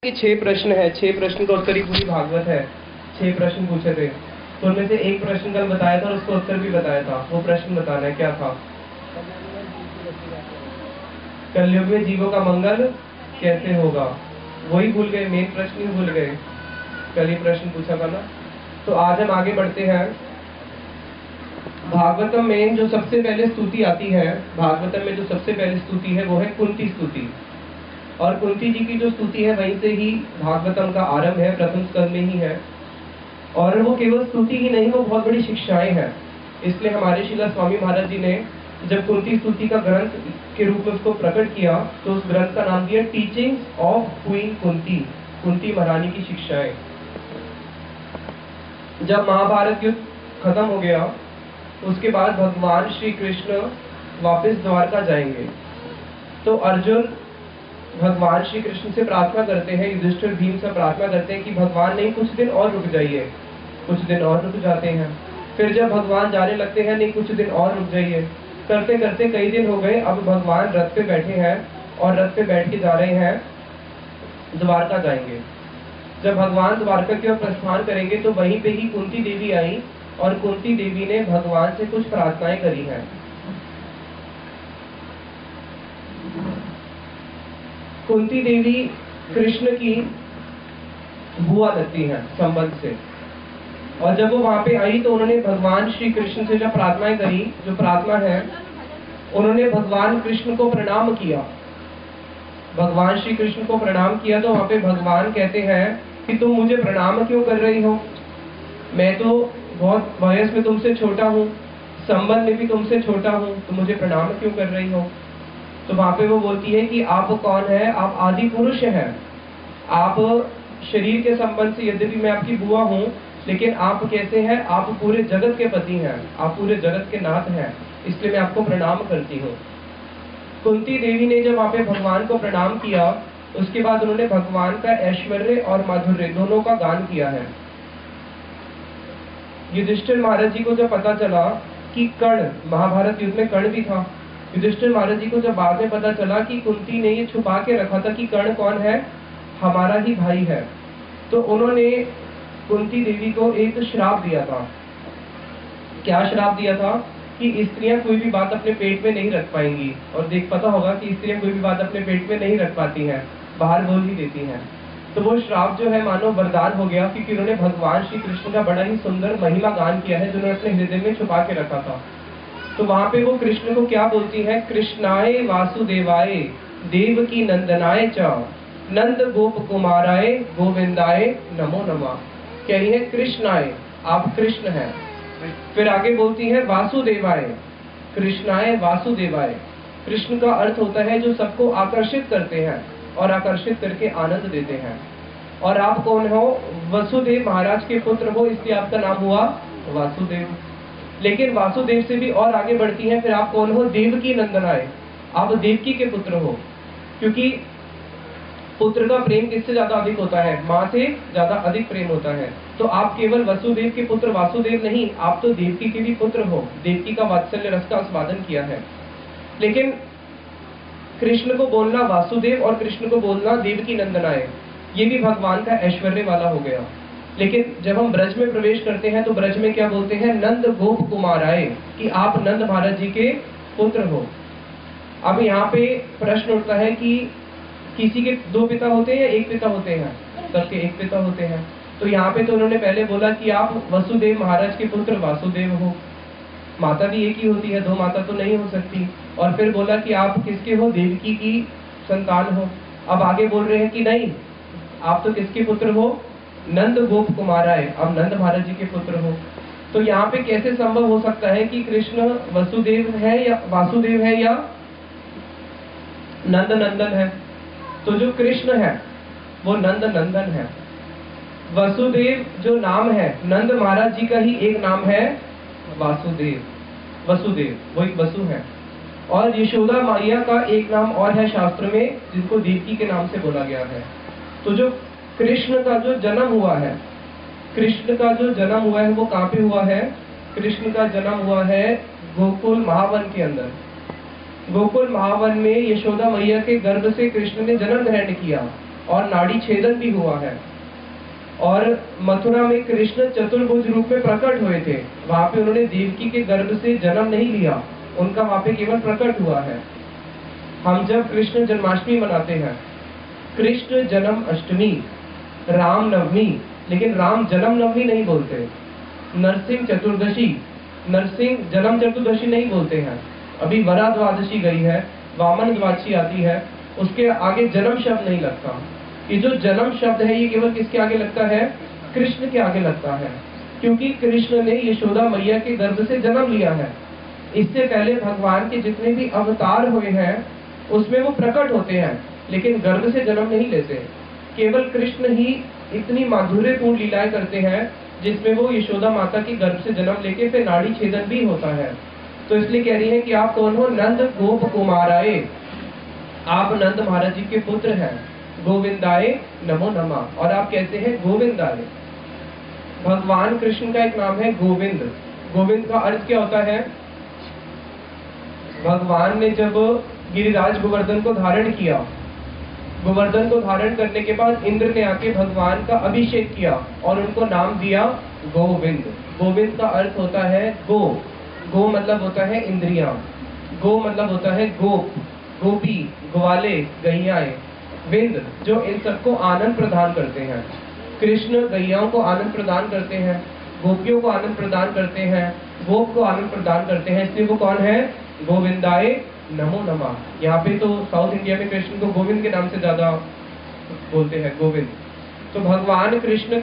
कि 6 प्रश्न है, 6 प्रश्न का उत्तर ही पूरी भागवत है। 6 प्रश्न पूछे थे, तो उनमें से एक प्रश्न कल बताया था और उसका उत्तर भी बताया था। वो प्रश्न बताना है, क्या था? कलयुग में जीवों का मंगल कैसे होगा? वही भूल गए, मेन प्रश्न ही भूल गए। कल ही प्रश्न पूछा था ना। तो आज हम आगे बढ़ते हैं। भागवतम में जो सबसे पहले स्तुति आती है, भागवतम में जो सबसे पहले स्तुति है वो है कुंती स्तुति। और कुंती जी की जो स्तुति है वहीं से ही भागवतम का आरंभ है, प्रथम स्कंद में ही है। और वो केवल स्तुति ही नहीं, वो बहुत बड़ी शिक्षाएं हैं। इसलिए हमारे श्रीला स्वामी महाराज जी ने जब कुंती स्तुति का ग्रंथ के रूप में उसको प्रकट किया तो उस ग्रंथ का नाम दिया teachings of queen Kunti, Kunti महारानी की शिक्षाएं। जब महाभारत युद्ध खत्म हो गया उसके बाद भगवान श्री कृष्ण वापस द्वारका जाएंगे, तो अर्जुन भगवान श्री कृष्ण से प्रार्थना करते हैं, युधिष्ठिर भीम से प्रार्थना करते हैं कि भगवान नहीं, कुछ दिन और रुक जाइए। कुछ दिन और रुक जाते हैं। फिर जब भगवान जाने लगते हैं, नहीं कुछ दिन और रुक जाइए। करते करते कई दिन हो गए। अब भगवान रथ पे बैठे हैं और रथ पे बैठ के जा रहे हैं, द्वारका जाएंगे। जब भगवान द्वारका की ओर प्रस्थान करेंगे तो वहीं पे ही कुंती देवी आई और कुंती देवी ने भगवान से कुछ प्रार्थनाएं करी हैं। कुंती देवी कृष्ण की बुआ लगती है संबंध से। और जब वो वहां पे आई तो उन्होंने भगवान श्री कृष्ण से जब प्रार्थनाएं करी, जो प्रार्थना है, उन्होंने भगवान कृष्ण को प्रणाम किया। भगवान श्री कृष्ण को प्रणाम किया तो वहां पे भगवान कहते हैं कि तुम मुझे प्रणाम क्यों कर रही हो? मैं तो बहुत वयस में तुमसे छोटा हूँ, संबंध में भी तुमसे छोटा हूँ, तुम मुझे प्रणाम क्यों कर रही हो? तो वहां पे वो बोलती है कि आप कौन है? आप आदि पुरुष हैं। आप शरीर के संबंध से यद्यपि मैं आपकी बुआ हूँ, लेकिन आप कैसे हैं? आप पूरे जगत के पति हैं, आप पूरे जगत के नाथ हैं, इसलिए मैं आपको प्रणाम करती हूँ। कुंती देवी ने जब वहां पे भगवान को प्रणाम किया, उसके बाद उन्होंने भगवान का ऐश्वर्य और माधुर्य दोनों का गान किया है। युधिष्ठिर महाराज जी को जब पता चला कि कर्ण, महाभारत युद्ध में कर्ण भी था, युधिष्ठिर महाराज जी को जब बाद में पता चला कि कुंती ने ये छुपा के रखा था कि कर्ण कौन है, हमारा ही भाई है, तो उन्होंने कुंती देवी को एक श्राप दिया था। क्या श्राप दिया था? कि स्त्रियां कोई भी बात अपने पेट में नहीं रख पाएंगी। और देख पता होगा कि स्त्रियां कोई भी बात अपने पेट में नहीं रख पाती हैं, बाहर बोल ही देती हैं। तो वो श्राप जो है मानो वरदान हो गया, क्योंकि उन्होंने भगवान श्री कृष्ण का बड़ा ही सुंदर महिमा गान किया है जो उन्होंने अपने हृदय में छुपा के रखा था। तो वहां पे वो कृष्ण को क्या बोलती है? कृष्णाय वासुदेवाय देवकी नंदनाय च नंद गोप कुमाराय गोविंदाय नमो नमः। कह रही है कृष्णाय, आप कृष्ण हैं। फिर आगे बोलती है वासुदेवाय, कृष्णाय वासुदेवाय। कृष्ण का अर्थ होता है जो सबको आकर्षित करते हैं और आकर्षित करके आनंद देते हैं। और आप कौन हो? वसुदेव महाराज के पुत्र हो, इसलिए आपका नाम हुआ वासुदेव। लेकिन वासुदेव से भी और आगे बढ़ती हैं, फिर आप कौन हो? देवकी नंदनाय, आप देवकी के पुत्र हो। क्योंकि पुत्र का प्रेम किससे ज्यादा अधिक होता है? माँ से ज्यादा अधिक प्रेम होता है। तो आप केवल वसुदेव के पुत्र वासुदेव नहीं, आप तो देवकी के भी पुत्र हो। देवकी का वात्सल्य रस का आस्वादन किया है। लेकिन कृष्ण को बोलना वासुदेव और कृष्ण को बोलना देवकी नंदनाय, ये भी भगवान का ऐश्वर्य वाला हो गया। लेकिन जब हम ब्रज में प्रवेश करते हैं तो ब्रज में क्या बोलते हैं? नंद गोप कुमाराय, कि आप नंद महाराज जी के पुत्र हो। अब यहाँ पे प्रश्न उठता है कि किसी के 2 पिता होते हैं या एक पिता होते हैं? सबके एक पिता होते हैं। तो यहाँ पे तो उन्होंने पहले बोला कि आप वसुदेव महाराज के पुत्र वासुदेव हो। माता भी एक ही होती है, 2 माता तो नहीं हो सकती। और फिर बोला कि आप किसके हो? देवकी की संतान हो। अब आगे बोल रहे हैं कि नहीं, आप तो किसके पुत्र हो? नंद गोप कुमाराय, अब नंद महाराज जी के पुत्र हो। तो यहाँ पे कैसे संभव हो सकता है कि कृष्ण वसुदेव है या वासुदेव है या नंद नंदन है? तो जो कृष्ण है वो नंद नंदन है। वसुदेव जो नाम है, नंद महाराज जी का ही एक नाम है वासुदेव, वसुदेव वो एक वसु है। और यशोदा मैया का एक नाम और है शास्त्र में, जिनको देवकी के नाम से बोला गया है। तो जो कृष्ण का जो जन्म हुआ है, कृष्ण का जो जन्म हुआ है वो कहाँ पे हुआ है? कृष्ण का जन्म हुआ है गोकुल महावन के अंदर। गोकुल महावन में यशोदा मैया के गर्भ से कृष्ण ने जन्म ग्रहण किया। और नाड़ी छेदन भी हुआ है। और मथुरा में कृष्ण चतुर्भुज रूप में प्रकट हुए थे, वहां पे उन्होंने देवकी के गर्भ से जन्म नहीं लिया, उनका वहां पे केवल प्रकट हुआ है। हम जब कृष्ण जन्माष्टमी मनाते हैं, कृष्ण जन्म अष्टमी, राम नवमी, लेकिन राम जन्म नवमी नहीं बोलते, नरसिंह चतुर्दशी, नरसिंह जन्म चतुर्दशी नहीं बोलते हैं। अभी वरा द्वादशी गई है, वामन द्वादशी आती है, उसके आगे जन्म शब्द नहीं लगता। ये जो जन्म शब्द है ये केवल किसके आगे लगता है? कृष्ण के आगे लगता है, क्योंकि कृष्ण ने यशोदा मैया के गर्भ से जन्म लिया है। इससे पहले भगवान के जितने भी अवतार हुए हैं उसमें वो प्रकट होते हैं, लेकिन गर्भ से जन्म नहीं लेते। केवल कृष्ण ही इतनी माधुर्यपूर्ण लीलाएं करते हैं जिसमें वो यशोदा माता के गर्भ से जन्म लेके फिर नाड़ी छेदन भी होता है। तो इसलिए कह रही है कि आप कौन हो? नंद गोप कुमाराए, आप नंद महाराज जी के पुत्र हैं। गोविंदाए नमो नमः, और आप कहते हैं गोविंदाए। भगवान कृष्ण का एक नाम है गोविंद। गोविंद का अर्थ क्या होता है? भगवान ने जब गिरिराज गोवर्धन को धारण किया, गोवर्धन को धारण करने के बाद इंद्र ने आके भगवान का अभिषेक किया और उनको नाम दिया गोविंद। गोविंद का अर्थ होता है गो, गो मतलब होता है इंद्रियां, गो मतलब होता है गोप, गोपी, ग्वाले, गैयाएं, विंद जो इन सबको आनंद प्रदान करते हैं। कृष्ण गैयाओं को आनंद प्रदान करते हैं, गोपियों को आनंद प्रदान करते हैं, गोप को आनंद प्रदान करते हैं, इसलिए वो कौन है? गोविंदाए नमो नमः। यहाँ पे तो साउथ इंडिया में कृष्ण को गोविंद के नाम से ज्यादा बोलते हैं, गोविंद। तो भगवान कृष्ण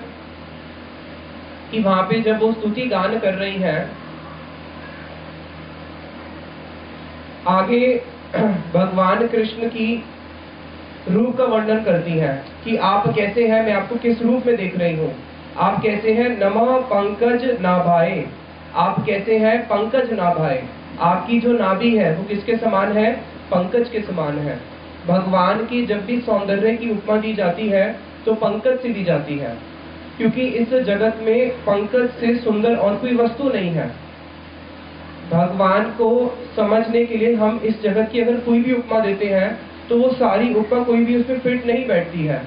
की वहां पे जब वो स्तुति गान कर रही हैं, आगे भगवान कृष्ण की रूप का वर्णन करती हैं कि आप कैसे हैं, मैं आपको किस रूप में देख रही हूँ। आप कैसे हैं? नमः पंकज नाभाए, आप कैसे हैं? पंकज नाभाए, आपकी जो नाभि है वो किसके समान है? पंकज के समान है। भगवान की जब भी सौंदर्य की उपमा दी जाती है तो पंकज से दी जाती है, क्योंकि इस जगत में पंकज से सुंदर और कोई वस्तु नहीं है। भगवान को समझने के लिए हम इस जगत की अगर कोई भी उपमा देते हैं तो वो सारी उपमा कोई भी उसमें फिट नहीं बैठती है।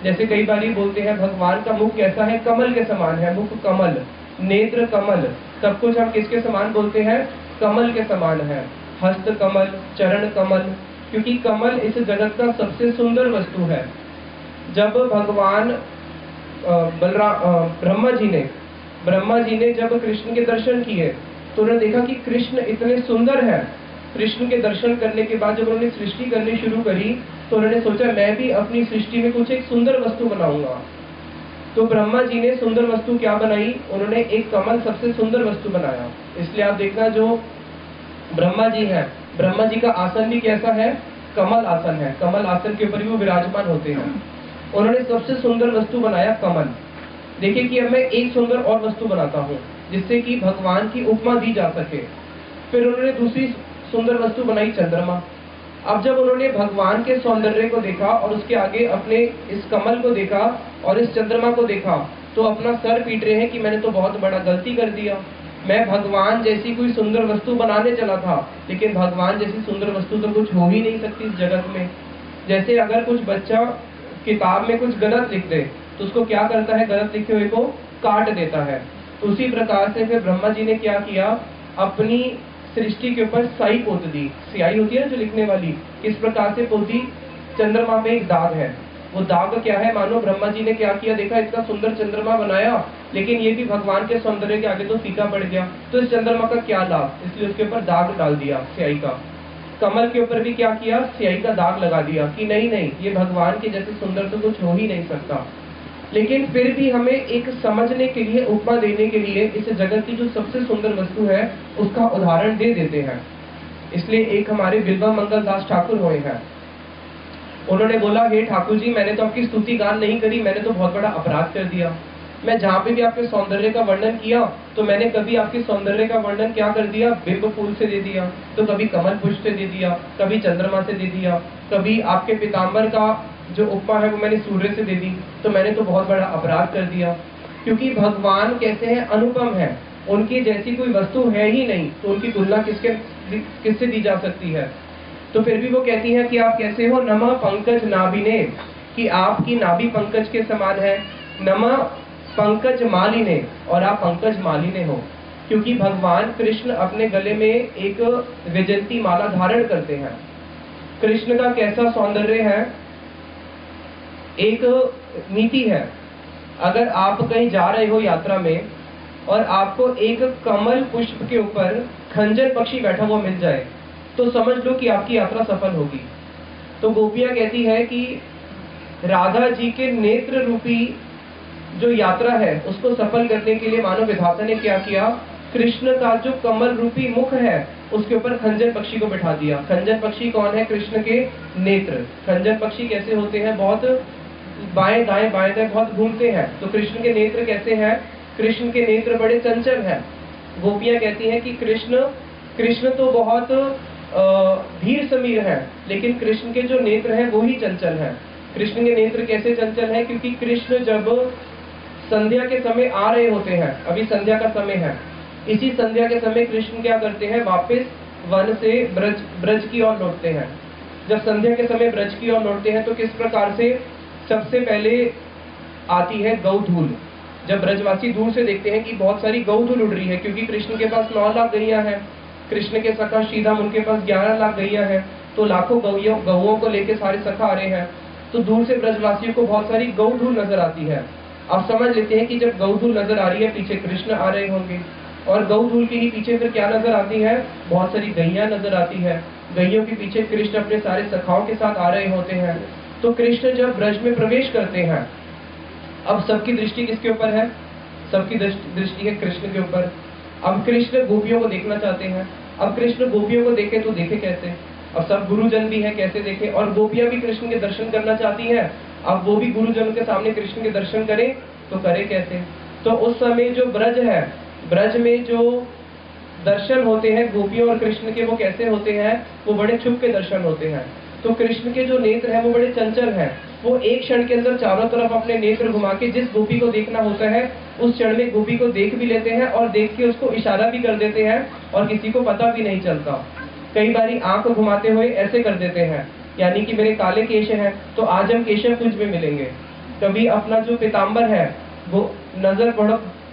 जैसे कई बार बोलते हैं भगवान का मुख कैसा है? कमल के समान है, मुख कमल, नेत्र कमल, सब कुछ हम किसके समान बोलते हैं? कमल के समान है। हस्त कमल, चरण कमल, क्योंकि कमल इस जगत का सबसे सुंदर वस्तु है। जब भगवान ब्रह्मा जी ने जब कृष्ण के दर्शन किए तो उन्होंने देखा कि कृष्ण इतने सुंदर है। कृष्ण के दर्शन करने के बाद जब उन्होंने सृष्टि करनी शुरू करी तो उन्होंने सोचा मैं भी अपनी सृष्टि में कुछ एक सुंदर वस्तु बनाऊंगा। तो ब्रह्मा जी ने सुंदर वस्तु क्या बनाई? उन्होंने एक कमल सबसे सुंदर वस्तु बनाया। इसलिए आप देखना जो ब्रह्मा जी हैं, ब्रह्मा जी का आसन भी कैसा है? कमल आसन है। कमल आसन के ऊपर भी वो विराजमान होते हैं। उन्होंने सबसे सुंदर वस्तु बनाया कमल। देखिए कि अब मैं एक सुंदर और वस्तु बनाता हूँ जिससे कि भगवान की उपमा दी जा सके। फिर उन्होंने दूसरी सुंदर वस्तु बनाई चंद्रमा। अब जब उन्होंने भगवान के सौंदर्य को देखा और उसके आगे अपने इस कमल को देखा और इस चंद्रमा को देखा तो अपना सर पीट रहे हैं कि मैंने तो बहुत बड़ा गलती कर दिया। मैं भगवान जैसी कोई सुंदर वस्तु बनाने चला था, लेकिन भगवान जैसी सुंदर वस्तु तो कुछ हो ही नहीं सकती इस जगत में। जैसे अगर कुछ बच्चा किताब में कुछ गलत लिख दे तो उसको क्या करता है? गलत लिखे हुए को काट देता है। तो उसी प्रकार से फिर ब्रह्मा जी ने क्या किया? अपनी सृष्टि के ऊपर स्याही पोत दी। स्याही होती है ना जो लिखने वाली, इस प्रकार से पोती। चंद्रमा में एक दाग है, वो दाग क्या है? मानो ब्रह्मा जी ने क्या किया? देखा इतना सुंदर चंद्रमा बनाया, लेकिन ये भी भगवान के सौंदर्य के आगे तो फीका पड़ गया, तो इस चंद्रमा का क्या लाभ? इसलिए उसके ऊपर दाग डाल दिया स्याही का। कमल के ऊपर भी क्या किया? स्याही का दाग लगा दिया कि नहीं नहीं, ये भगवान के जैसे सुंदर तो कुछ हो ही नहीं सकता। लेकिन फिर भी हमें एक समझने के लिए, उपमा देने के लिए इस जगत की जो सबसे सुंदर वस्तु है उसका उदाहरण दे देते हैं। इसलिए एक हमारे बिल्वा मंगल दास ठाकुर हुए हैं, उन्होंने बोला हे ठाकुर जी, मैंने तो आपकी स्तुति गान नहीं करी, मैंने तो बहुत बड़ा अपराध कर दिया। मैं जहाँ पे भी आपके सौंदर्य का वर्णन किया तो मैंने कभी आपके सौंदर्य का वर्णन क्या कर दिया? बिंब फूल से दे दिया, तो कभी कमल पुष्प से दे दिया, कभी चंद्रमा से दे दिया, कभी आपके पीताम्बर का जो उपमा है वो मैंने सूर्य से दे दी, तो मैंने तो बहुत बड़ा अपराध कर दिया। क्योंकि भगवान कैसे हैं? अनुपम है, उनकी जैसी कोई वस्तु है ही नहीं, तो उनकी तुलना किससे दी जा सकती है? तो फिर भी वो कहती है कि आप कैसे हो? नमः पंकज नाभिने, कि आपकी नाभि पंकज के समान है। नमः पंकज मालिने, और आप पंकज मालिने हो, क्योंकि भगवान कृष्ण अपने गले में एक वैजयंती माला धारण करते हैं। कृष्ण का कैसा सौंदर्य है, एक नीति है। अगर आप कहीं जा रहे हो यात्रा में और आपको एक कमल पुष्प के ऊपर खंजर पक्षी बैठा हुआ मिल जाए तो समझ लो कि आपकी यात्रा सफल होगी। तो गोपियां कहती है कि राधा जी के नेत्र रूपी जो यात्रा है उसको सफल करने के लिए मानव विधाता ने क्या किया, कृष्ण का जो कमल रूपी मुख है उसके ऊपर खंजर पक्षी को बिठा दिया। खंजर पक्षी कौन है, कृष्ण के नेत्र। खंजर पक्षी कैसे होते हैं, बहुत बाएं दाएं बहुत घूमते हैं। तो कृष्ण के नेत्र कैसे हैं, कृष्ण के नेत्र बड़े चंचल हैं। गोपियां कहती हैं कि कृष्ण तो बहुत धीर समीर है, लेकिन कृष्ण के जो नेत्र हैं वो ही चंचल हैं। कृष्ण के नेत्र कैसे चंचल हैं, क्योंकि कृष्ण जब संध्या के समय आ रहे होते हैं, अभी संध्या का समय है, इसी संध्या के समय कृष्ण क्या करते हैं, वापस वन से ब्रज की ओर लौटते हैं। जब संध्या के समय ब्रज की ओर लौटते हैं तो किस प्रकार से, सबसे पहले आती है गौधूल। जब ब्रजवासी दूर से देखते हैं कि बहुत सारी गौधूल उड़ रही है, क्योंकि कृष्ण के पास 9 लाख गैया हैं, कृष्ण के सखा श्रीधाम उनके पास 11 लाख गैया हैं, तो लाखों गौओं को लेके सारे सखा आ रहे हैं। तो दूर से ब्रजवासियों को बहुत सारी गौधूल नजर आती है। अब समझ लेते हैं कि जब गौधूल नजर आ रही है, पीछे कृष्ण आ रहे होंगे, और गौधूल के ही पीछे फिर क्या नजर आती है, बहुत सारी गैया नजर आती है। गैयों के पीछे कृष्ण अपने सारे सखाओं के साथ आ रहे होते हैं। तो कृष्ण जब ब्रज में प्रवेश करते हैं, अब सबकी दृष्टि किसके ऊपर है, सबकी दृष्टि है कृष्ण के ऊपर। अब कृष्ण गोपियों को देखना चाहते हैं। अब कृष्ण गोपियों को देखे तो देखे कैसे, अब सब गुरुजन भी है, कैसे देखे, और गोपियां भी कृष्ण के दर्शन करना चाहती हैं। अब वो भी गुरुजन के सामने कृष्ण के दर्शन करें तो करे कैसे। तो उस समय जो ब्रज है, ब्रज में जो दर्शन होते हैं गोपियों और कृष्ण के, वो कैसे होते हैं, वो बड़े छुप के दर्शन होते हैं। तो कृष्ण के जो नेत्र हैं वो बड़े चंचल हैं। वो एक क्षण के अंदर चारों तरफ अपने नेत्र घुमा के जिस गोपी को देखना होता है उस क्षण में गोपी को देख भी लेते हैं, और देख के उसको इशारा भी कर देते हैं, और किसी को पता भी नहीं चलता। कई बारी आंख घुमाते हुए ऐसे कर देते हैं, यानी कि मेरे काले केश हैं तो आज हम केशव कुंज में मिलेंगे। कभी अपना जो पीताम्बर है वो नजर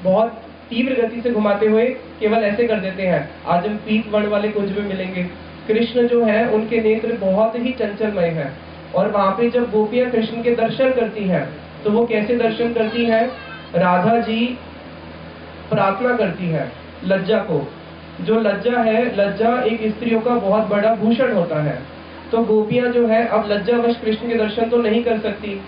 बहुत तीव्र गति से घुमाते हुए केवल ऐसे कर देते हैं, आज हम पीत वर्ण वाले कुंज में मिलेंगे। कृष्ण जो है उनके नेत्र बहुत ही चंचलमय है, और वहां पे जब गोपियां कृष्ण के दर्शन करती हैं तो वो कैसे दर्शन करती हैं, राधा जी प्रार्थना करती है लज्जा को। जो लज्जा है, लज्जा एक स्त्रियों का बहुत बड़ा भूषण होता है। तो गोपियां जो है अब लज्जावश कृष्ण के दर्शन तो नहीं कर सकती,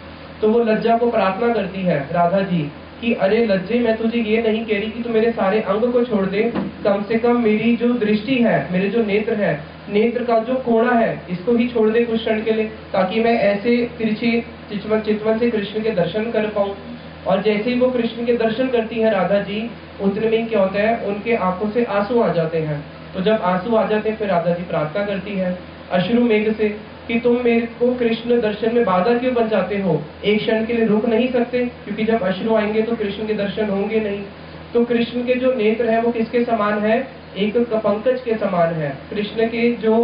तो वो लज्जा को प्रार्थना करती है राधा जी कि अरे लज्जे, मैं तुझे ये नहीं कह रही कि तू मेरे सारे अंग को छोड़ दे, कम से कम मेरी जो दृष्टि है, मेरे जो नेत्र है, नेत्र का जो कोणा है इसको ही छोड़ दे कुछ क्षण के लिए, ताकि मैं ऐसे तिरछे चितवन से कृष्ण के दर्शन कर पाऊं। और जैसे ही वो कृष्ण के दर्शन करती है राधा जी, उतने में क्या होता है, उनके आंखों से आंसू आ जाते हैं। तो जब आंसू आ जाते हैं फिर राधा जी प्रार्थना करती है अश्रु मेघ से कि तुम मेरे को कृष्ण दर्शन में बाधा क्यों बन जाते हो, एक क्षण के लिए रुक नहीं सकते, क्योंकि जब अश्रु आएंगे तो कृष्ण के दर्शन होंगे नहीं। तो कृष्ण के जो नेत्र है वो किसके समान है, एक पंकज के समान है। कृष्ण के जो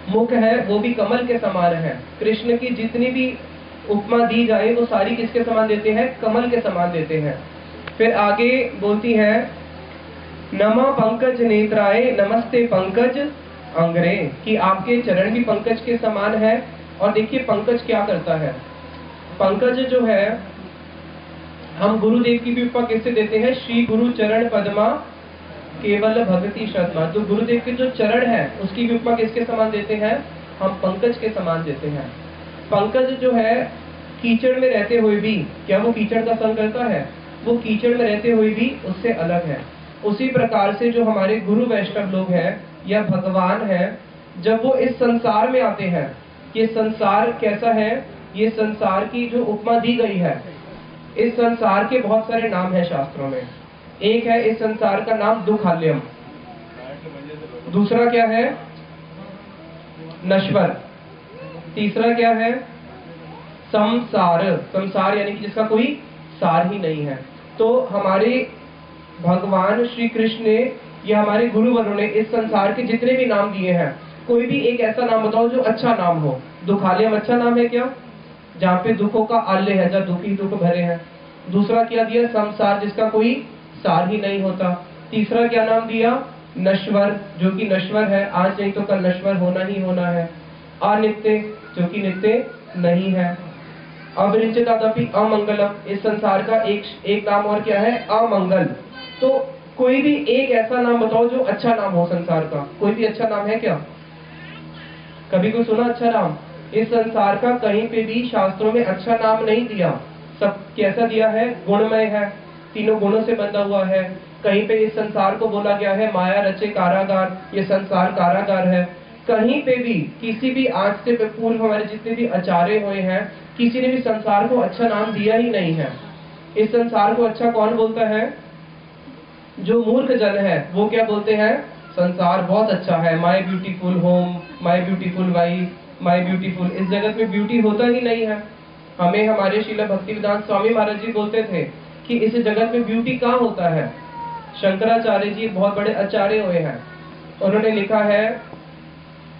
मुख है वो भी कमल के समान है। कृष्ण की जितनी भी उपमा दी जाए वो सारी किसके समान देते हैं, कमल के समान देते हैं। फिर आगे बोलती है नमः पंकज नेत्राय नमस्ते पंकज अंग्रे, कि आपके चरण भी पंकज के समान है। और देखिए पंकज क्या करता है, पंकज जो है हम गुरुदेव की भी उपमा किससे देते हैं, श्री गुरु चरण पद्मा केवल भक्ति श्रद्धा। तो गुरुदेव के जो चरण है उसकी भी उपमा किसके समान देते हैं, हम पंकज के समान देते हैं। पंकज जो है कीचड़ में रहते हुए भी, क्या वो कीचड़ का संग करता है, वो कीचड़ में रहते हुए भी उससे अलग है। उसी प्रकार से जो हमारे गुरु वैष्णव लोग हैं या भगवान है, जब वो इस संसार में आते हैं, ये संसार कैसा है, ये संसार की जो उपमा दी गई है, इस संसार के बहुत सारे नाम है शास्त्रों में। एक है इस संसार का नाम दुखाल्यम, दूसरा क्या है नश्वर, तीसरा क्या है संसार, संसार यानी कि जिसका कोई सार ही नहीं है। तो हमारे भगवान श्री कृष्ण ने या हमारे गुरुवरों ने इस संसार के जितने भी नाम दिए हैं, कोई भी एक ऐसा नाम बताओ जो अच्छा नाम हो। दुखालयम अच्छा नाम है क्या, जहाँ पे दुखों का आल्य है, जहाँ दुख ही दुख भरे हैं। दूसरा क्या दिया? संसार, जिसका कोई सार ही नहीं होता। तीसरा क्या नाम दिया? नश्वर, जो कि नश्वर है, आज नहीं तो कल नश्वर होना ही होना है। अनित्य, जो कि नित्य नहीं है। अविरचितादपि अमंगलम, इस संसार का एक नाम और क्या है? अमंगल। तो कोई भी एक ऐसा नाम बताओ जो अच्छा नाम हो संसार का। कोई भी अच्छा नाम है क्या? कभी कोई सुना अच्छा नाम? इस संसार का कहीं पे भी शास्त्रों में अच्छा नाम नहीं दिया। सब कैसा दिया है? गुणमय है, तीनों गुणों से बंधा हुआ है। कहीं पे इस संसार को बोला गया है माया रचे कारागार, ये संसार कारागार है। कहीं पे भी किसी भी आज से पूर्व हमारे जितने भी आचार्य हुए हैं, किसी ने भी संसार को अच्छा नाम दिया ही नहीं है। इस संसार को अच्छा कौन बोलता है? जो मूर्ख जन है वो क्या बोलते हैं? संसार बहुत अच्छा है, my beautiful home, my beautiful wife, my beautiful. इस जगत में ब्यूटी होता ही नहीं है। हमें हमारे श्रील भक्तिवेदांत स्वामी महाराज जी बोलते थे कि इस जगत में ब्यूटी कहाँ होता है। शंकराचार्य जी बहुत बड़े आचार्य हुए हैं, उन्होंने लिखा है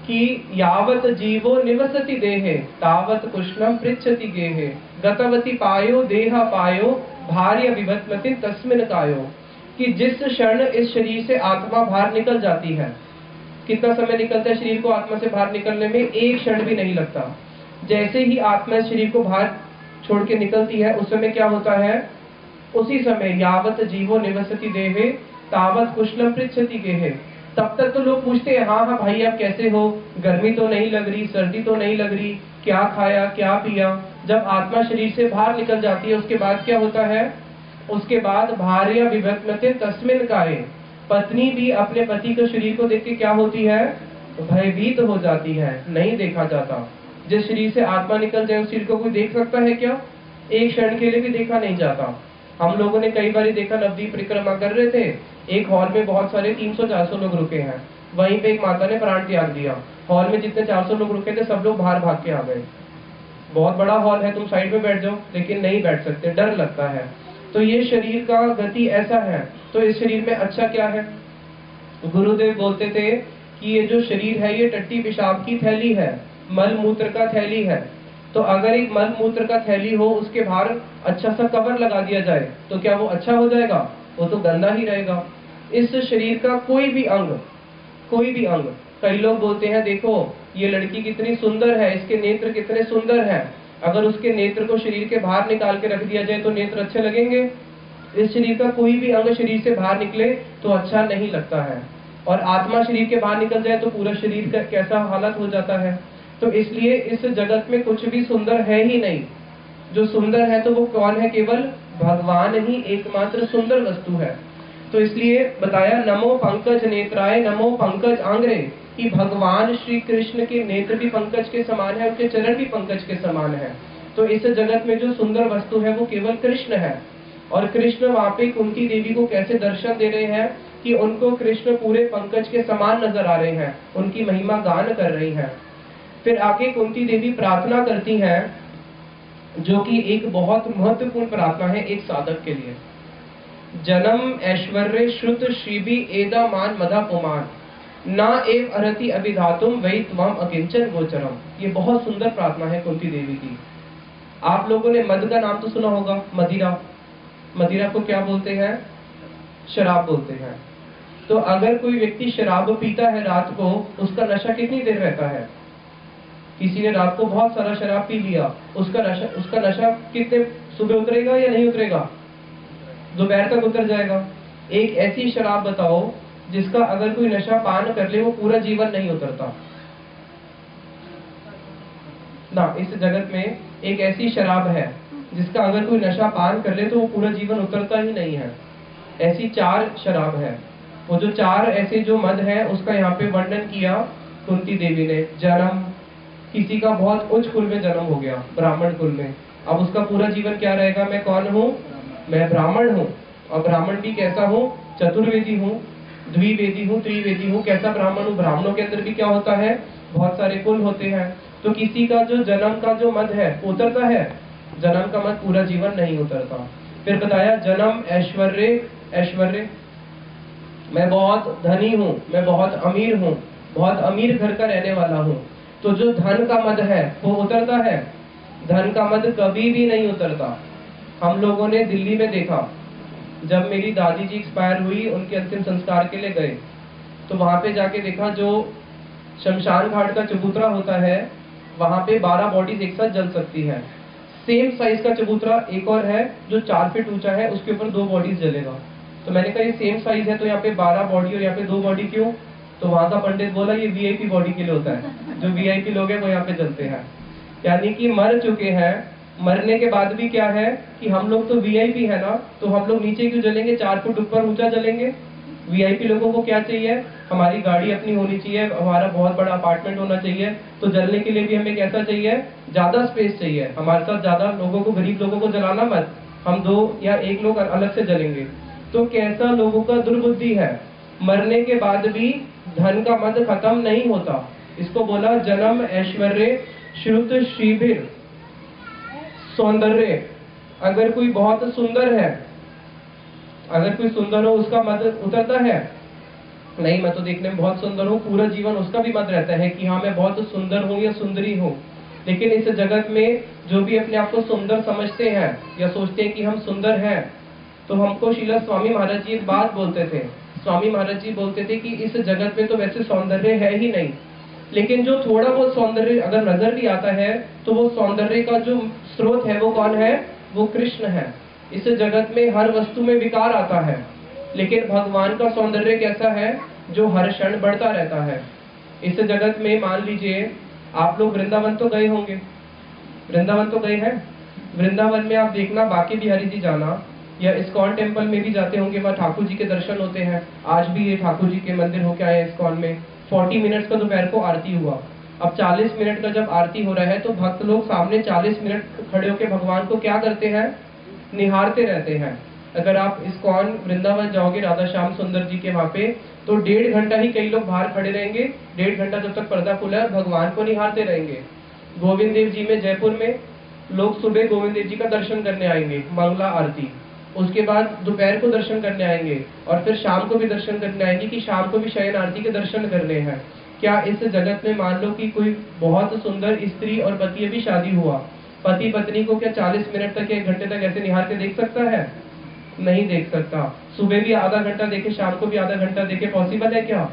कि यावत जीवो निवसति देहे तावत कृष्णम पृच्छति गेहे गतवती पायो देहा पायो भार्य विवत्मति तस्मिन कायो। कि जिस क्षण इस शरीर से आत्मा बाहर निकल जाती है, कितना समय निकलता है शरीर को आत्मा से बाहर निकलने में? एक क्षण भी नहीं लगता। जैसे ही आत्मा इस शरीर को बाहर छोड़ के निकलती है, उस समय क्या होता है? उसी समय यावत जीवो निवसति देहे तावत कुशलम पृच्छति गेहे। तब तक तो लोग पूछते हैं हाँ हाँ भाई आप कैसे हो, गर्मी तो नहीं लग रही, सर्दी तो नहीं लग रही, क्या खाया क्या पिया। जब आत्मा शरीर से बाहर निकल जाती है, उसके बाद क्या होता है? उसके बाद भार्या विभक्मते तस्मिन काये, पत्नी भी अपने पति के शरीर को देख के क्या होती है? भयभीत हो जाती है, नहीं देखा जाता। जिस शरीर से आत्मा निकल जाए उस शरीर को कोई देख सकता है क्या? एक क्षण के लिए भी देखा नहीं जाता। हम लोगों ने कई बार देखा, नवदीप परिक्रमा कर रहे थे, एक हॉल में बहुत सारे 300-400 लोग रुके हैं, वहीं पे एक माता ने प्राण त्याग दिया। हॉल में जितने 400 लोग रुके थे सब लोग बाहर भाग के आ गए। बहुत बड़ा हॉल है, तुम साइड में बैठ जाओ, लेकिन नहीं बैठ सकते, डर लगता है। तो ये शरीर का गति ऐसा है। तो इस शरीर में अच्छा क्या है? गुरुदेव बोलते थे कि ये जो शरीर है ये टट्टी पेशाब की थैली है, मल मूत्र का थैली है। तो अगर एक मल मूत्र का थैली हो, उसके बाहर अच्छा सा कवर लगा दिया जाए तो क्या वो अच्छा हो जाएगा? वो तो गंदा ही रहेगा। इस शरीर का कोई भी अंग, कई लोग बोलते हैं देखो ये लड़की कितनी सुंदर है, इसके नेत्र कितने सुंदर हैं, अगर उसके नेत्र को शरीर के बाहर निकाल के रख दिया जाए तो नेत्र अच्छे लगेंगे? इस शरीर का कोई भी अंग शरीर से बाहर निकले तो अच्छा नहीं लगता है। और आत्मा शरीर के बाहर निकल जाए तो पूरा शरीर का कैसा हालत हो जाता है। तो इसलिए इस जगत में कुछ भी सुंदर है ही नहीं। जो सुंदर है तो वो कौन है? केवल भगवान ही एकमात्र सुंदर वस्तु है। तो इसलिए बताया नमो पंकज नेत्राय नमो पंकज आंग्रे, कि भगवान श्री कृष्ण के नेत्र भी पंकज के समान है, उनके चरण भी पंकज के समान है। तो इस जगत में जो सुंदर वस्तु है वो केवल कृष्ण है। और कृष्ण वहां पे कुंती देवी को कैसे दर्शन दे रहे हैं कि उनको कृष्ण पूरे पंकज के समान नजर आ रहे हैं, उनकी महिमा गान कर रही हैं। फिर आगे कुंती देवी प्रार्थना करती हैं, जो कि एक बहुत महत्वपूर्ण प्रार्थना है एक साधक के लिए। जन्म ऐश्वर्य श्रुत श्रीबी एदा मान मदा पुमान ना एव अरति अभिधातुम वै त्वम अकिंचन गोचरम। ये बहुत सुंदर प्रार्थना है कुंती देवी की। आप लोगों ने मद का नाम तो सुना होगा, मदिरा। मदिरा को क्या बोलते हैं? शराब बोलते हैं। तो अगर कोई व्यक्ति शराब पीता है रात को, उसका नशा कितनी देर रहता है? किसी ने रात को बहुत सारा शराब पी लिया, उसका नशा कितने सुबह उतरेगा या नहीं उतरेगा? दोपहर तक उतर जाएगा। एक ऐसी शराब बताओ जिसका अगर कोई नशा पान कर ले वो पूरा जीवन नहीं उतरता ना। इस जगत में एक ऐसी शराब है जिसका अगर कोई नशा पान कर ले तो वो पूरा जीवन उतरता ही नहीं है। ऐसी 4 शराब है। वो जो 4 ऐसे जो मद है उसका यहाँ पे वर्णन किया कुंती देवी ने। जन्म, किसी का बहुत उच्च कुल में जन्म हो गया, ब्राह्मण कुल में, अब उसका पूरा जीवन क्या रहेगा? मैं कौन हूँ? मैं ब्राह्मण हूँ। और ब्राह्मण भी कैसा हूँ? चतुर्वेदी हूँ, द्विवेदी हूँ, त्रिवेदी हूँ। कैसा ब्राह्मण हूँ? ब्राह्मणों के अंदर भी क्या होता है? बहुत सारे कुल होते हैं। तो किसी का जो जन्म का जो मद है उतरता है, जन्म का मद पूरा जीवन नहीं उतरता। फिर बताया जन्म ऐश्वर्य, मैं बहुत धनी हूँ, मैं बहुत अमीर हूँ, बहुत अमीर घर का रहने वाला हूँ। तो जो धन का मद है वो उतरता है, धन का मद कभी भी नहीं उतरता। हम लोगों ने दिल्ली में देखा, जब मेरी दादी जी एक्सपायर हुई, उनके अंतिम संस्कार के लिए गए, तो वहां पे जाके देखा जो शमशान घाट का चबूतरा होता है, वहां पे 12 बॉडीज एक साथ जल सकती है। सेम साइज का चबूतरा एक और है जो 4 फीट ऊंचा है, उसके ऊपर 2 बॉडीज जलेगा। तो मैंने कहा ये सेम साइज है तो यहाँ पे 12 बॉडी और यहाँ पे 2 बॉडी क्यों? तो वहां का पंडित बोला ये वीआईपी बॉडी के लिए होता है, जो वीआईपी लोग हैं वो यहाँ पे जलते हैं। यानी कि मर चुके हैं, मरने के बाद भी क्या है कि हम लोग तो वीआईपी है ना, तो हम लोग नीचे क्यों जलेंगे? 4 फुट ऊपर ऊंचा जलेंगे। वीआईपी लोगों को क्या चाहिए? हमारी गाड़ी अपनी होनी चाहिए, हमारा बहुत बड़ा अपार्टमेंट होना चाहिए। तो जलने के लिए भी हमें कैसा चाहिए? ज्यादा स्पेस चाहिए। हमारे साथ ज्यादा लोगों को, गरीब लोगों को जलाना मत, हम 2 या 1 लोग अलग से जलेंगे। तो कैसा लोगों का दुर्बुद्धि है, मरने के बाद भी धन का मद खत्म नहीं होता। इसको बोला जन्म ऐश्वर्य श्रुत शिविर सौंदर्य। अगर कोई बहुत सुंदर है, अगर कोई सुंदर हो, उसका मद उतरता है? नहीं, मैं तो देखने में बहुत सुंदर हूँ, पूरा जीवन उसका भी मत रहता है कि हाँ मैं बहुत सुंदर हूँ या सुंदरी हूँ। लेकिन इस जगत में जो भी अपने आप को सुंदर समझते हैं या सोचते हैं कि हम सुंदर हैं, तो हमको शीला स्वामी महाराज जी एक बात बोलते थे। स्वामी महाराज जी बोलते थे कि इस जगत में तो वैसे सौंदर्य है ही नहीं, लेकिन जो थोड़ा बहुत सौंदर्य अगर नजर भी आता है, तो वो सौंदर्य का जो स्रोत है वो कौन है? वो कृष्ण है। इस जगत में हर वस्तु में विकार आता है, लेकिन भगवान का सौंदर्य कैसा है? जो हर क्षण बढ़ता रहता है। इस जगत में मान लीजिए आप लोग वृंदावन तो गए होंगे, वृंदावन तो गए हैं। वृंदावन में आप देखना, बाकी बिहारी जी जाना या इस्कॉन टेम्पल में भी जाते होंगे, वहाँ ठाकुर जी के दर्शन होते हैं। आज भी ये ठाकुर जी के मंदिर होके आए इस्कॉन में। 40 मिनट्स का दोपहर को आरती हुआ। अब 40 मिनट का जब आरती हो रहा है, तो भक्त लोग सामने 40 मिनट खड़े होकर भगवान को क्या करते हैं? निहारते रहते हैं। अगर आप इस्कॉन वृंदावन जाओगे राधा श्याम सुंदर जी के वहां पे, तो 1.5 घंटा ही कई लोग बाहर खड़े रहेंगे। 1.5 घंटा जब तक पर्दा खुला है, भगवान को निहारते रहेंगे। गोविंद देव जी में जयपुर में लोग सुबह गोविंद देव जी का दर्शन करने आएंगे, मंगला आरती, उसके बाद दोपहर को दर्शन करने आएंगे और फिर शाम को भी दर्शन करने आएंगे कि शाम को भी शयन आरती के दर्शन करने हैं। क्या इस जगत में मान लो कि कोई बहुत सुंदर स्त्री और पति अभी शादी हुआ, पति पत्नी को क्या 40 मिनट तक या 1 घंटे तक ऐसे निहार के देख सकता है? नहीं देख सकता। सुबह भी आधा घंटा देखे, शाम को भी आधा घंटा देखे, पॉसिबल है क्या?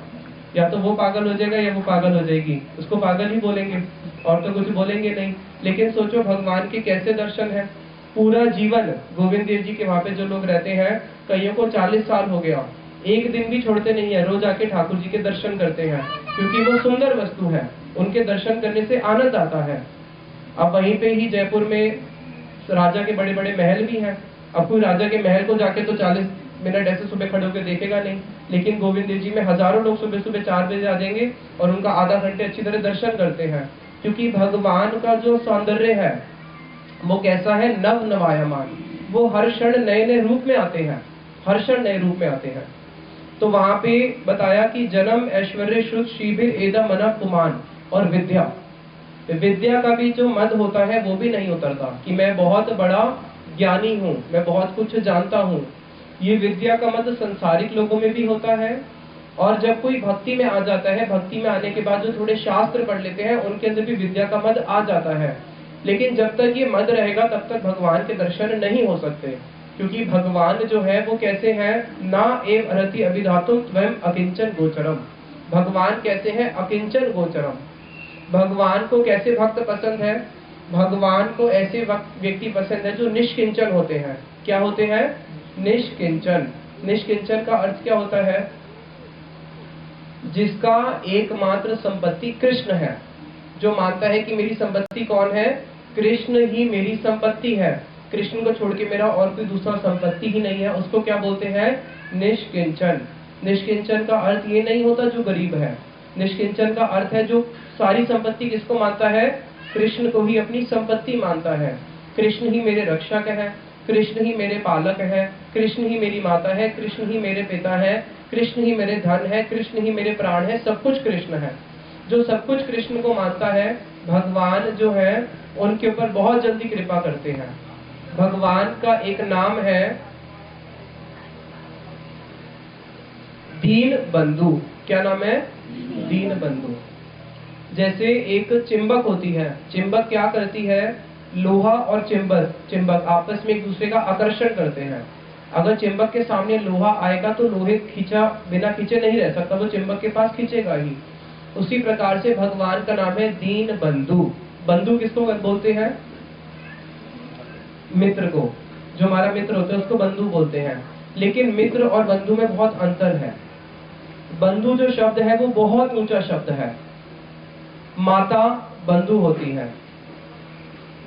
या तो वो पागल हो जाएगा या वो पागल हो जाएगी, उसको पागल ही बोलेंगे और तो कुछ बोलेंगे नहीं। लेकिन सोचो भगवान के कैसे दर्शन है। पूरा जीवन गोविंद देव जी के वहां पे जो लोग रहते हैं, कईयों को 40 साल हो गया, एक दिन भी छोड़ते नहीं है, रोज आके ठाकुर जी के दर्शन करते हैं, क्योंकि वो सुंदर वस्तु है, उनके दर्शन करने से आनंद आता है। अब वहीं पे ही जयपुर में राजा के बड़े बड़े महल भी हैं। अब कोई राजा के महल को जाके तो 40 मिनट ऐसे सुबह खड़े होकर देखेगा नहीं, लेकिन गोविंद देव जी में हजारों लोग सुबह सुबह 4 बजे आ जाएंगे और उनका आधा घंटे अच्छी तरह दर्शन करते हैं। क्योंकि भगवान का जो सौंदर्य है वो कैसा है? नव नवायमान। वो हर क्षण नए नए रूप में आते हैं, हर क्षण नए रूप में आते हैं। तो वहां पे बताया कि जन्म ऐश्वर्य श्रुत शिविर एदा मना पुमान, और विद्या, विद्या का भी जो मद होता है वो भी नहीं उतरता कि मैं बहुत बड़ा ज्ञानी हूँ, मैं बहुत कुछ जानता हूँ। ये विद्या का मद संसारिक लोगों में भी होता है, और जब कोई भक्ति में आ जाता है, भक्ति में आने के बाद जो थोड़े शास्त्र पढ़ लेते हैं, उनके अंदर भी विद्या का मद आ जाता है। लेकिन जब तक ये मद रहेगा तब तक भगवान के दर्शन नहीं हो सकते, क्योंकि भगवान जो है वो कैसे हैं? ना एव अरति अभिधातुम त्वं अकिंचन गोचरम। भगवान कैसे हैं? अकिंचन गोचरम। भगवान को कैसे भक्त पसंद है? भगवान को ऐसे व्यक्ति पसंद है जो निष्किंचन होते हैं। क्या होते हैं? निष्किंचन। निष्किंचन का अर्थ क्या होता है? जिसका एकमात्र संपत्ति कृष्ण है, जो मानता है कि मेरी संपत्ति कौन है? कृष्ण ही मेरी संपत्ति है, कृष्ण को छोड़ के मेरा और कोई दूसरा संपत्ति ही नहीं है, उसको क्या बोलते हैं? निष्किंचन। निष्किंचन का अर्थ ये नहीं होता जो गरीब है। निष्किंचन का अर्थ है जो सारी संपत्ति किसको मानता है? कृष्ण को ही अपनी संपत्ति मानता है। कृष्ण ही मेरे रक्षक है, कृष्ण ही मेरे पालक है, कृष्ण ही मेरी माता है, कृष्ण ही मेरे पिता है, कृष्ण ही मेरे धन है, कृष्ण ही मेरे प्राण है, सब कुछ कृष्ण है। जो सब कुछ कृष्ण को मानता है, भगवान जो है उनके ऊपर बहुत जल्दी कृपा करते हैं। भगवान का एक नाम है दीन बंधु। क्या नाम है? दीन बंधु। जैसे एक चिंबक होती है, चिंबक क्या करती है? लोहा और चिंबक आपस में एक दूसरे का आकर्षण करते हैं। अगर चिंबक के सामने लोहा आएगा तो लोहे खींचा बिना खींचे नहीं रह सकता, वो चिंबक के पास खींचेगा ही। उसी प्रकार से भगवान का नाम है दीन बंधु। बंधु किसको बोलते हैं? मित्र को। जो हमारा मित्र होता है उसको बंधु बोलते हैं। लेकिन मित्र और बंधु में बहुत अंतर है। बंधु जो शब्द है वो बहुत ऊंचा शब्द है। माता बंधु होती है,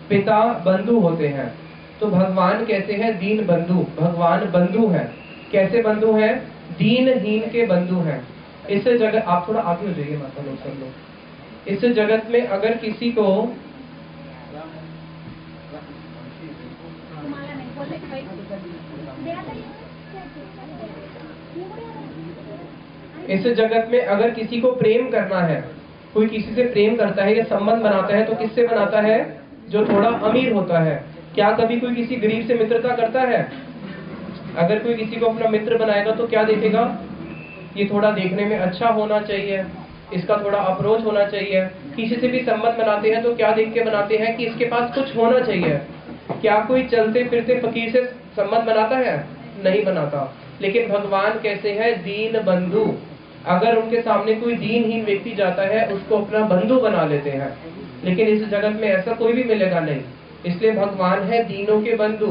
पिता बंधु होते हैं, तो भगवान कैसे हैं? दीन बंधु। भगवान बंधु हैं। कैसे बंधु हैं? दीनहीन के बंधु हैं। इस जगत, आप थोड़ा आगे हो जाइए माता लोग सब लोग। इस जगत में अगर किसी को प्रेम करना है, कोई किसी से प्रेम करता है या संबंध बनाता है तो किससे बनाता है? जो थोड़ा अमीर होता है। क्या कभी कोई किसी गरीब से मित्रता करता है? अगर कोई किसी को अपना मित्र बनाएगा तो क्या देखेगा? ये थोड़ा देखने में अच्छा होना चाहिए, इसका थोड़ा अप्रोच होना चाहिए। किसी से भी संबंध बनाते हैं तो क्या देख के बनाते हैं? कि इसके पास कुछ होना चाहिए। क्या कोई चलते फिरते फकीर से संबंध बनाता है? नहीं बनाता। लेकिन भगवान कैसे हैं? दीन बंधु। अगर उनके सामने कोई दीनहीन व्यक्ति जाता है उसको अपना बंधु बना लेते हैं। लेकिन इस जगत में ऐसा कोई भी मिलेगा नहीं। इसलिए भगवान है दीनों के बंधु।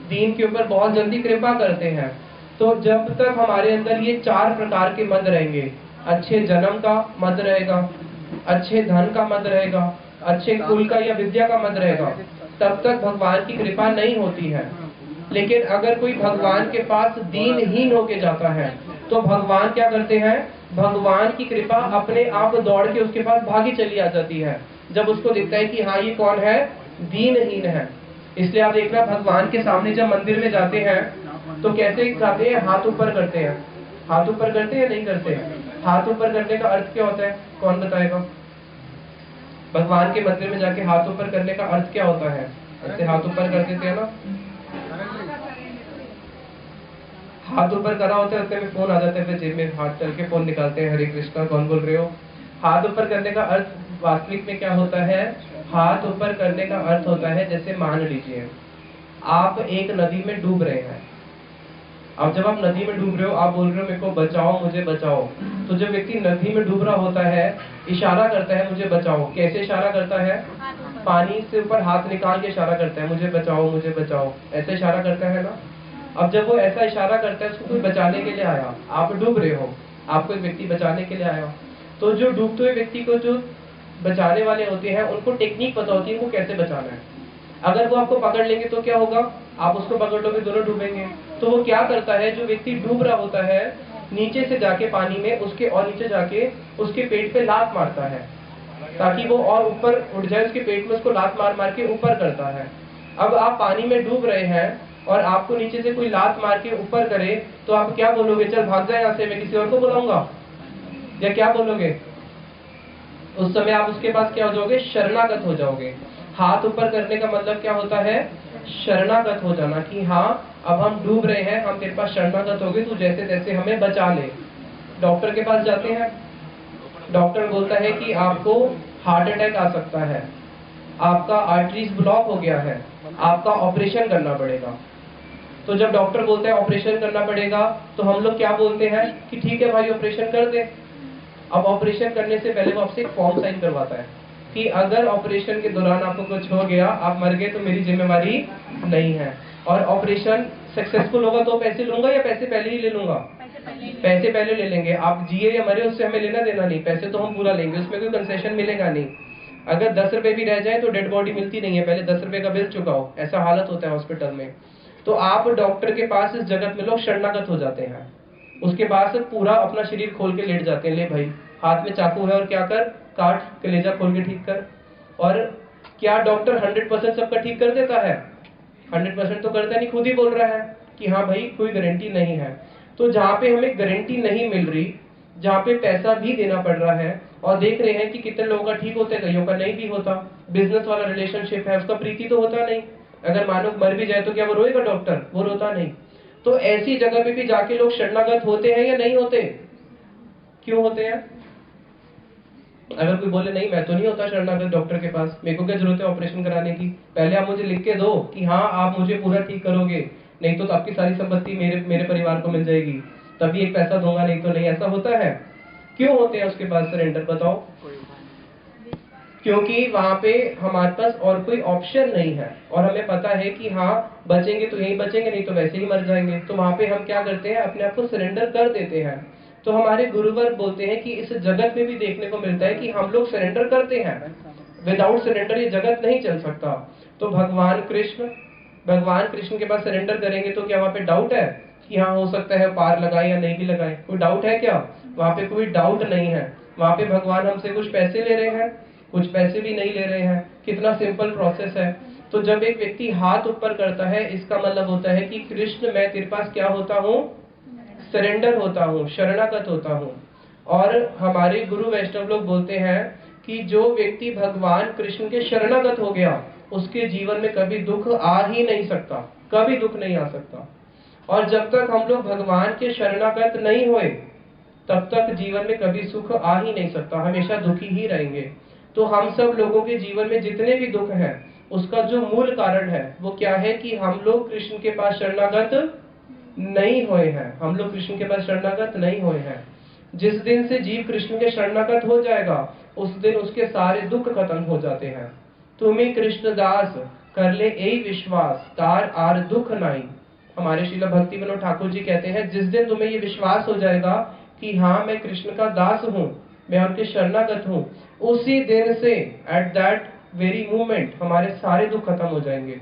दीन के ऊपर बहुत जल्दी कृपा करते हैं। तो जब तक हमारे अंदर ये 4 प्रकार के मद रहेंगे, अच्छे जन्म का मद रहेगा, अच्छे धन का मद रहेगा, अच्छे कुल का या विद्या का मद रहेगा, तब तक भगवान की कृपा नहीं होती है। लेकिन अगर कोई भगवान के पास दीनहीन होके जाता है तो भगवान क्या करते हैं? भगवान की कृपा अपने आप दौड़ के उसके पास भागी चली आ जाती है, जब उसको दिखता है कि हाँ ये कौन है? दीनहीन है। इसलिए आप देखना, भगवान के सामने जब मंदिर में जाते हैं तो कैसे जाते हैं? हाथ ऊपर करते हैं। हाथ ऊपर करते हैं? नहीं करते? हाथ ऊपर करने का अर्थ क्या होता है? कौन बताएगा? भगवान के मंदिर में जाके हाथ ऊपर करने का अर्थ क्या होता है? ऐसे हाथ ऊपर कर देते हैं ना, हाथ ऊपर करा होता है, उतने में फोन आ जाता है, फिर जेब में हाथ चल के फोन निकालते हैं, हरे कृष्णा कौन बोल रहे हो। हाथ ऊपर करने का अर्थ वास्तविक में क्या होता है? हाथ ऊपर करने का अर्थ होता है, जैसे मान लीजिए आप एक नदी में डूब रहे हैं। अब जब आप नदी में डूब रहे हो, आप बोल रहे हो मेरे को बचाओ, मुझे बचाओ। तो जब व्यक्ति नदी में डूब रहा होता है, इशारा करता है मुझे बचाओ। कैसे इशारा करता है? पानी से ऊपर हाथ निकाल के इशारा करता है, मुझे बचाओ, मुझे बचाओ, ऐसे इशारा करता है ना। अब जब वो ऐसा इशारा करता है, उसको कोई बचाने के लिए आया, आप डूब रहे हो, आपको एक व्यक्ति बचाने के लिए आया, तो जो डूबते हुए व्यक्ति को जो बचाने वाले होते हैं उनको टेक्निक पता होती है वो कैसे बचाना है। अगर वो आपको पकड़ लेंगे तो क्या होगा? आप उसको पकड़ लोगे, दोनों डूबेंगे। तो वो क्या करता है? जो व्यक्ति डूब रहा होता है, नीचे से जाके पानी में उसके और नीचे जाके उसके पेट पे लात मारता है, ताकि वो और ऊपर उठ जाए। उसके पेट में उसको लात मार मार के ऊपर करता है। अब आप पानी में डूब रहे हैं और आपको नीचे से कोई लात मार के ऊपर करे, तो आप क्या बोलोगे? चल भाग जाए यहाँ से, मैं किसी और को बुलाऊंगा, या क्या बोलोगे? उस समय आप उसके पास क्या हो जाओगे? शरणागत हो जाओगे। हाथ ऊपर करने का मतलब क्या होता है? शरणागत हो जाना, कि हाँ अब हम डूब रहे हैं, हम तेरे पास शरणागत हो गए, तू जैसे तैसे हमें बचा ले। डॉक्टर के पास जाते हैं, डॉक्टर बोलता है कि आपको हार्ट अटैक आ सकता है, आपका आर्टरीज ब्लॉक हो गया है, आपका ऑपरेशन करना पड़ेगा। तो जब डॉक्टर बोलता है ऑपरेशन करना पड़ेगा, तो हम लोग क्या बोलते हैं? कि ठीक है भाई ऑपरेशन कर दे। अब ऑपरेशन करने से पहले वो आपसे एक फॉर्म साइन करवाता है कि अगर ऑपरेशन के दौरान आपको कुछ हो गया, आप मर गए, तो मेरी जिम्मेवारी नहीं है। और ऑपरेशन सक्सेसफुल होगा तो पैसे लूंगा या पैसे पहले ही ले लूंगा? पैसे पहले ले लेंगे। आप जिए या मरे उससे हमें लेना देना नहीं, पैसे तो हम पूरा लेंगे, उसमें कोई कंसेशन मिलेगा नहीं। अगर 10 रुपए भी रह जाए तो डेड बॉडी मिलती नहीं है, पहले 10 रुपए का बिल चुकाओ, ऐसा हालत होता है हॉस्पिटल में। तो आप डॉक्टर के पास इस जगत में लोग शरणागत हो जाते हैं, उसके पास पूरा अपना शरीर खोल के लेट जाते हैं, ले भाई हाथ में चाकू है और क्या कर, काट, कलेजा खोल के ठीक कर। और क्या डॉक्टर 100% सबका ठीक कर देता है? 100% तो करता नहीं, खुद ही बोल रहा है कि हाँ भाई कोई गारंटी नहीं है। तो जहाँ पे हमें गारंटी नहीं मिल रही, जहाँ पे पैसा भी देना पड़ रहा है, और देख रहे हैं कि कितने लोगों का ठीक होता है, कईयों का नहीं भी होता। बिजनेस वाला रिलेशनशिप है, उसका प्रीति तो होता नहीं, अगर मानो मर भी जाए तो क्या वो रोएगा डॉक्टर? वो रोता नहीं। तो ऐसी जगह पे भी जाके लोग शरणागत होते हैं या नहीं होते? क्यों होते हैं? अगर कोई बोले नहीं मैं तो नहीं होता शरणागत डॉक्टर के पास, मेरे को क्या जरूरत है ऑपरेशन कराने की, पहले आप मुझे लिख के दो कि हाँ आप मुझे पूरा ठीक करोगे, नहीं तो आपकी सारी संपत्ति मेरे मेरे परिवार को मिल जाएगी, तभी एक पैसा दूंगा, नहीं तो नहीं। ऐसा होता है? क्यों होते हैं उसके पास सरेंडर, बताओ? क्योंकि वहां पे हमारे पास और कोई ऑप्शन नहीं है, और हमें पता है कि हाँ बचेंगे तो यहीं बचेंगे, नहीं तो वैसे ही मर जाएंगे। तो वहां पे हम क्या करते हैं, अपने आप को सरेंडर कर देते हैं। तो हमारे गुरुवर बोलते हैं कि इस जगत में भी देखने को मिलता है कि हम लोग सरेंडर करते हैं, विदाउट सरेंडर ये जगत नहीं चल सकता। तो भगवान कृष्ण के पास सरेंडर करेंगे तो क्या वहां पे डाउट है कि हाँ हो सकता है पार लगाए या नहीं भी लगाए? कोई डाउट है क्या? वहां पे कोई डाउट नहीं है। वहां पे भगवान हमसे कुछ पैसे ले रहे हैं? कुछ पैसे भी नहीं ले रहे हैं। कितना सिंपल प्रोसेस है। तो जब एक व्यक्ति हाथ ऊपर करता है, इसका मतलब होता है कि कृष्ण मैं तेरे पास क्या होता हूँ, सरेंडर होता हूँ, शरणागत होता हूँ। और हमारे गुरु वैष्णव लोग बोलते हैं कि जो व्यक्ति भगवान कृष्ण के शरणागत हो गया, उसके जीवन में कभी दुख आ ही नहीं सकता, कभी दुख नहीं आ सकता। और जब तक हम लोग भगवान के शरणागत नहीं हुए, तब तक जीवन में कभी सुख आ ही नहीं सकता, हमेशा दुखी ही रहेंगे। तो हम सब लोगों के जीवन में जितने भी दुख हैं, उसका जो मूल कारण है वो क्या है कि हम लोग कृष्ण के पास शरणागत नहीं हुए हैं। हम लोग कृष्ण के पास शरणागत नहीं हुए हैं। जिस दिन से जीव कृष्ण के शरणागत हो जाएगा, उस दिन उसके सारे दुख खत्म हो जाते हैं। तुम्हें कृष्णदास कर ले यही विश्वास, तार आर दुख नाई। हमारे श्रील भक्ति विनोद ठाकुर जी कहते हैं, जिस दिन तुम्हें ये विश्वास हो जाएगा कि हाँ मैं कृष्ण का दास हूँ, मैं उनके शरणागत हूँ, उसी दिन से एट दैट वेरी मोमेंट हमारे सारे दुख खत्म हो जाएंगे।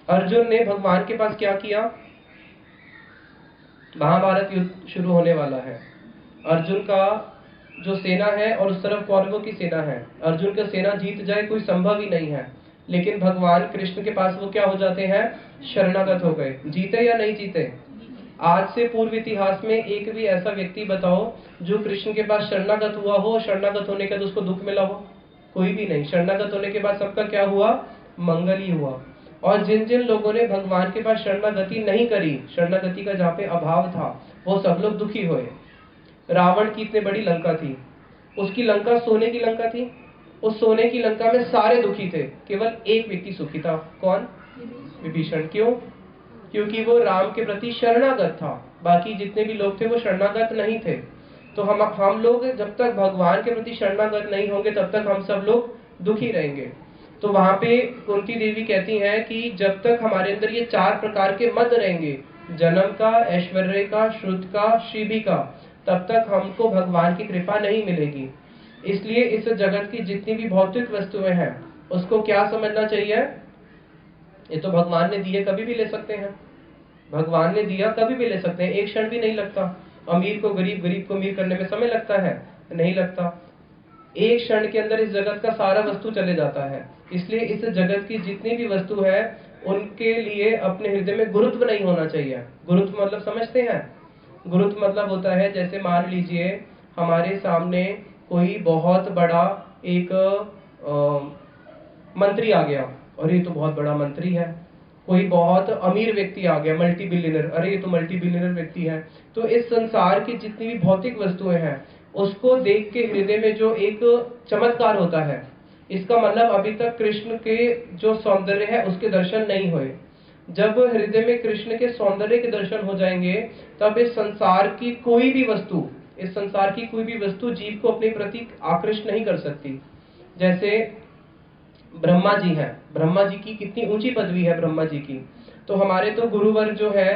अर्जुन ने भगवान के पास क्या किया? महाभारत युद्ध शुरू होने वाला है। अर्जुन का जो सेना है और उस तरफ कौरवों की सेना है, अर्जुन का सेना जीत जाए कोई संभव ही नहीं है। लेकिन भगवान कृष्ण के पास वो क्या हो जाते हैं? शरणागत हो गए। जीते या नहीं जीते? आज से पूर्व इतिहास में एक भी ऐसा व्यक्ति बताओ जो कृष्ण के पास शरणागत हुआ हो, शरणागत होने के बाद उसको दुख मिला हो? कोई भी नहीं। शरणागत होने के बाद सबका क्या हुआ? मंगल ही हुआ। और जिन जिन लोगों ने भगवान के पास शरणागति नहीं करी, शरणागति का जहाँ पे अभाव था, वो सब लोग दुखी हुए। रावण की इतनी बड़ी लंका थी, उसकी लंका सोने की लंका थी, उस सोने की लंका में सारे दुखी थे, केवल एक व्यक्ति सुखी था। कौन? विभीषण। क्यों? क्योंकि वो राम के प्रति शरणागत था, बाकी जितने भी लोग थे वो शरणागत नहीं थे। तो हम लोग जब तक भगवान के प्रति शरणागत नहीं होंगे, तब तक हम सब लोग दुखी रहेंगे। तो वहां पे कुंती देवी कहती हैं कि जब तक हमारे अंदर ये 4 प्रकार के मद रहेंगे, जन्म का, ऐश्वर्य का, श्रुत का, शिवी का, तब तक हमको भगवान की कृपा नहीं मिलेगी। इसलिए इस जगत की जितनी भी भौतिक वस्तुएं हैं, उसको क्या समझना चाहिए? ये तो भगवान ने दिए, कभी भी ले सकते हैं। भगवान ने दिया, कभी भी ले सकते हैं, एक क्षण भी नहीं लगता। अमीर को गरीब, गरीब को अमीर करने में समय लगता है? नहीं लगता। एक क्षण के अंदर इस जगत का सारा वस्तु चले जाता है। इसलिए इस जगत की जितनी भी वस्तु है, उनके लिए अपने हृदय में गुरुत्व नहीं होना चाहिए। गुरुत्व मतलब समझते हैं? गुरुत्व मतलब होता है, जैसे मान लीजिए हमारे सामने कोई बहुत बड़ा एक मंत्री आ गया, और ये तो बहुत बड़ा मंत्री है। कोई बहुत अमीर व्यक्ति आ गया, मल्टी बिलियनर, अरे ये तो मल्टी बिलियनर व्यक्ति है। तो इस संसार की जितनी भी भौतिक वस्तुएं हैं, उसको देख के हृदय में जो एक चमत्कार होता है, इसका मतलब अभी तक कृष्ण के जो सौंदर्य है उसके दर्शन नहीं हुए। जब हृदय में कृष्ण के सौंदर्य के दर्शन हो जाएंगे, तब इस संसार की कोई भी वस्तु जीव को अपने प्रति आकृष्ट नहीं कर सकती। जैसे ब्रह्मा जी हैं, ब्रह्मा जी की कितनी ऊंची पदवी है ब्रह्मा जी की। तो हमारे तो गुरुवर जो है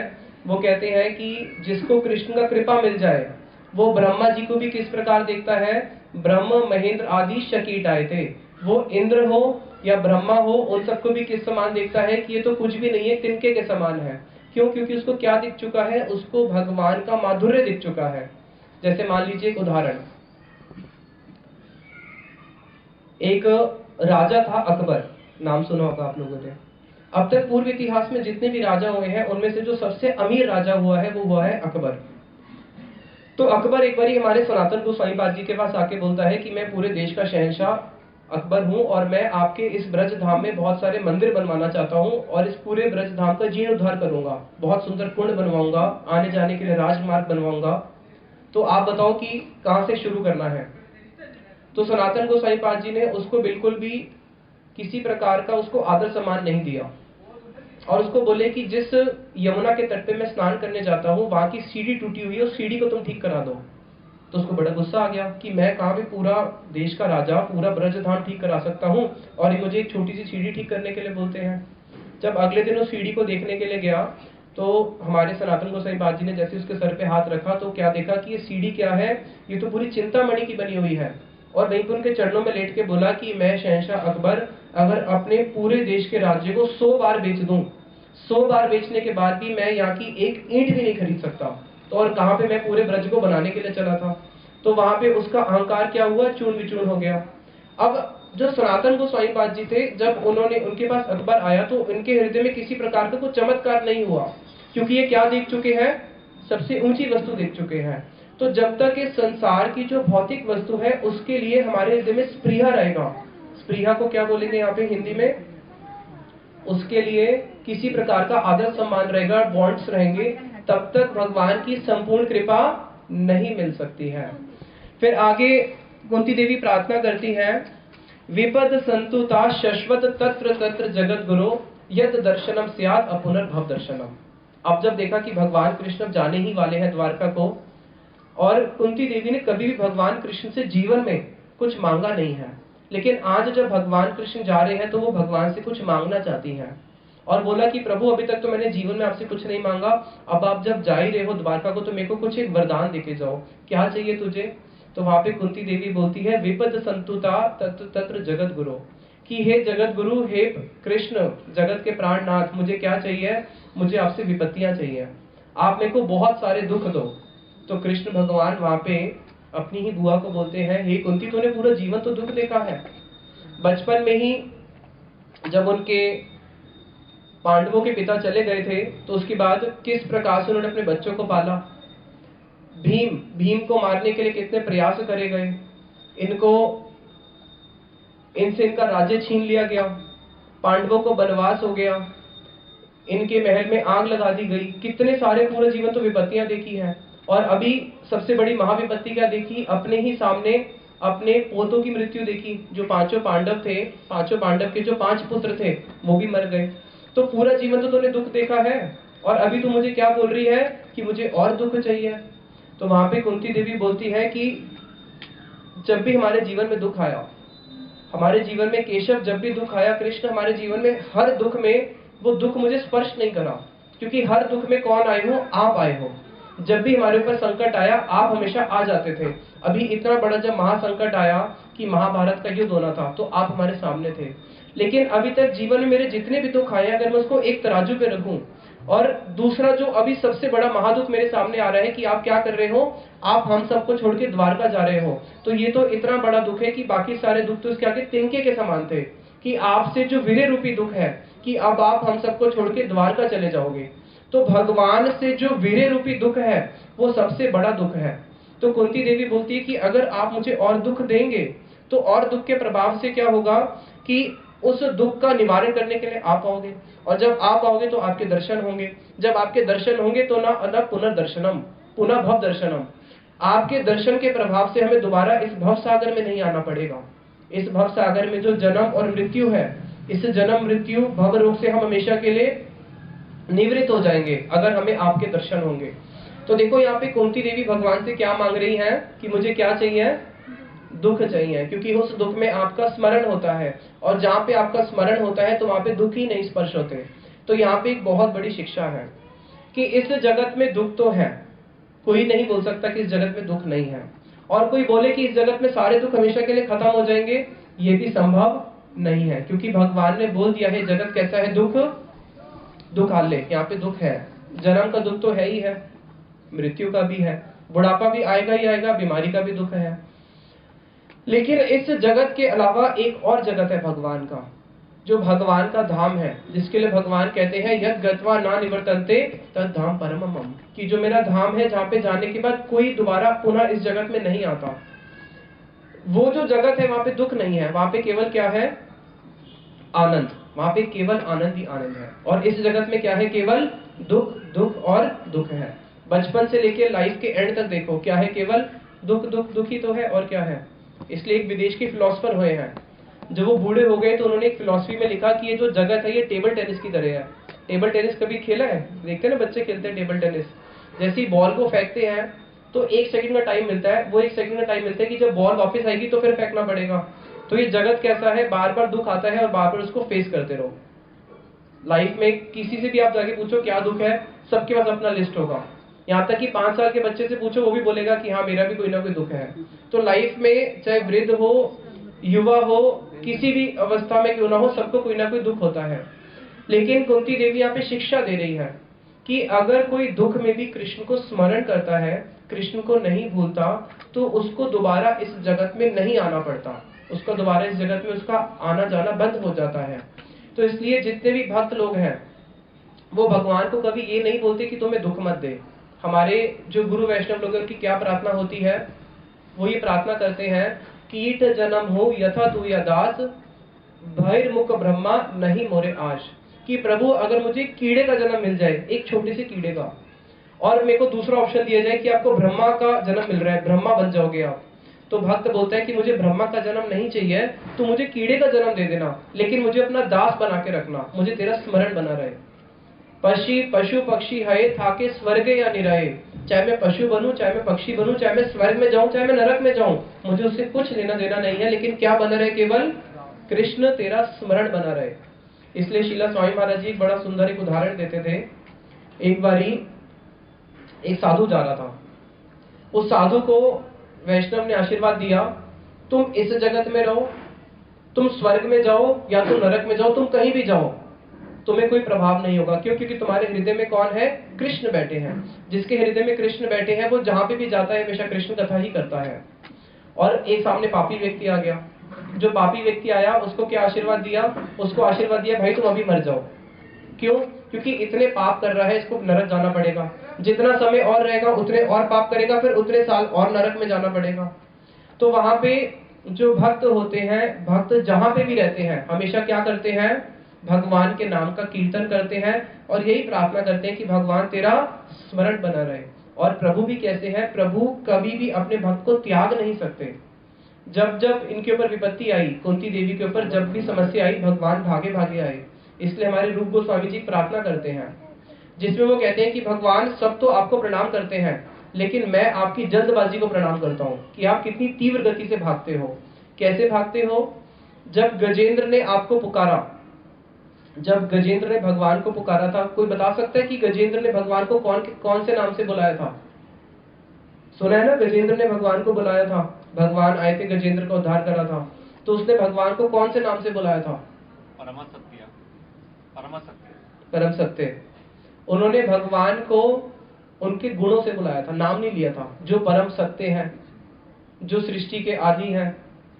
वो कहते हैं कि जिसको कृष्ण का कृपा मिल जाए, वो ब्रह्मा जी को भी किस प्रकार देखता है? ब्रह्म महेंद्र आदि शकीट आए थे, वो इंद्र हो या ब्रह्मा हो, उन सबको भी किस समान देखता है कि ये तो कुछ भी नहीं है, तिनके के समान है। क्यों? क्योंकि उसको क्या दिख चुका है? उसको भगवान का माधुर्य दिख चुका है। जैसे मान लीजिए एक उदाहरण, एक राजा था अकबर, नाम सुना होगा आप लोगों ने। अब तक पूर्व इतिहास में जितने भी राजा हुए हैं, उनमें से जो सबसे अमीर राजा हुआ है वो हुआ है अकबर। तो अकबर एक बारी हमारे सनातन गोस्वामी पाद जी के पास आके बोलता है कि मैं पूरे देश का शहंशाह अकबर हूँ, और मैं आपके इस ब्रज धाम में बहुत सारे मंदिर बनवाना चाहता हूँ, और इस पूरे ब्रज धाम का जीर्णोद्धार करूंगा, बहुत सुंदर कुंड बनवाऊंगा, आने जाने के लिए राजमार्ग बनवाऊंगा। तो आप बताओ कि कहाँ से शुरू करना है? तो सनातन गोसाई पाद जी ने उसको बिल्कुल भी किसी प्रकार का उसको आदर सम्मान नहीं दिया और उसको बोले कि जिस यमुना के तट पे मैं स्नान करने जाता हूँ वहां की सीढ़ी टूटी हुई है, उस सीढ़ी को तुम ठीक करा दो। तो उसको बड़ा गुस्सा आ गया कि मैं कहाँ पे पूरा देश का राजा, पूरा ब्रजधाम ठीक करा सकता हूँ और ये मुझे एक छोटी सी सीढ़ी ठीक करने के लिए बोलते हैं। जब अगले दिन उस सीढ़ी को देखने के लिए गया तो हमारे सनातन गोसाई पाद जी ने जैसे उसके सर पे हाथ रखा तो क्या देखा कि ये सीढ़ी क्या है, ये तो पूरी चिंतामणि की बनी हुई है। और वहीं पर उनके चरणों में लेट के बोला कि मैं शहंशाह अकबर अगर अपने पूरे देश के राज्य को 100 बार बेच दूं, 100 बार बेचने के बाद भी मैं यहाँ की एक ईंट भी नहीं खरीद सकता, तो और कहाँ पे मैं पूरे ब्रज को बनाने के लिए चला था। तो वहां पे उसका अहंकार क्या हुआ, चूर्ण विचूर्ण हो गया। अब जो सनातन गोसाई पाद जी थे, जब उन्होंने उनके पास अकबर आया तो उनके हृदय में किसी प्रकार का कोई चमत्कार नहीं हुआ, क्योंकि ये क्या देख चुके हैं, सबसे ऊंची वस्तु देख चुके हैं। तो जब तक इस संसार की जो भौतिक वस्तु है उसके लिए हमारे हृदय में स्पृहा रहेगा, स्पृहा को क्या बोलेंगे यहाँ पे हिंदी में, उसके लिए किसी प्रकार का आदर सम्मान रहेगा, बॉन्ड्स रहेंगे, तब तक भगवान की संपूर्ण कृपा नहीं मिल सकती है। फिर आगे कुंती देवी प्रार्थना करती है, विपद संतुता शश्वत तत्र तत्र जगत गुरु यद दर्शनम स्यात् अपुनर्भव दर्शनम। अब जब देखा कि भगवान कृष्ण जाने ही वाले हैं द्वारका को, और कुंती देवी ने कभी भी भगवान कृष्ण से जीवन में कुछ मांगा नहीं है, लेकिन आज जब भगवान कृष्ण जा रहे हैं तो वो भगवान से कुछ मांगना चाहती हैं और बोला कि प्रभु अभी तक तो मैंने जीवन में आपसे कुछ नहीं मांगा, अब आप जब जा ही रहे हो द्वारका को तो मेरे को कुछ एक वरदान देके जाओ, क्या चाहिए तुझे। तो वहां पे कुंती देवी बोलती है, विपद संतुता तत्र तत्र जगत गुरु, कि हे जगत गुरु, हे कृष्ण जगत के प्राणनाथ, मुझे क्या चाहिए, मुझे आपसे विपत्तियां चाहिए, आप मेरे को बहुत सारे दुख दो। तो कृष्ण भगवान वहां पे अपनी ही बुआ को बोलते हैं, हे कुंती तूने पूरा जीवन तो दुख देखा है, बचपन में ही जब उनके पांडवों के पिता चले गए थे तो उसके बाद किस प्रकार से उन्होंने अपने बच्चों को पाला, भीम को मारने के लिए कितने प्रयास करे गए, इनसे इनका राज्य छीन लिया गया, पांडवों को वनवास हो गया, इनके महल में आग लगा दी गई, कितने सारे पूरा जीवन तो विपत्तियां देखी हैं। और अभी सबसे बड़ी महाविपत्ति क्या देखी, अपने ही सामने अपने पोतों की मृत्यु देखी। जो पांचों पांडव थे, पांचों पांडव के जो 5 पुत्र थे वो भी मर गए। तो पूरा जीवन तो तूने दुख देखा है और अभी तू मुझे क्या बोल रही है कि मुझे और दुख चाहिए। तो वहां पे कुंती देवी बोलती है कि जब भी हमारे जीवन में दुख आया, हमारे जीवन में केशव जब भी दुख आया, कृष्ण हमारे जीवन में हर दुख में वो दुख मुझे स्पर्श नहीं करा, क्योंकि हर दुख में कौन आए हो, आप आए हो। जब भी हमारे ऊपर संकट आया आप हमेशा आ जाते थे। अभी इतना बड़ा जब महासंकट आया कि महाभारत का युद्ध होना था तो आप हमारे सामने थे। लेकिन अभी तक जीवन में मेरे जितने भी दुख आए, अगर मैं उसको एक तराजू पे रखूं, और दूसरा जो अभी सबसे बड़ा महादुख मेरे सामने आ रहा है कि आप क्या कर रहे हो, आप हम सबको छोड़ के द्वारका जा रहे हो, तो ये तो इतना बड़ा दुख है कि बाकी सारे दुख तो इसके आगे तिनके के समान थे। कि आपसे जो वीर्य रूपी दुख है कि अब आप हम सबको छोड़ के द्वारका चले जाओगे, तो भगवान से जो वीर्य रूपी दुख है वो सबसे बड़ा दुख है। तो कुंती देवी बोलती है कि अगर आप मुझे और दुख देंगे तो और दुख के प्रभाव से क्या होगा कि उस दुख का निवारण करने के लिए आप आओगे, और जब आप आओगे तो आपके दर्शन होंगे, जब आपके दर्शन होंगे तो ना पुनर्दर्शनम पुनः भव दर्शनम, आपके दर्शन के प्रभाव से हमें दोबारा इस भव सागर में नहीं आना पड़ेगा। इस भव सागर में जो जन्म और मृत्यु है, इस जन्म मृत्यु भव रोग से हम हमेशा के लिए निवृत्त हो जाएंगे अगर हमें आपके दर्शन होंगे। तो देखो यहाँ पे कुंती देवी भगवान से क्या मांग रही हैं कि मुझे क्या चाहिए, दुख चाहिए, क्योंकि उस दुख में आपका स्मरण होता है, और जहाँ पे आपका स्मरण होता है तो वहां पे दुख ही नहीं स्पर्श होते। तो यहाँ पे एक बहुत बड़ी शिक्षा है कि इस जगत में दुख तो है, कोई नहीं बोल सकता कि इस जगत में दुख नहीं है, और कोई बोले कि इस जगत में सारे दुख हमेशा के लिए खत्म हो जाएंगे, ये भी संभव नहीं है, क्योंकि भगवान ने बोल दिया है जगत कैसा है, दुख आले, यहाँ पे दुख है, जन्म का दुख तो है ही है, मृत्यु का भी है, बुढ़ापा भी आएगा ही आएगा, बीमारी का भी दुख है। लेकिन इस जगत के अलावा एक और जगत है भगवान का, जो भगवान का धाम है, जिसके लिए भगवान कहते हैं यद गत्वा ना निवर्तन्ते तद धाम परमम मम, कि जो मेरा धाम है जहाँ पे जाने के बाद कोई दोबारा पुनः इस जगत में नहीं आता। वो जो जगत है वहां पे दुख नहीं है, वहां पे केवल क्या है, आनंद, वहां पे केवल आनंद ही आनंद है। और इस जगत में क्या है, केवल दुख दुख और दुख है। बचपन से लेके लाइफ के एंड तक देखो क्या है, केवल दुख दुख दुख ही तो है, और क्या है, इसलिए एक विदेश के फिलोसफर हुए हैं, जब वो बूढ़े हो गए तो उन्होंने एक फिलॉसफी में लिखा कि ये जो जगत है ये टेबल टेनिस की तरह है। टेबल टेनिस कभी खेला है? देखते हैं ना बच्चे खेलते हैं टेबल टेनिस। जैसे ही बॉल को फेंकते हैं तो 1 सेकंड का टाइम मिलता है, वो 1 सेकंड का टाइम मिलता है कि जब बॉल वापस आएगी तो फिर फेंकना पड़ेगा। तो ये जगत कैसा है, बार बार दुख आता है और बार बार उसको फेस करते रहो। लाइफ में किसी से भी आप जाके पूछो क्या दुख है, सबके पास अपना लिस्ट होगा। यहाँ तक कि 5 साल के बच्चे से पूछो, वो भी बोलेगा कि हाँ मेरा भी कोई ना कोई दुख है। तो लाइफ में चाहे वृद्ध हो, युवा हो, किसी भी अवस्था में क्यों ना हो, सबको कोई ना कोई दुख होता है। लेकिन कुंती देवी यहाँ पे शिक्षा दे रही है कि अगर कोई दुख में भी कृष्ण को स्मरण करता है, कृष्ण को नहीं भूलता, तो उसको दोबारा इस जगत में नहीं आना पड़ता, उसका दोबारा इस जगत में उसका आना जाना बंद हो जाता है। तो इसलिए जितने भी भक्त लोग हैं वो भगवान को कभी ये नहीं बोलते कि तुम्हें दुख मत दे। हमारे जो गुरु वैष्णव लोगों की क्या प्रार्थना होती है, वो ये प्रार्थना करते हैं, कीट जन्म हो यथा तू या दास, भैर्मुख ब्रह्मा नहीं मोरे आश। कि प्रभु अगर मुझे कीड़े का जन्म मिल जाए, एक छोटे से कीड़े का, और मेरे को दूसरा ऑप्शन दिया जाए कि आपको ब्रह्मा का जन्म मिल रहा है, ब्रह्मा बन जाओगे आप, तो भक्त बोलता है कि मुझे ब्रह्मा का जन्म नहीं चाहिए, तो मुझे कीड़े का जन्म दे देना, लेकिन मुझे अपना दास बना के रखना, मुझे तेरा स्मरण बना रहे। पशु पक्षी है थाके स्वर्ग या निरहे, चाहे मैं पशु बनूं, चाहे मैं पक्षी बनूं, चाहे मैं स्वर्ग में जाऊं, चाहे मैं नरक में जाऊं, मुझे उससे कुछ लेना देना नहीं है, लेकिन क्या बना रहे, केवल कृष्ण तेरा स्मरण बना रहे। इसलिए शीला स्वामी महाराज जी एक बड़ा सुंदर एक उदाहरण देते थे। एक बारी एक साधु जा रहा था, उस साधु को वैष्णव ने आशीर्वाद दिया, तुम इस जगत में रहो, तुम स्वर्ग में जाओ या तुम नरक में जाओ, तुम कहीं भी जाओ, तुम्हें कोई प्रभाव नहीं होगा। क्यों? क्योंकि तुम्हारे हृदय में कौन है? कृष्ण बैठे हैं। जिसके हृदय में कृष्ण बैठे हैं वो जहां पे भी जाता है हमेशा कृष्ण कथा ही करता है। और एक सामने पापी व्यक्ति आ गया। जो पापी व्यक्ति आया उसको क्या आशीर्वाद दिया? उसको आशीर्वाद दिया, भाई तुम अभी मर जाओ। क्यों? क्योंकि इतने पाप कर रहा है, इसको नरक जाना पड़ेगा, जितना समय और रहेगा उतने और पाप करेगा, फिर उतने साल और नरक में जाना पड़ेगा। तो वहां पे जो भक्त होते हैं, भक्त जहां पे भी रहते हैं हमेशा क्या करते हैं? भगवान के नाम का कीर्तन करते हैं और यही प्रार्थना करते हैं कि भगवान तेरा स्मरण बना रहे। और प्रभु भी कैसे हैं? प्रभु कभी भी अपने भक्त को त्याग नहीं सकते। जब जब इनके ऊपर विपत्ति आई, कुंती देवी के ऊपर जब भी समस्या आई, भगवान भागे भागे आए। इसलिए हमारे रूप गोस्वामी जी प्रार्थना करते हैं जिसमें वो कहते हैं कि भगवान सब तो आपको प्रणाम करते हैं, लेकिन मैं आपकी जल्दबाजी को प्रणाम करता हूँ कि आप कितनी तीव्र गति से भागते हो। कैसे भागते हो? जब गजेंद्र ने आपको पुकारा, जब गजेंद्र ने भगवान को पुकारा था, कोई बता सकता है कि गजेंद्र ने भगवान को कौन से नाम से बुलाया था? सुना है ना, गजेंद्र ने भगवान को बुलाया था, भगवान आए थे, गजेंद्र का उद्धार करा था, तो उसने भगवान को कौन से नाम से बुलाया था? परम सत्य, परम सत्य, परम सत्य। उन्होंने भगवान को उनके गुणों से बुलाया था, नाम नहीं लिया था। जो परम सत्य है, जो सृष्टि के आदि है,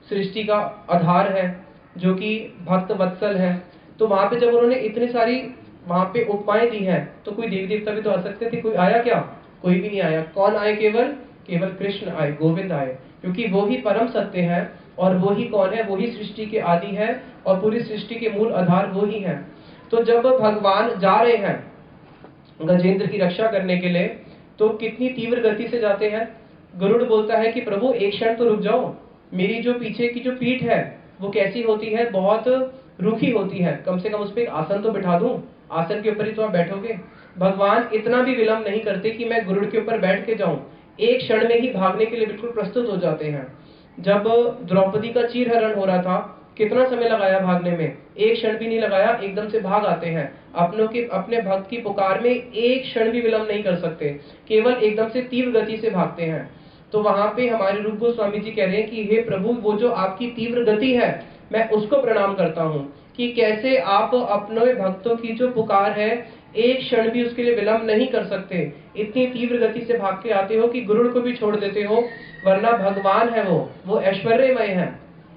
सृष्टि का आधार है, जो कि भक्त वत्सल है। तो वहां पे जब उन्होंने इतनी सारी वहां पे उपमाएं दी हैं, तो कोई देवी देवता भी तो आ सकते थे, कोई आया क्या? कोई भी नहीं आया। कौन आए? केवल कृष्ण आए, गोविंद आए, क्योंकि वो ही परम सत्य है। और वो ही कौन है? वो ही सृष्टि के आदि है और पूरी सृष्टि के मूल आधार वो ही है। तो जब भगवान जा रहे हैं गजेंद्र की रक्षा करने के लिए, तो कितनी तीव्र गति से जाते हैं। गरुड़ बोलता है कि प्रभु एक क्षण तो रुक जाओ, मेरी जो पीछे की जो पीठ है वो कैसी होती है? बहुत रूखी होती है, कम से कम उस पर एक आसन तो बिठा दूं, आसन के ऊपर ही तो आप बैठोगे। भगवान इतना भी विलंब नहीं करते कि मैं गरुड़ के ऊपर बैठ के जाऊं, एक क्षण में ही भागने के लिए बिल्कुल प्रस्तुत हो जाते हैं। जब द्रौपदी का चीरहरण हो रहा था, कितना समय लगाया भागने में? एक क्षण भी नहीं लगाया, एकदम से भाग आते हैं। अपने भक्त की पुकार में एक क्षण भी विलंब नहीं कर सकते, केवल एकदम से तीव्र गति से भागते हैं। तो वहां पे हमारे रूप गोस्वामी जी कह रहे हैं कि हे प्रभु, वो जो आपकी तीव्र गति है मैं उसको प्रणाम करता हूँ कि कैसे आप अपने भक्तों की जो पुकार है एक क्षण भी उसके लिए विलंब नहीं कर सकते। इतनी तीव्र गति से भाग के आते हो कि गरुड़ को भी छोड़ देते हो, वरना भगवान है वो ऐश्वर्यमय है।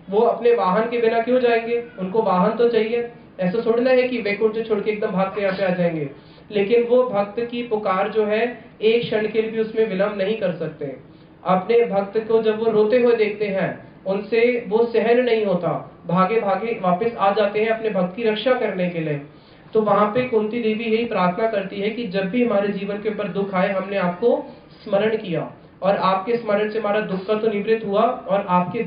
वो अपने वाहन के बिना क्यों जाएंगे? उनको वाहन तो चाहिए। ऐसा थोड़ी ना है कि वैकुंठ छोड़ के एकदम भाग के यहाँ पे आ जाएंगे। लेकिन वो भक्त की पुकार जो है एक क्षण के लिए भी उसमें विलंब नहीं कर सकते। अपने भक्त को जब वो रोते हुए देखते हैं, उनसे वो सहन नहीं होता, भागे भागे वापस आ जाते हैं अपने भक्त की रक्षा करने के लिए। तो वहां पे कुंती देवी यही प्रार्थना करती है कि जब भी हमारे जीवन के ऊपर दुख आए, हमने आपको स्मरण किया, और आपके स्मरण से हमारा दुख का तो निवृत्त हुआ, और आपके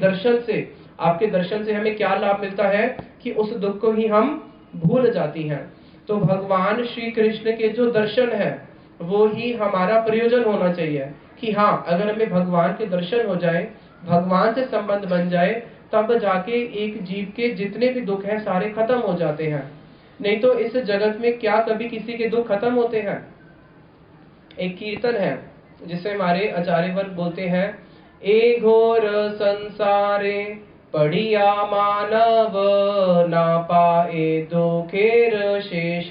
दर्शन से हमें क्या लाभ मिलता है कि उस दुख को ही हम भूल जाती हैं। तो भगवान श्री कृष्ण के जो दर्शन है वो ही हमारा प्रयोजन होना चाहिए कि हाँ, अगर हमें भगवान के दर्शन हो जाए, भगवान से संबंध बन जाए, तब जाके एक जीव के जितने भी दुख हैं सारे खत्म हो जाते हैं। नहीं तो इस जगत में क्या कभी किसी के दुख खत्म होते हैं? एक कीर्तन है जिसे हमारे आचार्य वर्ग बोलते हैं, ए घोर संसारे पड़िया मानव, ना पाए दुखेर शेष,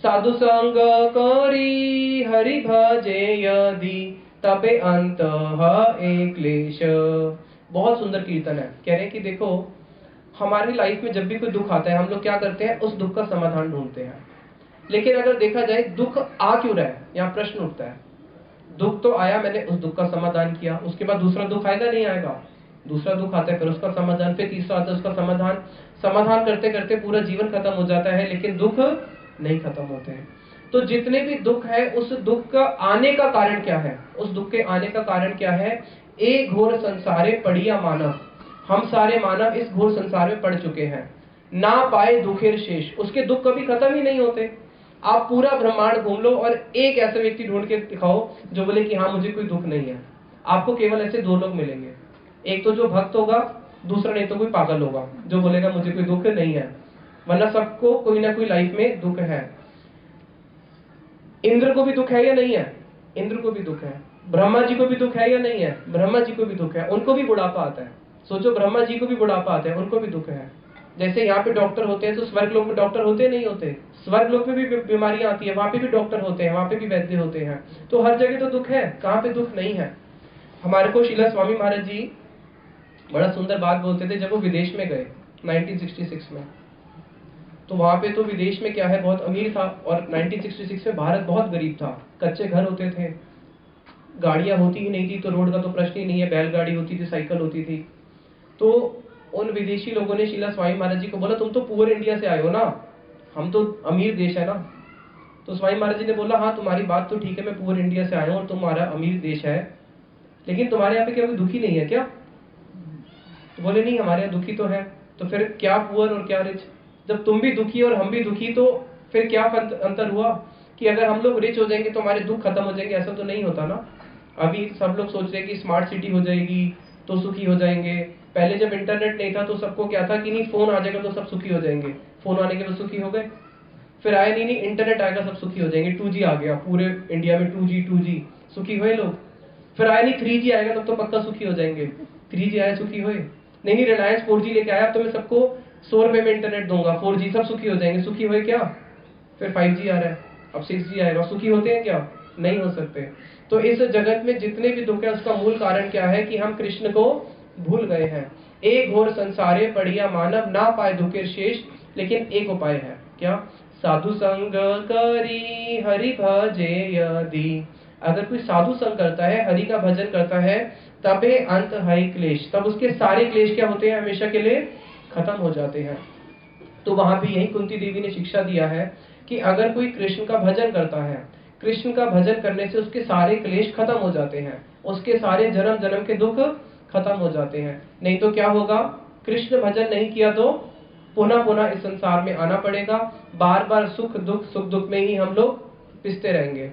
साधु संग करी हरि भजे यदि, तबे अंत है क्लेश। बहुत सुंदर कीर्तन है। कह रहे हैं कि देखो, हमारी लाइफ में जब भी कोई दुख आता है हम लोग क्या करते हैं, उस दुख का समाधान ढूंढते हैं। लेकिन अगर देखा जाए दुख आ क्यों रहा है, यहाँ प्रश्न उठता है। दुख तो आया, मैंने उस दुख का समाधान किया, उसके बाद दूसरा दुख आएगा नहीं आएगा? दूसरा दुख आता है, फिर उसका समाधान, फिर तीसरा आता है उसका समाधान। समाधान करते करते पूरा जीवन खत्म हो जाता है, लेकिन दुख नहीं खत्म होते हैं। तो जितने भी दुख है, उस दुख का आने का कारण क्या है? उस दुख के आने का कारण क्या है? एक घोर संसारे पड़िया मानव, हम सारे मानव इस घोर संसार में पड़ चुके हैं। ना पाए दुखेर शेष, उसके दुख कभी खत्म ही नहीं होते। आप पूरा ब्रह्मांड घूम लो और एक ऐसा व्यक्ति ढूंढ के दिखाओ जो बोले कि हाँ मुझे कोई दुख नहीं है। आपको केवल ऐसे दो लोग मिलेंगे, एक तो जो भक्त होगा, दूसरा नहीं तो कोई पागल होगा जो बोलेगा मुझे कोई दुख नहीं है। वरना सबको कोई ना कोई लाइफ में दुख है। इंद्र को भी दुख है या नहीं है? इंद्र को भी दुख है। ब्रह्मा जी को भी दुख है या नहीं है? ब्रह्मा जी को भी दुख है, उनको भी बुढ़ापा आता है। सोचो, ब्रह्मा जी को भी बुढ़ापा आता है, उनको भी दुख है। जैसे यहाँ पे डॉक्टर होते हैं तो स्वर्ग लोक में डॉक्टर होते नहीं होते? स्वर्ग लोक में भी बीमारियां आती है, वहां पे भी डॉक्टर होते हैं, वहां पे भी वैद्य होते हैं। तो हर जगह तो दुख है, कहाँ पे दुख नहीं है? हमारे को शीला स्वामी महाराज जी बड़ा सुंदर बात बोलते थे। जब वो विदेश में गए 1966 में, तो वहां पे तो विदेश में क्या है, बहुत अमीर था, और 1966 में भारत बहुत गरीब था। कच्चे घर होते थे, गाड़ियां होती ही नहीं थी, तो रोड का तो प्रश्न ही नहीं है, बैलगाड़ी होती थी, साइकिल होती थी। तो उन विदेशी लोगों ने शीला स्वामी महाराज जी को बोला, तुम तो पुअर इंडिया से आए हो ना, हम तो अमीर देश है ना। तो स्वामी महाराज जी ने बोला, हाँ तुम्हारी बात तो ठीक है, मैं पुअर इंडिया से आया हूँ और तुम्हारा अमीर देश है, लेकिन तुम्हारे यहाँ पे क्या कोई दुखी नहीं है क्या? तो बोले नहीं, हमारे यहाँ दुखी तो है। तो फिर क्या पुअर और क्या रिच? जब तुम भी दुखी और हम भी दुखी, तो फिर क्या अंतर हुआ कि अगर हम लोग रिच हो जाएंगे तो हमारे दुख खत्म हो जाएंगे? ऐसा तो नहीं होता ना। अभी सब लोग सोच रहे हैं कि स्मार्ट सिटी हो जाएगी तो सुखी हो जाएंगे। पहले जब इंटरनेट नहीं था तो सबको क्या था कि नहीं, फोन आ जाएगा तो सब सुखी हो जाएंगे। फोन आने के बाद सुखी हो गए। फिर आया नहीं इंटरनेट आएगा सब सुखी हो जाएंगे। 2G आ गया, पूरे इंडिया में 2G सुखी हुए लोग। फिर आया नहीं 3G आएगा तब तो पक्का सुखी हो जाएंगे। 3G आया, सुखी हुए नहीं। रिलायंस 4G लेके आया, तो मैं सबको 100 रुपए में इंटरनेट दूंगा, 4G, सब सुखी हो जाएंगे। सुखी हुए क्या? फिर 5G आ रहा है, अब 6G आएगा। सुखी होते हैं क्या? नहीं हो सकते। तो इस जगत में जितने भी दुख है उसका मूल कारण क्या है कि हम कृष्ण को भूल गए हैं। एक घोर संसारे पड़िया मानव, ना पाए दुखेर शेष। लेकिन एक उपाय है, क्या? साधु संग करी हरि भजे यदि। अगर कोई साधु संग करता है, हरि का भजन करता है, तबे अंत है क्लेश, तब उसके सारे क्लेश क्या होते हैं? हमेशा के लिए खत्म हो जाते हैं। तो वहां भी यही कुंती देवी ने शिक्षा दिया है कि अगर कोई कृष्ण का भजन करता है, कृष्ण का भजन करने से उसके सारे क्लेश खत्म हो जाते हैं, उसके सारे जन्म जन्म के दुख खत्म हो जाते हैं। नहीं तो क्या होगा? कृष्ण भजन नहीं किया तो पुनः पुनः इस संसार में आना पड़ेगा, बार बार सुख दुख में ही हम लोग पिसते रहेंगे।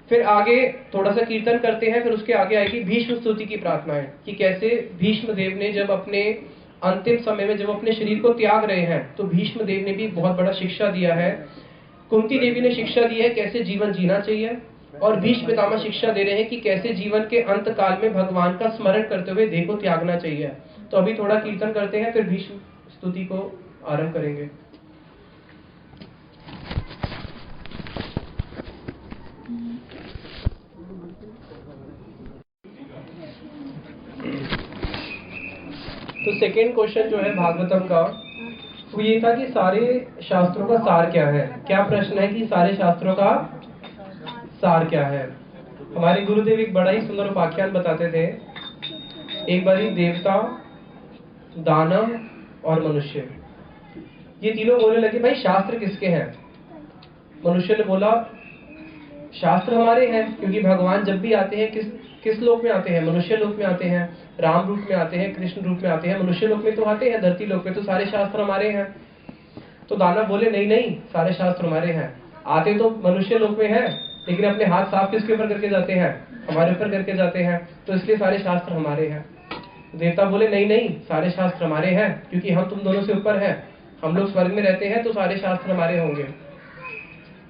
फिर आगे थोड़ा सा कीर्तन करते हैं, फिर उसके आगे आएगी भीष्म स्तुति की प्रार्थना है कि कैसे भीष्म देव ने जब अपने अंतिम समय में जब अपने शरीर को त्याग रहे हैं, तो भीष्म देव ने भी बहुत बड़ा शिक्षा दिया है। कुंती देवी ने शिक्षा दी है कैसे जीवन जीना चाहिए, और भीष्म पितामह शिक्षा दे रहे हैं कि कैसे जीवन के अंत काल में भगवान का स्मरण करते हुए देह को त्यागना चाहिए। तो अभी थोड़ा कीर्तन करते हैं, फिर भीष्म स्तुति को आरंभ करेंगे। तो सेकेंड क्वेश्चन जो है भागवतम का, वो ये था कि सारे शास्त्रों का सार क्या है। क्या प्रश्न है कि सारे शास्त्रों का सार क्या है। हमारे गुरुदेव एक बड़ा ही सुंदर उपाख्यान बताते थे। एक बारी देवता, दानव और मनुष्य, ये तीनों बोलने लगे, भाई शास्त्र किसके हैं? मनुष्य ने बोला, शास्त्र हमारे हैं, क्योंकि भगवान जब भी आते हैं किस लोक में आते हैं? मनुष्य लोक में आते हैं, राम रूप में आते हैं, कृष्ण रूप में आते हैं। मनुष्य लोक में तो आते हैं, धरती लोक में तो सारे शास्त्र हमारे हैं। तो दानव बोले नहीं नहीं, सारे शास्त्र हमारे हैं। आते तो मनुष्य लोक में हैं, लेकिन अपने हाथ साफ किसके ऊपर करके जाते हैं? हमारे ऊपर करके जाते हैं, तो इसलिए सारे शास्त्र हमारे हैं। देवता बोले नहीं नहीं, सारे शास्त्र हमारे हैं, क्योंकि हम तुम दोनों से ऊपर हैं, हम लोग स्वर्ग में रहते हैं, तो सारे शास्त्र हमारे होंगे।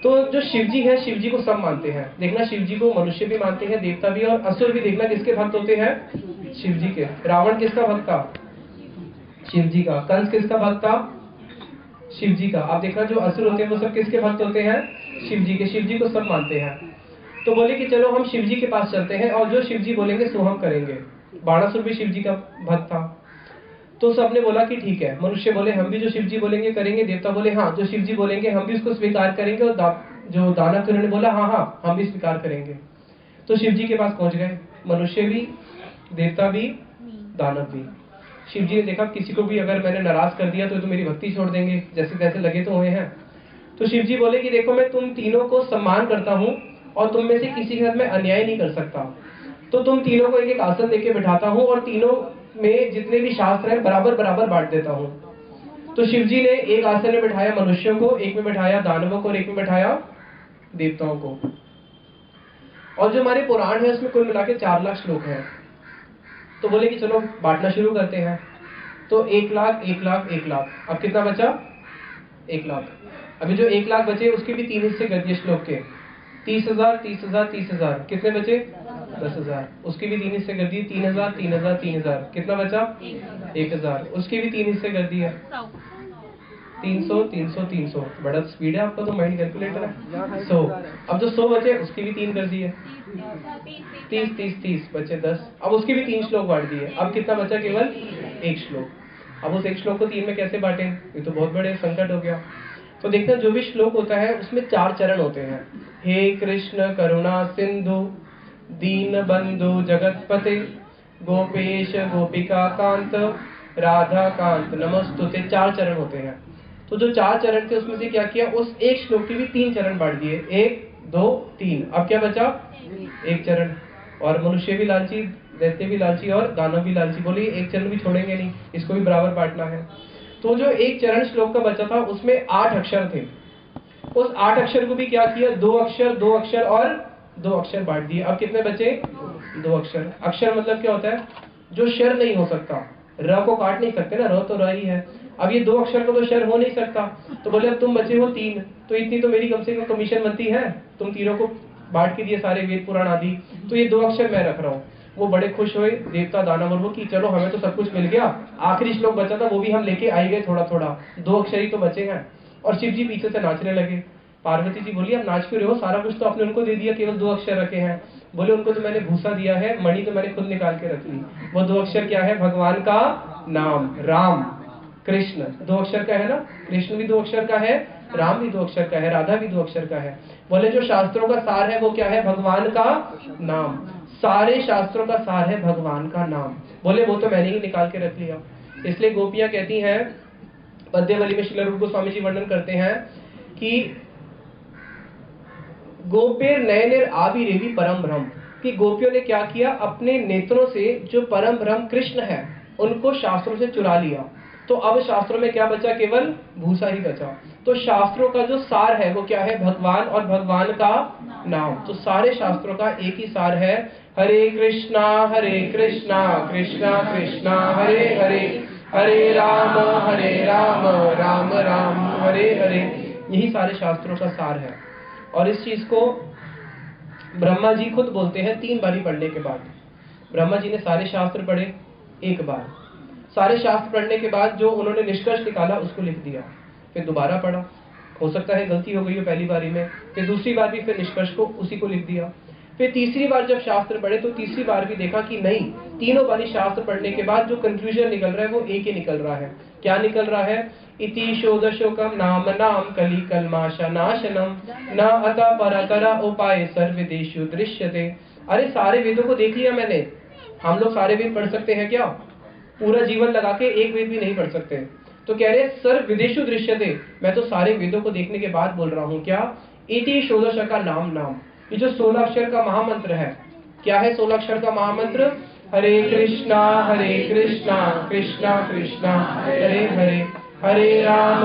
तो जो शिव जी है, शिव जी को सब मानते हैं। देखना, शिव जी को मनुष्य भी मानते हैं, देवता भी, और असुर भी। देखना किसके भक्त होते हैं? शिव जी के। रावण किसका भक्त था? शिव जी का। कंस किसका भक्त था? शिव जी का। अब देखना, जो असुर होते हैं वो सब किसके भक्त होते हैं? शिव जी के। शिव जी को सब मानते हैं। तो बोले कि चलो हम शिव जी के पास चलते हैं, और जो शिव जी बोलेंगे सो हम करेंगे। बाणासुर भी शिव जी का भक्त था। तो सबने बोला कि ठीक है। मनुष्य बोले हम भी जो शिव जी बोलेंगे करेंगे। देवता बोले हाँ, जो शिव जी बोलेंगे हम भी उसको स्वीकार करेंगे। और जो दानव थे उन्होंने बोला हाँ हाँ, हम भी स्वीकार करेंगे। तो शिव जी के पास पहुंच गए, मनुष्य भी, देवता भी, दानव भी। शिव जी ने देखा किसी को भी अगर मैंने नाराज कर दिया तो मेरी भक्ति छोड़ देंगे, जैसे तैसे लगे तो हुए हैं। तो शिव जी बोले कि देखो, मैं तुम तीनों को सम्मान करता हूँ, और तुम में से किसी के साथ मैं अन्याय नहीं कर सकता। तो तुम तीनों को एक एक आसन देके बिठाता हूँ, और तीनों में जितने भी शास्त्र हैं बराबर बराबर बांट देता हूँ। तो शिव जी ने एक आसन में बिठाया मनुष्यों को, एक में बिठाया दानवों को, और एक में बिठाया देवताओं को। और जो हमारे पुराण है उसमें कुल मिला के 4 लाख श्लोक हैं। तो बोले कि चलो बांटना शुरू करते हैं। तो 1 लाख 1 लाख 1 लाख, अब कितना बचा? 1 लाख। अभी जो 1 लाख बचे उसके भी 3 हिस्से कर दिए श्लोक के। 30,000 30,000 30,000, कितने बचे? 10,000। उसके भी 3 हिस्से कर दिए। 3,000 3,000 3,000, कितना बचा? 1,000। उसके भी 3 हिस्से कर दिए। 300 300 300। बड़ा स्पीड है आपका तो, माइंड कैलकुलेटर है। 100। अब जो 100 बचे उसके भी 3 कर दिए। 30 30 30 बचे 10। अब उसके भी 3 श्लोक बांट दिए। अब कितना बचा? केवल 1 श्लोक। अब उस 1 श्लोक को 3 में कैसे बांटे? ये तो बहुत बड़े संकट हो गया। तो देखना, जो भी श्लोक होता है उसमें 4 चरण होते हैं। हे कृष्ण करुणा सिंधु दीन बंधु जगतपते गोपेश गोपिका कांत राधा कांत नमस्तुते। 4 चरण होते हैं। तो जो 4 चरण थे उसमें से क्या किया, उस 1 श्लोक के भी 3 चरण बांट दिए। 1 2 3। अब क्या बचा? 1 चरण। और मनुष्य भी लालची, दैत्य भी लालची, और दानव भी लालची। बोले 1 चरण भी छोड़ेंगे नहीं, इसको भी बराबर बांटना है। तो जो 1 चरण श्लोक का बचा था उसमें 8 अक्षर थे। उस 8 अक्षर को भी क्या किया? 2 अक्षर 2 अक्षर और 2 अक्षर बांट दिए। अब कितने बचे? 2 अक्षर। अक्षर मतलब क्या होता है? जो शर नहीं हो सकता। र को काट नहीं सकते ना, र तो र ही है। अब ये 2 अक्षर का तो शर हो नहीं सकता। तो बोले अब तुम बचे हो 3, तो इतनी तो मेरी कम से कम कमीशन बनती है। तुम तीनों को बांट के दिए सारे वेद पुराण आदि, तो ये 2 अक्षर मैं रख रहा हूँ। वो बड़े खुश हुए देवता दानव, और वो कि चलो हमें तो सब कुछ मिल गया। आखिरी श्लोक बचा था वो भी हम लेके आई गए थोड़ा थोड़ा, 2 अक्षर ही तो बचे हैं। और शिव जी पीछे से नाचने लगे। पार्वती जी बोली अब नाच क्यों रहे हो? सारा कुछ तो आपने उनको दे दिया, केवल 2 अक्षर रखे हैं। बोले उनको तो मैंने भूसा दिया है, मणि तो मैंने खुद निकाल के रख ली। वो 2 अक्षर क्या है? भगवान का नाम, राम कृष्ण। 2 अक्षर का है ना, कृष्ण भी 2 अक्षर का है, राम भी 2 अक्षर का है, राधा भी 2 अक्षर का है। बोले जो शास्त्रों का सार है वो क्या है? भगवान का नाम। सारे शास्त्रों का सार है भगवान का नाम। बोले वो तो मैंने ही निकाल के रख लिया। इसलिए गोपियां कहती हैं, पद्यवली में श्रील रूप गोस्वामी जी वर्णन करते हैं कि गोपेर नयनेर आविरेवी परम ब्रह्म, कि गोपियों ने क्या किया? अपने नेत्रों से जो परम ब्रह्म कृष्ण है उनको शास्त्रों से चुरा लिया। तो अब शास्त्रों में क्या बचा? केवल भूसा ही बचा। तो शास्त्रों का जो सार है वो क्या है? भगवान और भगवान का नाम। तो सारे शास्त्रों का एक ही सार है, हरे कृष्णा कृष्णा कृष्णा हरे हरे, हरे राम राम राम हरे हरे। यही सारे शास्त्रों का सार है। और इस चीज को ब्रह्मा जी खुद बोलते हैं 3 बारी पढ़ने के बाद। ब्रह्मा जी ने सारे शास्त्र पढ़े एक बार, सारे शास्त्र पढ़ने के बाद जो उन्होंने निष्कर्ष निकाला उसको लिख दिया, फिर दोबारा पढ़ा, हो सकता है गलती हो गई हो पहली बारी में, फिर दूसरी बार भी फिर निष्कर्ष को उसी को लिख दिया। फिर तीसरी बार जब शास्त्र पढ़े तो तीसरी बार भी देखा कि नहीं, तीनों बारी शास्त्र पढ़ने के बाद जो कंक्लूजन निकल रहा है वो एक ही निकल रहा है। क्या निकल रहा है? इति शोदशोकम नाम नाम कली कलमाशा नाशनम न अता परतरा उपाय सर्वदेशु दृश्यते। अरे सारे वेदों को देख लिया मैंने। हम लोग सारे वेद पढ़ सकते हैं क्या? पूरा जीवन लगा के एक वेद भी नहीं पढ़ सकते। तो कह रहे सर्व विदेशु दृश्यते, मैं तो सारे वेदों को देखने के बाद बोल रहा हूँ क्या? इति षोडश का नाम नाम, ये जो 16 अक्षर का महामंत्र है, क्या है 16 अक्षर का महामंत्र? हरे कृष्णा कृष्णा कृष्णा हरे हरे, हरे राम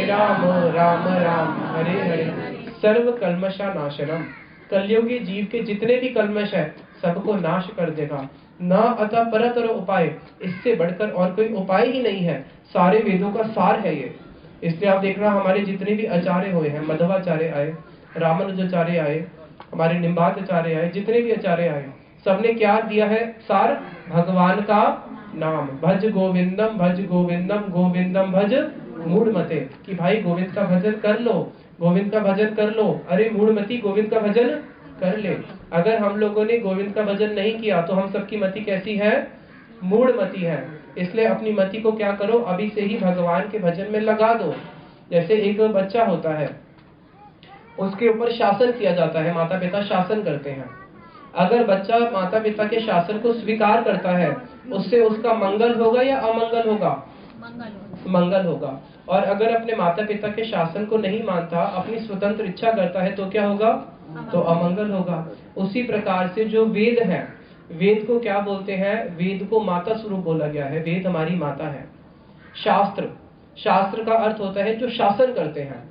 राम राम हरे हरे। सर्व कल्मषा नाशनम, कलयुगी जीव के जितने भी कल्मष है सबको नाश कर देगा। न अतः परतर उपाय, इससे बढ़कर और कोई उपाय ही नहीं है। सारे वेदों का सार है ये। इसलिए आप देख रहा, हमारे जितने भी आचार्य हुए हैं, मध्वाचार्य आए, रामानुजाचार्य आए, हमारे निम्बाचार्य आए, जितने भी आचार्य आए, सबने क्या दिया है सार? भगवान का नाम। भज गोविंदम गोविंदम भज मूढ़मते, कि भाई गोविंद का भजन कर लो, गोविंद का भजन कर लो। अरे मूढ़मती, गोविंद का भजन कर ले। अगर हम लोगों ने गोविंद का भजन नहीं किया तो हम सबकी मति कैसी है? मूढ़मती है। इसलिए अपनी मति को क्या करो, अभी से ही भगवान के भजन में लगा दो। जैसे एक बच्चा होता है, उसके ऊपर शासन किया जाता है, माता पिता शासन करते हैं। अगर बच्चा माता पिता के शासन को स्वीकार करता है, उससे उसका मंगल होगा या अमंगल होगा? मंगल होगा। और अगर अपने माता पिता के शासन को नहीं मानता, अपनी स्वतंत्र इच्छा करता है, तो क्या होगा? तो अमंगल होगा। उसी प्रकार से जो वेद है, वेद को क्या बोलते हैं? वेद को माता स्वरूप बोला गया है। वेद हमारी माता है। शास्त्र, शास्त्र का अर्थ होता है जो शासन करते हैं,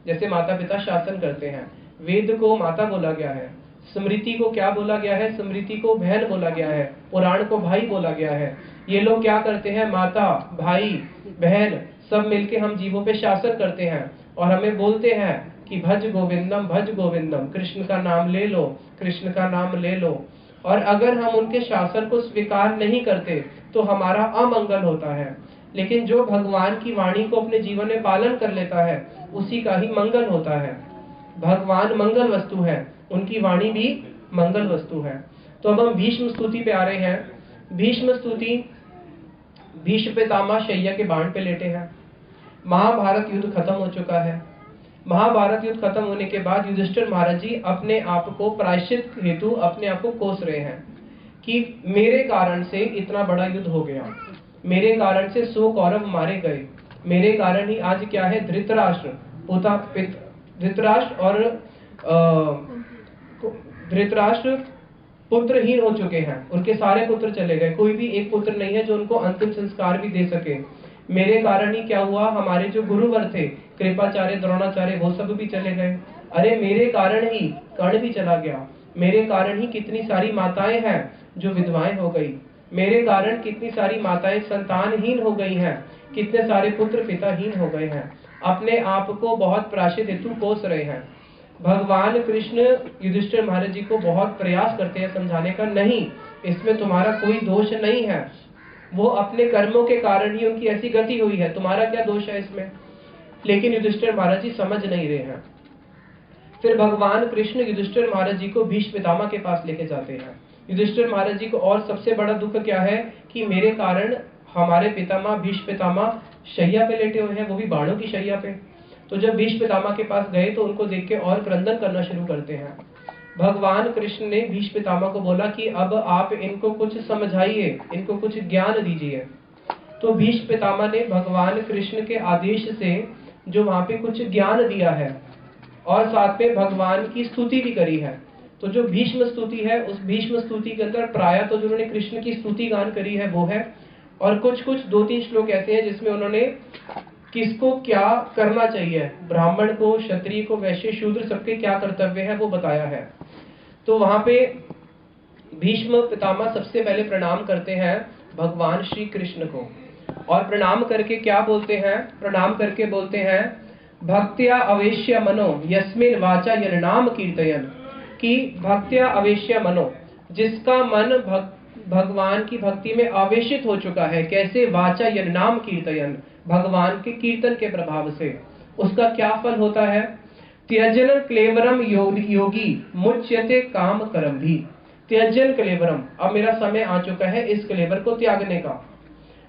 जैसे माता पिता शासन करते हैं। वेद को माता बोला गया है। स्मृति को क्या बोला गया है? स्मृति को बहन बोला गया है। पुराण को भाई बोला गया है। ये लोग क्या करते हैं? माता, भाई, बहन सब मिलके हम जीवों पे शासन करते हैं और हमें बोलते हैं कि भज गोविंदम, कृष्ण का नाम ले लो, कृष्ण का नाम ले लो। और अगर हम उनके शासन को स्वीकार नहीं करते तो हमारा अमंगल होता है। लेकिन जो भगवान की वाणी को अपने जीवन में पालन कर लेता है, उसी का ही मंगल होता है। भगवान मंगल वस्तु है, उनकी वाणी भी मंगल वस्तु है। तो अब हम भीष्म स्तुति पे आ रहे हैं। भीष्म स्तुति, भीष्म पितामह शैया के बाण पे लेटे हैं। महाभारत युद्ध खत्म हो चुका है। महाभारत युद्ध खत्म होने के बाद युधिष्ठिर महाराज जी अपने आप को प्रायश्चित हेतु अपने आप को कोस रहे हैं कि मेरे कारण से इतना बड़ा युद्ध हो गया, मेरे कारण से 100 कौरव मारे गए, मेरे कारण ही आज क्या है? धृतराष्ट्र पुत्रहीन हो चुके हैं। उनके सारे पुत्र चले गए, कोई भी एक पुत्र नहीं है जो उनको अंतिम संस्कार भी दे सके। मेरे कारण ही क्या हुआ? हमारे जो गुरुवर थे, कृपाचार्य, द्रोणाचार्य, वो सब भी चले गए। अरे मेरे कारण ही कर्ण भी चला गया। मेरे कारण ही कितनी सारी माताएं हैं जो विधवाएं हो गई। मेरे कारण कितनी सारी माताएं संतानहीन हो गई हैं, कितने सारे पुत्र पिताहीन हो गए हैं। अपने आप को बहुत प्रायश्चित हेतु कोस रहे हैं। भगवान कृष्ण युधिष्ठिर महाराज जी को बहुत प्रयास करते हैं समझाने का, नहीं, इसमें तुम्हारा कोई दोष नहीं है, वो अपने कर्मों के कारण ही उनकी ऐसी गति हुई है, तुम्हारा क्या दोष है इसमें? लेकिन युधिष्ठिर महाराज जी समझ नहीं रहे हैं। फिर भगवान कृष्ण युधिष्ठिर महाराज जी को भीष्म पितामह के पास लेके जाते हैं। युधिष्ठिर महाराज जी को और सबसे बड़ा दुख क्या है कि मेरे कारण हमारे पितामह, भीष्म पितामह शैया पे लेटे हुए हैं, वो भी बाणों की शैया पे। तो जब भीष्म पितामह के पास गए तो उनको देख के और क्रंदन करना शुरू करते हैं। भगवान कृष्ण ने भीष्म पितामह को बोला कि अब आप इनको कुछ समझाइए, इनको कुछ ज्ञान दीजिए। तो भीष्म पितामह ने भगवान कृष्ण के आदेश से जो वहां पे कुछ ज्ञान दिया है और साथ में भगवान की स्तुति भी करी है। तो जो भीष्म स्तुति है, उस भीष्म स्तुति के अंदर प्राय तो जो उन्होंने कृष्ण की स्तुति गान करी है वो है, और कुछ 2-3 श्लोक ऐसे हैं जिसमें उन्होंने किसको क्या करना चाहिए, ब्राह्मण को, क्षत्रिय को, वैश्य, शूद्र, सबके क्या कर्तव्य है वो बताया है। तो वहां पे भीष्म पितामह सबसे पहले प्रणाम करते हैं भगवान श्री कृष्ण को, और प्रणाम करके क्या बोलते हैं? प्रणाम करके बोलते हैं भक्त्या अवेश्य मनो यस्मिन वाचा यन्नाम कीर्तयन, कि भक्त्या अवेश्य मनो, जिसका मन भगवान की भक्ति में आवेशित हो चुका है। कैसे? वाचा यन्नाम कीर्तयन, भगवान के कीर्तन के प्रभाव से। उसका क्या फल होता है? त्यजन क्लेवरम योगी मुच्यते काम करम भी। त्यजन क्लेवरम, अब मेरा समय आ चुका है इस क्लेवर को त्यागने का,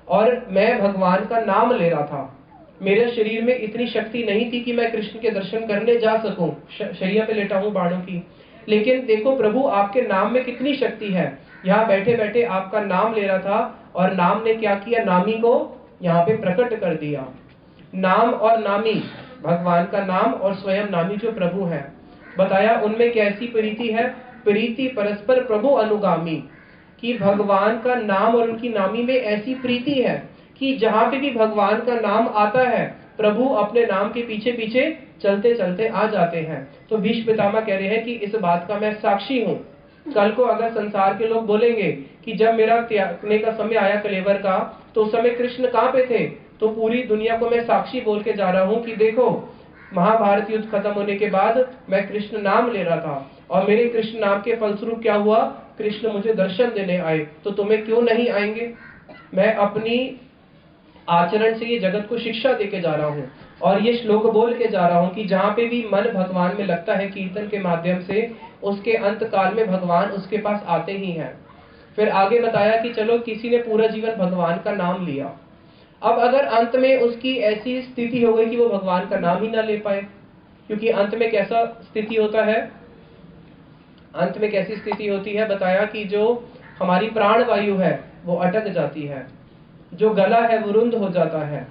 और मैं भगवान का नाम ले रहा था। मेरे शरीर में इतनी शक्ति नहीं थी कि मैं कृष्ण के दर्शन करने जा सकूं, शैया पे लेटा हूं बाणों की, लेकिन देखो प्रभु आपके नाम में कितनी शक्ति है। यहाँ बैठे बैठे आपका नाम ले रहा था, और नाम ने क्या किया? नामी को यहाँ पे प्रकट कर दिया। नाम और नामी, भगवान का नाम और स्वयं नामी जो प्रभु है, बताया उनमें कैसी प्रीति है? प्रीति परस्पर प्रभु अनुगामी, कि भगवान का नाम और उनकी नामी में ऐसी प्रीति है कि जहां पे भी भगवान का नाम आता है प्रभु अपने नाम के पीछे पीछे चलते चलते आ जाते हैं। तो भीष्म पितामह कह रहे हैं कि इस बात का मैं साक्षी हूं। कल को अगर संसार के लोग बोलेंगे कि जब मेरा त्यागने का समय आया कलेवर का, तो उस समय कृष्ण कहां पे थे, तो पूरी दुनिया को मैं साक्षी बोल के जा रहा हूं कि देखो महाभारत युद्ध खत्म होने के बाद मैं कृष्ण नाम ले रहा था और मेरे कृष्ण नाम के फलस्वरूप क्या हुआ, कृष्ण मुझे दर्शन देने आए, तो तुम्हें क्यों नहीं आएंगे। मैं अपनी आचरण से ये जगत को शिक्षा देके जा रहा हूँ और ये श्लोक बोल के जा रहा हूँ कि जहाँ पे भी मन भगवान में लगता है कीर्तन के माध्यम से, उसके अंत काल में भगवान उसके पास आते ही हैं। फिर आगे बताया कि चलो किसी ने पूरा जीवन भगवान का नाम लिया, अब अगर अंत में उसकी ऐसी स्थिति हो गई कि वो भगवान का नाम ही ना ले पाए, क्योंकि अंत में कैसा स्थिति होता है, अंत में कैसी स्थिति होती है बताया कि जो हमारी प्राण वायु है वो अटक जाती है, जो गला है वो रुंध हो जाता है,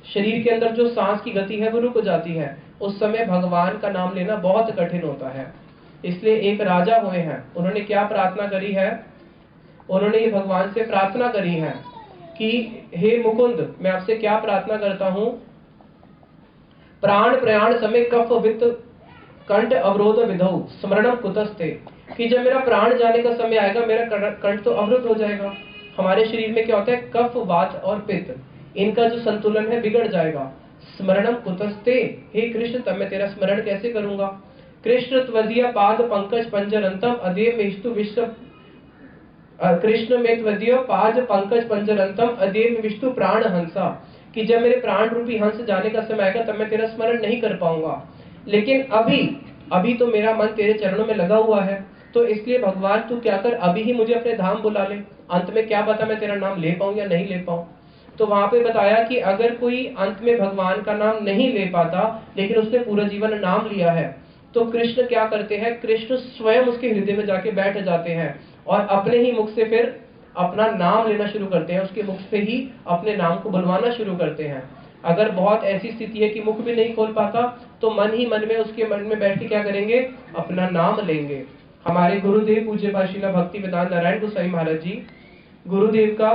शरीर के अंदर जो सांस की गति है वो रुक जाती है। उस समय भगवान का नाम लेना बहुत कठिन होता है। इसलिए एक राजा हुए हैं, उन्होंने क्या प्रार्थना करी है, उन्होंने ये भगवान से प्रार्थना करी है कि हे मुकुंद, मैं आपसे क्या प्रार्थना करता हूं, प्राण प्रयाण समय कफ वित्त कंठ अवरोध विधौ स्मरणम कुतस्ते, कि जब मेरा प्राण जाने का समय आएगा मेरा कंठ तो अवरुद्ध हो जाएगा। हमारे शरीर में क्या होता है, कफ वात और पित्त, इनका जो संतुलन है बिगड़ जाएगा। स्मरणम कुतस्ते, हे कृष्ण तब मैं तेरा स्मरण कैसे करूंगा। कृष्ण त्वदीय पाद पंकज पंजरंतम अदेव मेस्तु विश्व, कृष्ण में त्वदीय पाद पंकज पंजरंतम अदेव विष्णु प्राण हंसा, कि जब मेरे प्राण रूपी हंस जाने का समय आएगा तब मैं तेरा स्मरण नहीं कर पाऊंगा। लेकिन अभी तो मेरा मन तेरे चरणों में लगा हुआ है, तो इसलिए भगवान तू क्या कर, अभी ही मुझे अपने धाम बुला ले, अंत में क्या पता मैं तेरा नाम ले पाऊं या नहीं ले पाऊं। तो वहां पे बताया कि अगर कोई अंत में भगवान का नाम नहीं ले पाता लेकिन उसने पूरा जीवन नाम लिया है, तो कृष्ण क्या करते हैं, कृष्ण स्वयं उसके हृदय में जाके बैठ जाते हैं और अपने ही मुख से फिर अपना नाम लेना शुरू करते हैं, उसके मुख से ही अपने नाम को बुलवाना शुरू करते हैं। अगर बहुत ऐसी स्थिति है कि मुख भी नहीं खोल पाता, तो मन ही मन में उसके मन में बैठ के क्या करेंगे, अपना नाम लेंगे। हमारे गुरुदेव पूज्य श्रील भक्ति वेदांत नारायण गोसाई महाराज जी, गुरुदेव का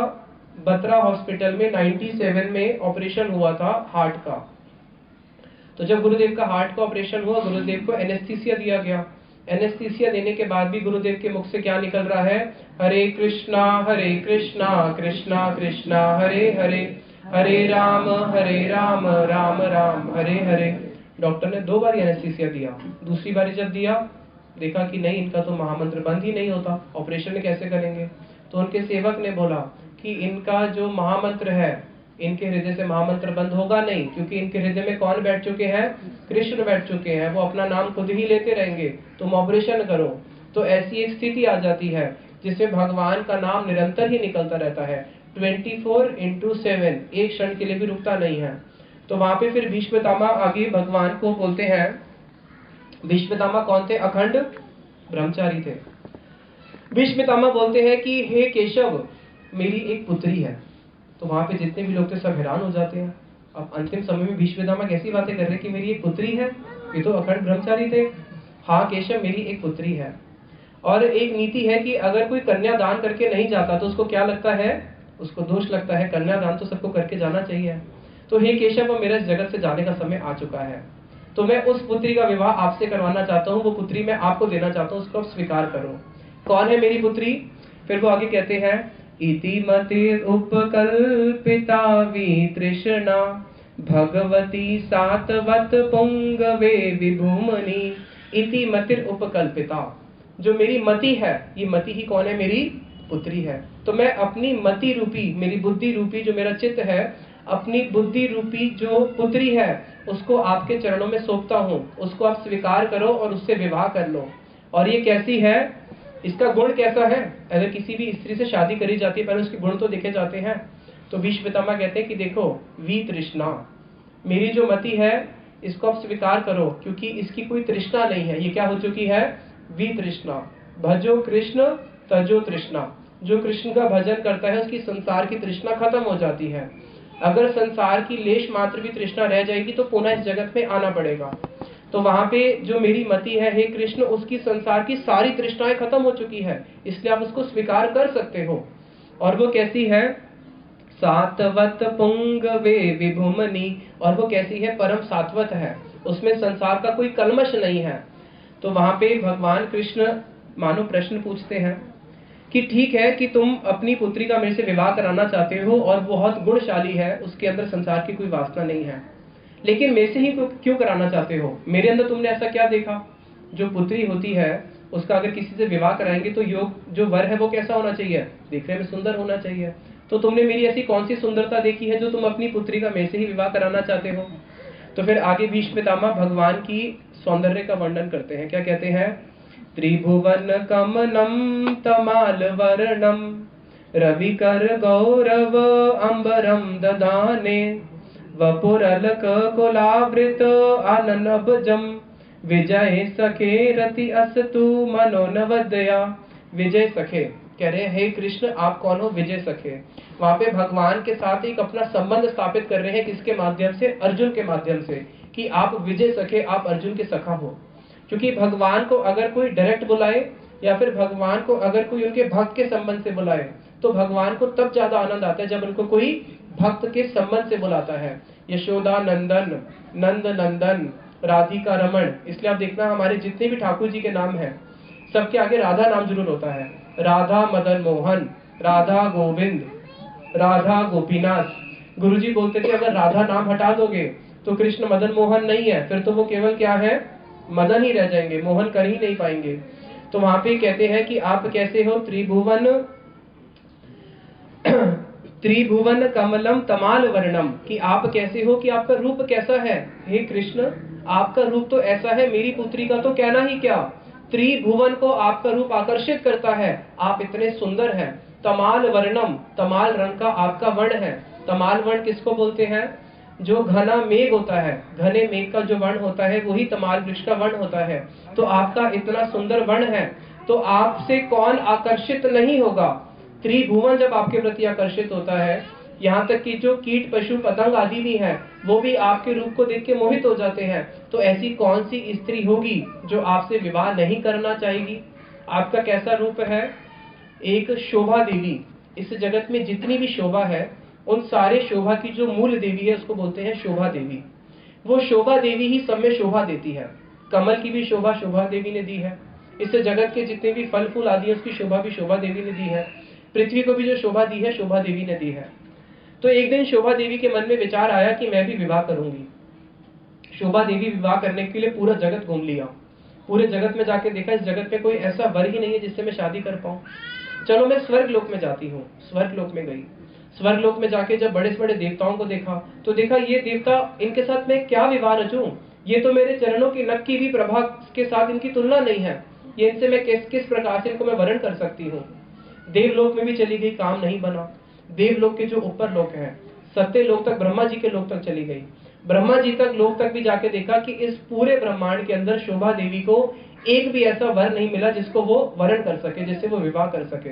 बत्रा हॉस्पिटल में 97 में ऑपरेशन हुआ था हार्ट का। तो जब गुरुदेव का हार्ट का ऑपरेशन हुआ, गुरुदेव को एनेस्थीसिया दिया गया। एनेस्थीसिया देने के बाद भी गुरुदेव के मुख से क्या निकल रहा है, हरे कृष्णा कृष्णा कृष्णा हरे हरे, हरे राम राम राम हरे हरे। डॉक्टर ने 2 बार एनेस्थीसिया दिया। दूसरी बार जब दिया, देखा कि नहीं, इनका तो महामंत्र बंद ही नहीं होता, ऑपरेशन कैसे करेंगे। तो उनके सेवक ने बोला कि इनका जो महामंत्र है, इनके हृदय से महामंत्र बंद होगा नहीं, क्योंकि इनके हृदय में कौन बैठ चुके हैं, कृष्ण बैठ चुके हैं, वो अपना नाम खुद ही लेते रहेंगे, तुम ऑपरेशन करो। तो ऐसी एक स्थिति आ जाती है जिसमें भगवान का नाम निरंतर ही निकलता रहता है, 24/7, एक क्षण के लिए भी रुकता नहीं है। तो वहां पे फिर भीष्म पितामह आगे भगवान को बोलते हैं, भीष्म पितामह कौन थे, अखंड ब्रह्मचारी थे। भीष्म पितामह बोलते हैं कि हे केशव, मेरी एक पुत्री है। तो वहां पे जितने भी लोग थे सब हैरान हो जाते हैं। अब अंतिम समय में भीष्म पितामह कैसी बातें कर रहे हैं कि मेरी एक पुत्री है, ये तो अखंड ब्रह्मचारी थे। हाँ केशव, मेरी एक पुत्री है। और एक नीति है कि अगर कोई कन्या दान करके नहीं जाता तो उसको क्या लगता है, उसको दोष लगता है, कन्यादान तो सबको करके जाना चाहिए। तो हे केशव, मेरा इस जगत से जाने का समय आ चुका है, तो मैं उस पुत्री का विवाह आपसे करवाना चाहता हूँ, वो पुत्री मैं आपको देना चाहता हूँ, उसको आप स्वीकार करो। कौन है मेरी पुत्री, फिर वो आगे कहते हैं, इति मतिर उपकल्पिता वितृष्णा भगवती सातवत पुंगवे विभूमनि। इति मतिर उपकल्पिता, जो मेरी मति है, ये मति ही कौन है, मेरी पुत्री है। तो मैं अपनी मति रूपी, मेरी बुद्धि रूपी जो मेरा चित्त है, अपनी बुद्धि रूपी जो पुत्री है, उसको आपके चरणों में सौंपता हूँ, उसको आप स्वीकार करो और उससे विवाह कर लो। और ये कैसी है, इसका गुण कैसा है, अगर किसी भी स्त्री से शादी करी जाती है पहले उसके गुण तो देखे जाते हैं। तो भीष्म पितामह कहते हैं कि देखो, वी तृष्णा, मेरी जो मति है इसको आप स्वीकार करो, क्योंकि इसकी कोई तृष्णा नहीं है, ये क्या हो चुकी है, वी तृष्णा। भजो कृष्ण तजो तृष्णा, जो कृष्ण का भजन करता है उसकी संसार की तृष्णा खत्म हो जाती है। अगर संसार की लेश मात्र भी तृष्णा रह जाएगी तो पुनः इस जगत में आना पड़ेगा। तो वहां पे जो मेरी मति है हे कृष्ण, उसकी संसार की सारी तृष्णाएं खत्म हो चुकी है, इसलिए आप उसको स्वीकार कर सकते हो। और वो कैसी है? सात्वत पुंगवे विभुमनी, और वो कैसी है? परम सात्वत है, उसमें संसार का कोई कलमश नहीं है। तो वहां पे भगवान कृष्ण मानो प्रश्न पूछते हैं कि ठीक है कि तुम अपनी पुत्री का मेरे से विवाह कराना चाहते हो और बहुत गुणशाली है, उसके अंदर संसार की कोई वासना नहीं है, लेकिन मेरे से ही क्यों कराना चाहते हो? मेरे अंदर तुमने ऐसा क्या देखा? जो पुत्री होती है उसका अगर किसी से विवाह कराएंगे तो योग जो वर है वो कैसा होना चाहिए? देखने में सुंदर होना चाहिए। तो तुमने मेरी ऐसी कौन सी सुंदरता देखी है जो तुम अपनी पुत्री का मेरे से ही विवाह कराना चाहते हो? तो फिर आगे भीष्म पितामह भगवान की सौंदर्य का वर्णन करते हैं। क्या कहते हैं? त्रिभुवन कमनम तमाल वर्णम रविकर गौरव अंबरम ददाने वपुरलक कुलावृत आननभजम विजय सखे रति असतु मनोनवदया। विजय सखे कह रहे हैं हे कृष्ण आप कौन हो? विजय सखे। वहां पे भगवान के साथ एक अपना संबंध स्थापित कर रहे हैं, किसके माध्यम से? अर्जुन के माध्यम से, कि आप विजय सखे, आप अर्जुन के सखा हो। क्योंकि भगवान को अगर कोई डायरेक्ट बुलाए या फिर भगवान को अगर कोई उनके भक्त के संबंध से बुलाए तो भगवान को तब ज्यादा आनंद आता है जब उनको कोई भक्त के संबंध से बुलाता है। यशोदा नंदन, नंद नंदन, राधिका रमण, इसलिए आप देखना हमारे जितने भी ठाकुर जी के नाम हैं सबके आगे राधा नाम जरूर होता है। राधा मदन मोहन, राधा गोविंद, राधा गोपीनाथ। गुरुजी बोलते थे अगर राधा नाम हटा दोगे तो कृष्ण मदन मोहन नहीं है, फिर तो वो केवल क्या है? मदन ही रह जाएंगे, मोहन कर ही नहीं पाएंगे। तो वहां पे कहते हैं कि आप कैसे हो? त्रिभुवन कमलम तमाल वर्णम, कि आप कैसे हो, कि आपका रूप कैसा है? हे कृष्ण आपका रूप तो ऐसा है, मेरी पुत्री का तो कहना ही क्या, त्रिभुवन को आपका रूप आकर्षित करता है, आप इतने सुंदर हैं। तमाल वर्णम, तमाल रंग का आपका वर्ण है। तमाल वर्ण किसको बोलते हैं? जो घना मेघ होता है, घने मेघ का जो वर्ण होता है वही तमाल वृक्ष का वर्ण होता है। तो आपका इतना सुंदर वर्ण है तो आपसे कौन आकर्षित नहीं होगा? त्रिभुवन जब आपके प्रति आकर्षित होता है, यहाँ तक कि जो कीट पशु पतंग आदि भी हैं वो भी आपके रूप को देख के मोहित हो जाते हैं। तो ऐसी कौन सी स्त्री होगी जो आपसे विवाह नहीं करना चाहेगी? आपका कैसा रूप है? एक शोभा देवी। इस जगत में जितनी भी शोभा है उन सारे शोभा की जो मूल देवी है उसको बोलते हैं शोभा देवी। वो शोभा देवी ही सब में शोभा देती है। कमल की भी शोभा शोभा देवी ने दी है, इस जगत के जितने भी फल फूल आदि है उसकी शोभा भी शोभा देवी ने दी है, पृथ्वी को भी जो शोभा दी है शोभा देवी ने दी है। तो एक दिन शोभा देवी के मन में विचार आया कि मैं भी विवाह करूंगी। शोभा देवी विवाह करने के लिए पूरा जगत घूम लिया, पूरे जगत में जाके देखा इस जगत में कोई ऐसा वर ही नहीं है जिससे मैं शादी कर पाऊं। चलो मैं स्वर्ग लोक में जाती हूँ। स्वर्ग लोक में गई। स्वर्ग लोक में जाके जब बड़े से बड़े देवताओं को देखा तो देखा ये देवता, इनके साथ मैं क्या विवाह रचूं? ये तो मेरे चरणों की नख की भी प्रभा के साथ इनकी तुलना नहीं है, ये इनसे मैं किस प्रकार से इनको मैं वर्ण कर सकती हूँ। देवलोक में भी चली गई, काम नहीं बना। देवलोक के जो ऊपर लोक है, सत्य लोक तक, ब्रह्मा जी के लोक तक चली गई। ब्रह्मा जी तक लोक तक भी जाके देखा कि इस पूरे ब्रह्मांड के अंदर शोभा देवी को एक भी ऐसा वर नहीं मिला जिसको वो वर्ण कर सके, जिससे वो विवाह कर सके।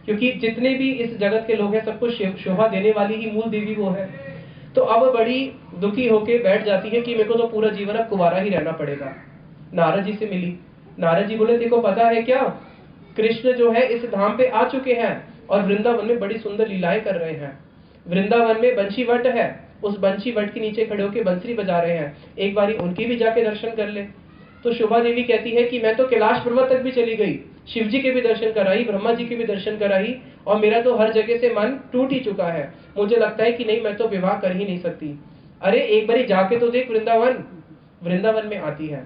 क्योंकि जितने भी इस जगत के लोग हैं सबको शोभा देने वाली ही मूल देवी वो है। तो अब बड़ी दुखी होके बैठ जाती है कि मेरे को तो पूरा जीवन अब कुंवारा ही रहना पड़ेगा। नारद जी से मिली। नारद जी बोले देखो पता है क्या, कृष्ण जो है इस धाम पे आ चुके हैं और वृंदावन में बड़ी सुंदर लीलाएं कर रहे हैं। वृंदावन में बंशी वट है, उस बंशी वट के नीचे खड़े होकर बंसरी बजा रहे हैं, एक बारी उनकी भी जाके दर्शन कर ले। तो शोभा देवी कहती है कि मैं तो कैलाश पर्वत तक भी चली गई, शिव जी के भी दर्शन कराई, ब्रह्मा जी के भी दर्शन कराई, और मेरा तो हर जगह से मन टूट ही चुका है। मुझे लगता है कि नहीं, मैं तो विवाह कर ही नहीं सकती। अरे एक बारी जाके तो देख वृंदावन। वृंदावन में आती है,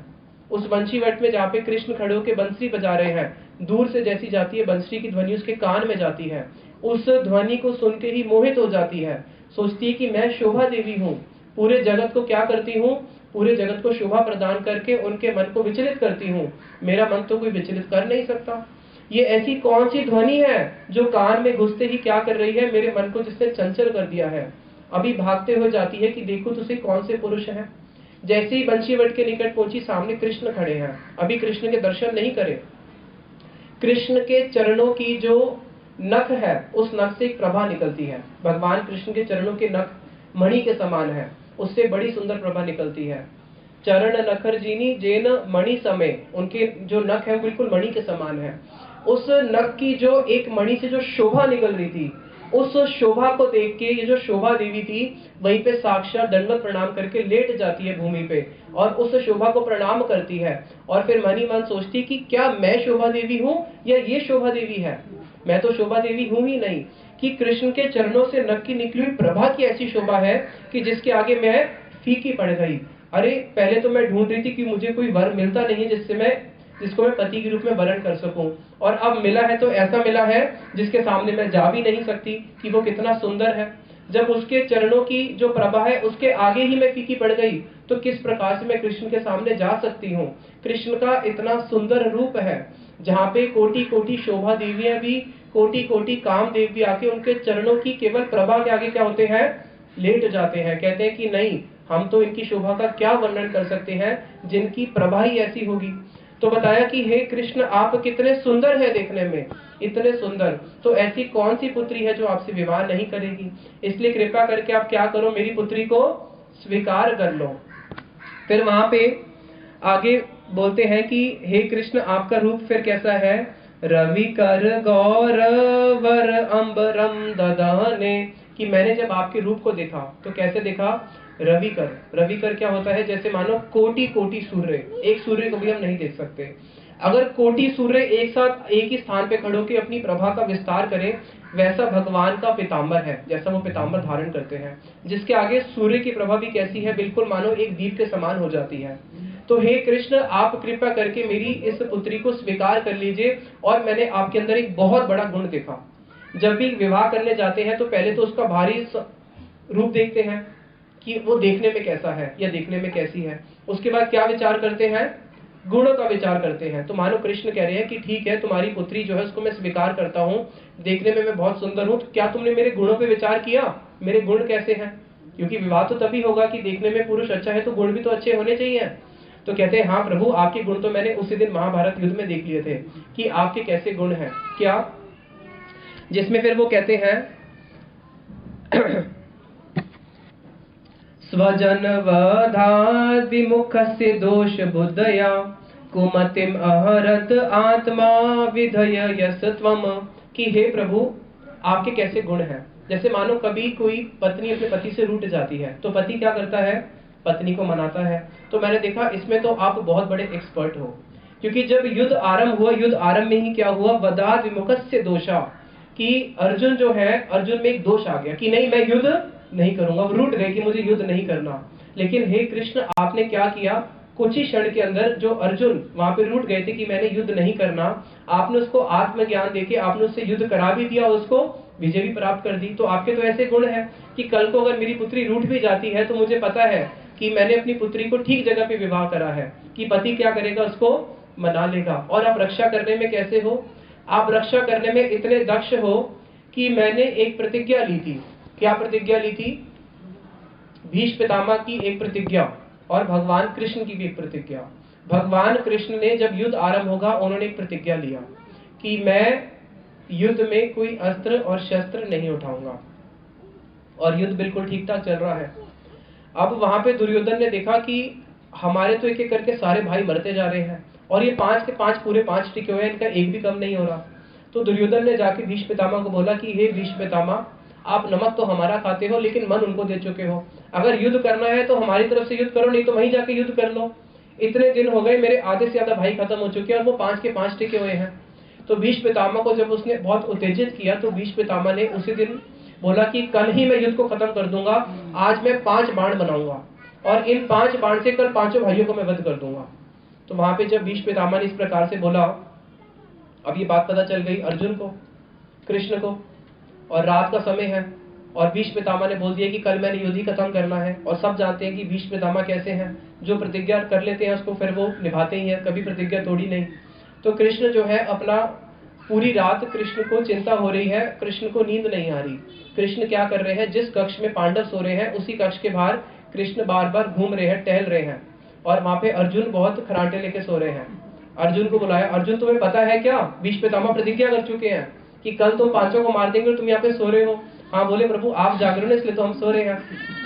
उस बंशी वट में जहाँ पे कृष्ण खड़े होकर बंसरी बजा रहे हैं, दूर से जैसी जाती है बंसरी की ध्वनि उसके कान में जाती है, उस ध्वनि को सुन के ही मोहित हो जाती है। सोचती है कि मैं शोभा देवी हूँ, पूरे जगत को क्या करती हूँ, पूरे जगत को शोभा प्रदान करके उनके मन को विचलित करती हूँ। मेरा मन तो कोई विचलित कर नहीं सकता। ये ऐसी कौन सी ध्वनि है जो कान में घुसते ही क्या कर रही है, मेरे मन को जिसने चंचल कर दिया है। अभी भागते हुए जाती है कि देखो तुझे कौन से पुरुष है। जैसे ही बंशी वट के निकट पहुंची, सामने कृष्ण खड़े हैं। अभी कृष्ण के दर्शन नहीं करे। कृष्ण के चरणों की जो नख है उस नख से एक प्रभा निकलती है। भगवान कृष्ण के चरणों के नख मणि के समान है, उससे बड़ी सुंदर प्रभा निकलती है। चरण नखर जीनी जेन मणि समय, उनके जो नख है बिल्कुल मणि के समान है। उस नख की जो एक मणि से जो शोभा निकल रही थी, उस शोभा को देख के ये जो शोभा देवी थी वहीं पे साक्षात दंडवत प्रणाम करके लेट जाती है भूमि पे और उस शोभा को प्रणाम करती है। और फिर मन ही मन सोचती कि क्या मैं शोभा देवी हूँ या ये शोभा देवी है? मैं तो शोभा देवी हूँ ही नहीं। कि कृष्ण के चरणों से नख की निकली हुई प्रभा की ऐसी शोभा है कि जिसके आगे मैं फीकी पड़ गई। अरे पहले तो मैं ढूंढ रही थी कि मुझे कोई वर मिलता नहीं है जिसको मैं पति के रूप में वरण कर सकूं, और अब मिला है तो ऐसा मिला है जिसके सामने मैं जा भी नहीं सकती कि वो कितना सुंदर है। जब उसके चरणों की जो प्रभा है उसके आगे ही मैं फीकी पड़ गई तो किस प्रकार से मैं कृष्ण के सामने जा सकती हूँ? कृष्ण का इतना सुंदर रूप है जहाँ पे कोटि कोटि शोभा देवियां भी, कोटि कोटि काम देव भी आके उनके चरणों की केवल प्रभा के आगे क्या होते हैं? लेट जाते हैं। कहते हैं कि नहीं, हम तो इनकी शोभा का क्या वर्णन कर सकते हैं जिनकी प्रभा ही ऐसी होगी। तो बताया कि हे कृष्ण आप कितने सुंदर है देखने में, इतने सुंदर, तो ऐसी कौन सी पुत्री है जो आपसे विवाह नहीं करेगी? इसलिए कृपा करके आप क्या करो, मेरी पुत्री को स्वीकार कर लो। फिर वहां पे आगे बोलते हैं कि हे कृष्ण आपका रूप फिर कैसा है? रवि कर गौरवर अंबरम ददाने, कि मैंने जब आपके रूप को देखा तो कैसे देखा? रवि कर क्या होता है? जैसे मानो कोटि कोटि सूर्य, एक सूर्य को भी हम नहीं देख सकते। अगर कोटि सूर्य एक साथ एक ही स्थान पे खड़ो के अपनी प्रभा का विस्तार करें, वैसा भगवान का पीताम्बर है, जैसा वो पीताम्बर धारण करते हैं, जिसके आगे सूर्य की प्रभा भी कैसी है? बिल्कुल मानो एक दीप के समान हो जाती है। तो हे कृष्ण आप कृपा करके मेरी इस पुत्री को स्वीकार कर लीजिए। और मैंने आपके अंदर एक बहुत बड़ा गुण देखा। जब भी विवाह करने जाते हैं तो पहले तो उसका भारी रूप देखते हैं कि वो देखने में कैसा है या देखने में कैसी है। उसके बाद क्या विचार करते हैं? गुणों का विचार करते हैं। तो मानो कृष्ण कह रहे हैं कि ठीक है, तुम्हारी पुत्री जो है उसको मैं स्वीकार करता हूँ, देखने में मैं बहुत सुंदर हूँ, तो क्या तुमने मेरे गुणों पे विचार किया? मेरे गुण कैसे हैं? क्योंकि विवाह तो तभी होगा कि देखने में पुरुष अच्छा है तो गुण भी तो अच्छे होने चाहिए। तो कहते हैं हाँ प्रभु, आपके गुण तो मैंने उसी दिन महाभारत युद्ध में देख लिए थे कि आपके कैसे गुण हैं। क्या? जिसमें फिर वो कहते हैं स्वजन वधादि मुखस्य दोष बुद्धया कुमतिम अहरत आत्मा विधय यस त्वम, कि हे प्रभु आपके कैसे गुण हैं। जैसे मानो कभी कोई पत्नी अपने पति से रूठ जाती है तो पति क्या करता है? पत्नी को मनाता है। तो मैंने देखा इसमें तो आप बहुत बड़े एक्सपर्ट हो, क्योंकि जब युद्ध आरंभ हुआ, युद्ध आरंभ में ही क्या हुआ? वदाद विमुखस्य दोषा, कि अर्जुन जो है, अर्जुन में एक दोष आ गया कि नहीं मैं युद्ध नहीं करूंगा। वो रूठ गए कि मुझे युद्ध नहीं करना। लेकिन हे कृष्ण आपने क्या किया? कुछ ही क्षण के अंदर जो अर्जुन वहां पे रूठ गए थे कि मैंने युद्ध नहीं करना, आपने उसको आत्मज्ञान देके आपने उससे युद्ध करा भी दिया, उसको विजय भी प्राप्त कर दी। तो आपके तो ऐसे गुण हैं कि कल को अगर मेरी पुत्री रूठ भी जाती है तो मुझे पता है कि मैंने अपनी पुत्री को ठीक जगह पे विवाह करा है, कि पति क्या करेगा? उसको मना लेगा। और आप रक्षा करने में कैसे हो? आप रक्षा करने में इतने दक्ष हो कि मैंने एक प्रतिज्ञा ली थी। क्या प्रतिज्ञा ली थी? भीष्म पितामह की एक प्रतिज्ञा और भगवान कृष्ण की भी एक प्रतिज्ञा। भगवान कृष्ण ने जब युद्ध आरंभ होगा उन्होंने एक प्रतिज्ञा लिया कि मैं युद्ध में कोई अस्त्र और शस्त्र नहीं उठाऊंगा, और युद्ध बिल्कुल ठीक ठाक चल रहा है। अब वहां पे दुर्योधन ने देखा कि हमारे तो एक एक करके सारे भाई मरते जा रहे हैं और ये 5 के 5 पूरे 5 टिके हुए हैं, इनका एक भी कम नहीं हो रहा। तो दुर्योधन ने जाके भीष्म पितामह को बोला कि हे भीष्म पितामह, आप नमक तो हमारा खाते हो लेकिन मन उनको दे चुके हो। अगर युद्ध करना है तो हमारी तरफ से युद्ध करो, नहीं तो वहीं जाके युद्ध कर लो। इतने दिन हो गए, मेरे आधे से ज्यादा भाई खत्म हो चुके हैं और वो 5 के 5 टिके हुए हैं। तो भीष्म पितामह को जब उसने बहुत उत्तेजित किया तो भीष्म पितामह ने उसी दिन बोला कि कल ही मैं युद्ध को खत्म कर दूंगा, आज मैं 5 बाण बनाऊंगा और इन 5 बाण से कल 5 भाइयों को मैं वध कर दूंगा। तो वहां पे जब भीष्म पितामह ने इस प्रकार से बोला, अब ये बात पता चल गई अर्जुन को, कृष्ण को, और रात का समय है और भीष्म पितामह ने बोल दिया कि कल मैंने युद्ध ही खत्म करना है। और सब जानते हैं कि भीष्म पितामह कैसे हैं, जो प्रतिज्ञा कर लेते हैं उसको फिर वो निभाते ही हैं, कभी प्रतिज्ञा तोड़ी नहीं। तो कृष्ण जो है अपना पूरी रात कृष्ण को चिंता हो रही है, कृष्ण को नींद नहीं आ रही। कृष्ण क्या कर रहे हैं? जिस कक्ष में पांडव सो रहे हैं उसी कक्ष के बाहर कृष्ण बार बार घूम रहे हैं, टहल रहे हैं, और वहां पे अर्जुन बहुत खराटे लेके सो रहे हैं। अर्जुन को बुलाया, अर्जुन तुम्हें पता है क्या, भीष्म पितामह प्रतिज्ञा कर चुके हैं कि कल तुम 5 को मार देंगे और तुम यहाँ पे सो रहे हो। हाँ बोले प्रभु आप जाग रहे हो इसलिए तो हम सो रहे हैं,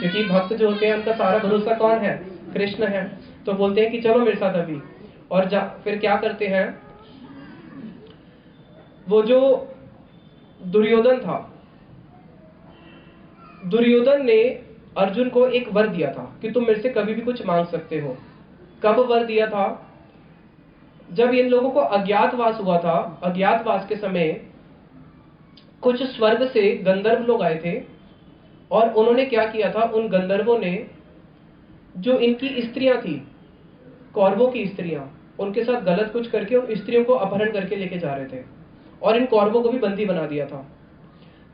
क्योंकि भक्त जो होते हैं उनका सारा भरोसा कौन है? कृष्ण है। तो बोलते हैं कि चलो मेरे साथ अभी। और फिर क्या करते हैं, वो जो दुर्योधन था, दुर्योधन ने अर्जुन को एक वर दिया था कि तुम मेरे से कभी भी कुछ मांग सकते हो। कब वर दिया था? जब इन लोगों को अज्ञातवास हुआ था, अज्ञातवास के समय कुछ स्वर्ग से गंधर्व लोग आए थे और उन्होंने क्या किया था, उन गंधर्वों ने जो इनकी स्त्रियां थी, कौरवों की स्त्रियां, उनके साथ गलत कुछ करके उन स्त्रियों को अपहरण करके लेके जा रहे थे और इन कौरवों को भी बंदी बना दिया था।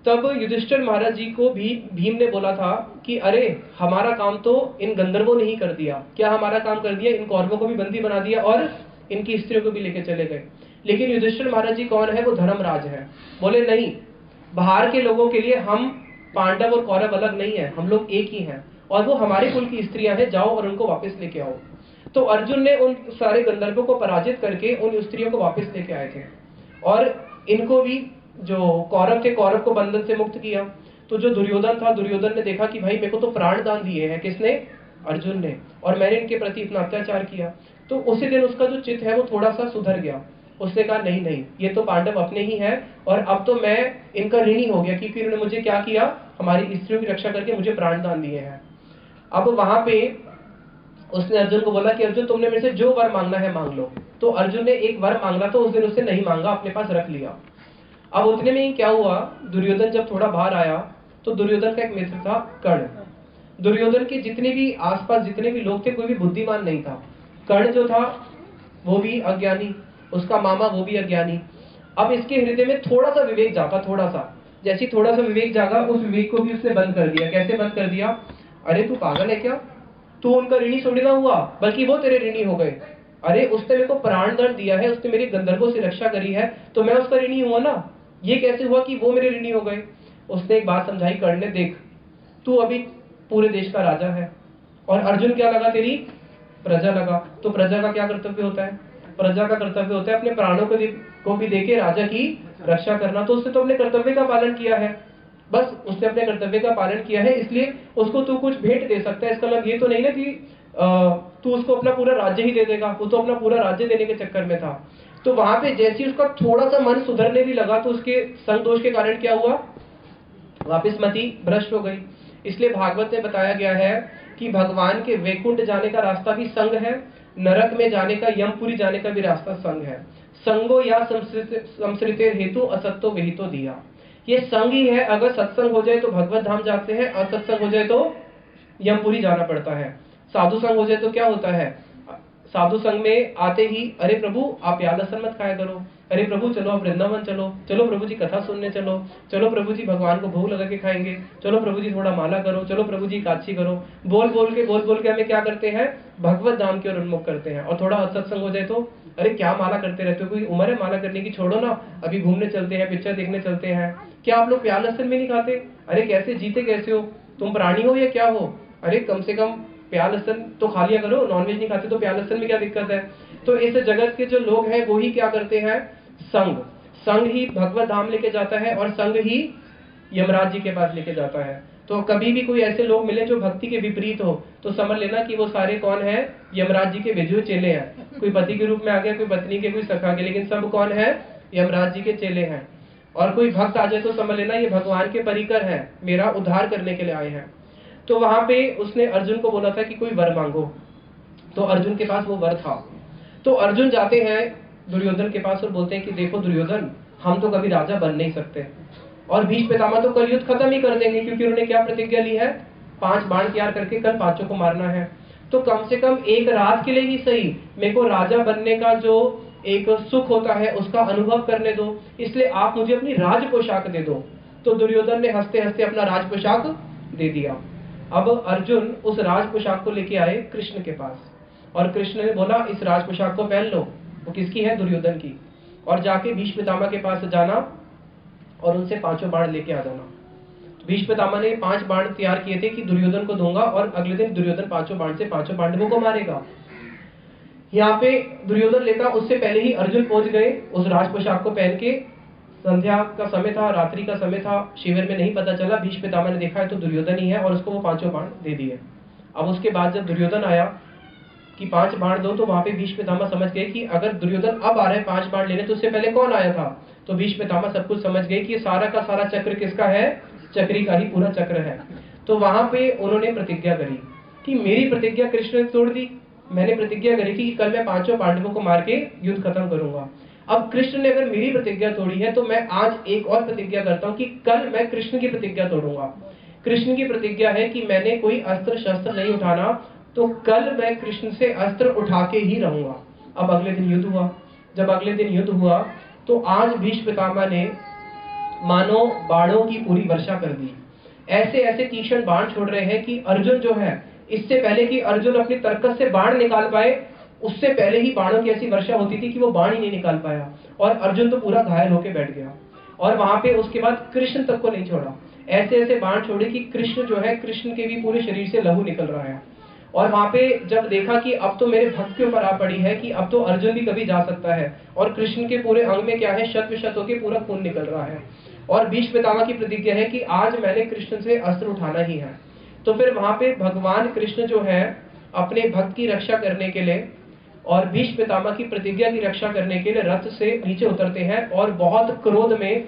तब युधिष्ठिर महाराज जी को भी भीम ने बोला था कि अरे हमारा काम तो इन गंधर्वों ने ही कर दिया। क्या हमारा काम कर दिया? इन कौरवों को भी बंदी बना दिया और इनकी स्त्रियों को भी लेके चले गए। लेकिन युधिष्ठिर महाराज जी कौन है? वो धर्मराज है। बोले नहीं, बाहर के लोगों के लिए हम पांडव और कौरव अलग नहीं है, हम लोग एक ही हैं और वो हमारे कुल की स्त्रियां हैं, जाओ और उनको वापस लेके आओ। तो अर्जुन ने उन सारे गंधर्वों को पराजित करके उन स्त्रियों को वापस लेके आए थे और इनको भी, जो कौरव थे, कौरव को बंधन से मुक्त किया। तो जो दुर्योधन था, दुर्योधन ने देखा कि भाई मेरे को तो प्राण दान दिए हैं, किसने? अर्जुन ने, और मैंने इनके प्रति इतना अत्याचार किया। तो उसी दिन उसका जो चित्त है वो थोड़ा सा सुधर गया। उसने कहा नहीं नहीं, ये तो पांडव अपने ही हैं और अब तो मैं इनका ऋणी हो गया क्योंकि इन्होंने मुझे क्या किया, हमारी स्त्रियों की रक्षा करके मुझे प्राण दान दिए हैं। अब वहां पे उसने अर्जुन को बोला कि अर्जुन तुमने मेरे से जो वर मांगना है मांग लो। तो अर्जुन ने एक वर मांगना तो उस दिन उससे नहीं मांगा, अपने पास रख लिया। अब उतने में ही क्या हुआ, दुर्योधन जब थोड़ा बाहर आया तो दुर्योधन का एक मित्र था कर्ण। दुर्योधन के जितने भी आसपास जितने भी लोग थे, कोई भी बुद्धिमान नहीं था। कर्ण जो था वो भी अज्ञानी, उसका मामा वो भी अज्ञानी। अब इसके हृदय में थोड़ा सा विवेक जागा, थोड़ा सा, जैसे थोड़ा सा विवेक जागा, उस विवेक को भी उसने बंद कर दिया। कैसे बंद कर दिया? अरे तू पागल है क्या? तू उनका ऋणी थोड़ी ना हुआ, बल्कि वो तेरे ऋणी हो गए। अरे उसने मेरे को प्राण दंड दिया है, उसने मेरी गंधर्वों से रक्षा करी है, तो मैं उसका ऋणी हुआ ना। ये कैसे हुआ कि वो मेरे ऋणी हो गए? उसने एक बात समझाई कर्ण ने, देख तू अभी पूरे देश का राजा है और अर्जुन क्या लगा, तेरी प्रजा लगा। तो प्रजा का क्या कर्तव्य होता है? प्रजा का कर्तव्य होता है अपने प्राणों को भी देके राजा की रक्षा करना। तो उसने तो अपने कर्तव्य का पालन किया है, बस उसने अपने कर्तव्य का पालन किया है, इसलिए उसको तू कुछ भेंट दे सकता है। इसका मतलब ये तो नहीं ना कि तू उसको अपना पूरा राज्य ही दे देगा। वो तो अपना पूरा राज्य देने के चक्कर में था। तो वहां पे जैसे उसका थोड़ा सा मन सुधरने भी लगा तो उसके संग दोष के कारण क्या हुआ, वापस मति भ्रष्ट हो गई। इसलिए भागवत में बताया गया है कि भगवान के वैकुंठ जाने का रास्ता भी संग है, नरक में जाने का, यमपुरी जाने का भी रास्ता संग है। संगो या संसृते हेतु असत्तो विहितो दिया। ये संग ही है। अगर सत्संग हो जाए तो भगवत धाम जाते हैं, असत्संग हो जाए तो यमपुरी जाना पड़ता है। साधु संग हो जाए तो क्या होता है, साधु संग में आते ही अरे प्रभु आप प्याज लहसुन मत खाया करो, अरे प्रभु चलो आप वृंदावन चलो, चलो प्रभु जी कथा सुनने चलो, चलो प्रभु जी भगवान को भोग लगा के खाएंगे, चलो प्रभु जी थोड़ा माला करो, चलो प्रभु जी एकादशी करो। बोल बोल के हमें क्या करते हैं, भगवत धाम की ओर उन्मुख करते हैं। और थोड़ा असत्संग हो जाए तो अरे क्या माला करते रहते हो, कोई उम्र है माला करने की, छोड़ो ना, अभी घूमने चलते हैं, पिक्चर देखने चलते हैं। क्या आप लोग प्याज लहसुन भी नहीं खाते? अरे कैसे जीते कैसे हो, तुम प्राणी हो या क्या हो? अरे कम से कम प्याज लहसुन तो खा लिया करो, नॉनवेज नहीं खाते तो प्याज लहसुन में क्या दिक्कत है? तो इस जगत के जो लोग हैं वो ही क्या करते हैं, संग। संग ही भगवत धाम लेके जाता है और संग ही यमराज जी के पास लेके जाता है। तो कभी भी कोई ऐसे लोग मिले जो भक्ति के विपरीत हो तो समझ लेना कि वो सारे कौन है, यमराज जी के भेजे हुए चेले हैं। कोई पति के रूप में आ गया, कोई पत्नी के, कोई सखा के, लेकिन सब कौन है, यमराज जी के चेले हैं। और कोई भक्त आ जाए तो समझ लेना ये भगवान के परिकर है, मेरा उद्धार करने के लिए आए हैं। तो वहां पे उसने अर्जुन को बोला था कि कोई वर मांगो, तो अर्जुन के पास वो वर था। तो अर्जुन जाते हैं दुर्योधन के पास और बोलते हैं कि देखो दुर्योधन, हम तो कभी राजा बन नहीं सकते और भीष्म पितामह तो कल युद्ध खत्म ही कर देंगे, क्योंकि उन्होंने क्या प्रतिज्ञा ली है, 5 बाण तैयार करके कल 5 को मारना है। तो कम से कम एक रात के लिए ही सही मेरे को राजा बनने का जो एक सुख होता है उसका अनुभव करने दो, इसलिए आप मुझे अपनी राज पोशाक दे दो। तो दुर्योधन ने हंसते हंसते अपना राज पोशाक दे दिया। अब अर्जुन उस राज पोशाक को लेके आए कृष्ण के पास और कृष्ण ने बोला इस राज पोशाक को पहन लो। वो किसकी है, दुर्योधन की। और जाके भीष्म पितामह के पास जाना और उनसे 5 बाण लेके आ जाना। भीष्म पितामह ने 5 बाण तैयार किए थे कि दुर्योधन को दूंगा और अगले दिन दुर्योधन 5 बाण से 5 पांडवों को मारेगा। यहाँ पे दुर्योधन लेता उससे पहले ही अर्जुन पहुंच गए उस राज पोशाक को पहन के। संध्या का समय था, रात्रि का समय था, शिविर में नहीं पता चला, भीष्म पितामह ने देखा है तो दुर्योधन ही है और उसको वो 5 बाण दे दिए। अब उसके बाद जब दुर्योधन आया कि 5 बाण दो, तो वहां पे भीष्म पितामह समझ गए कि अगर दुर्योधन अब आ रहा है 5 बाण लेने तो उससे पहले कौन आया था। तो भीष्म पितामह सब कुछ समझ गए कि ये सारा का सारा चक्र किसका है, चक्री का ही पूरा चक्र है। तो वहां पे उन्होंने प्रतिज्ञा करी कि मेरी प्रतिज्ञा कृष्ण ने तोड़ दी। मैंने प्रतिज्ञा करी थी कि कल मैं 5 पांडवों को मार के युद्ध खत्म करूंगा। अब कृष्ण ने अगर मेरी प्रतिज्ञा तोड़ी है तो मैं आज एक और प्रतिज्ञा करता हूं कि कल मैं कृष्ण की प्रतिज्ञा तोड़ूंगा। कृष्ण की प्रतिज्ञा है कि मैंने कोई अस्त्र शस्त्र नहीं उठाना, तो कल मैं कृष्ण से अस्त्र उठा के ही रहूंगा। अब अगले दिन युद्ध हुआ। जब अगले दिन युद्ध हुआ तो आज भीष्म पितामह ने मानो बाणों की पूरी वर्षा कर दी। ऐसे ऐसे तीक्ष्ण बाण छोड़ रहे हैं कि अर्जुन जो है, इससे पहले कि अर्जुन अपनी तरकस से बाण निकाल पाए, उससे पहले ही बाणों की ऐसी वर्षा होती थी कि वो बाण ही नहीं निकाल पाया और अर्जुन तो पूरा घायल होकर बैठ गया। और वहां पे उसके बाद कृष्ण तक को नहीं छोड़ा, ऐसे ऐसे बाण छोड़े कि कृष्ण जो है, कृष्ण के भी पूरे शरीर से लहू निकल रहा है। और वहां पे जब देखा कि अब तो मेरे भक्त के ऊपर आ पड़ी है कि अब तो अर्जुन भी कभी जा सकता है, और कृष्ण के पूरे अंग में क्या है, शत विशत होकर पूरा खून निकल रहा है। और भीष्म पितामह की प्रतिज्ञा है कि आज मैंने कृष्ण से अस्त्र उठाना ही है। तो फिर वहां पे भगवान कृष्ण जो है अपने भक्त की रक्षा करने के लिए और भीष्म पितामह की प्रतिज्ञा की रक्षा करने के लिए रथ से नीचे उतरते हैं और बहुत क्रोध में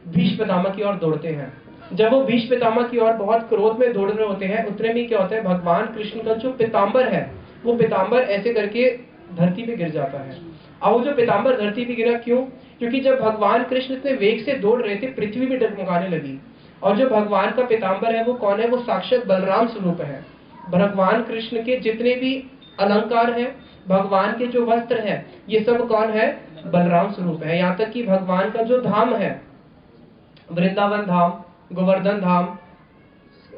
भीष्म पितामह की ओर दौड़ते हैं। जब वो भीष्म पितामह की ओर बहुत क्रोध में दौड़ रहे होते हैं, उतने में क्या होता है, भगवान कृष्ण का जो पिताम्बर है, वो पिताम्बर ऐसे करके धरती पे गिर जाता है। अब वो जो पिताम्बर धरती पे गिरा, क्यों? क्योंकि जब भगवान कृष्ण इतने वेग से दौड़ रहे थे, पृथ्वी भी डगमगाने लगी। और जो भगवान का पिताम्बर है वो कौन है? वो साक्षात बलराम स्वरूप है। भगवान कृष्ण के जितने भी अलंकार हैं, भगवान के जो वस्त्र हैं, ये सब कौन है? बलराम स्वरूप है। यहाँ तक कि भगवान का जो धाम है, वृंदावन धाम, गोवर्धन धाम,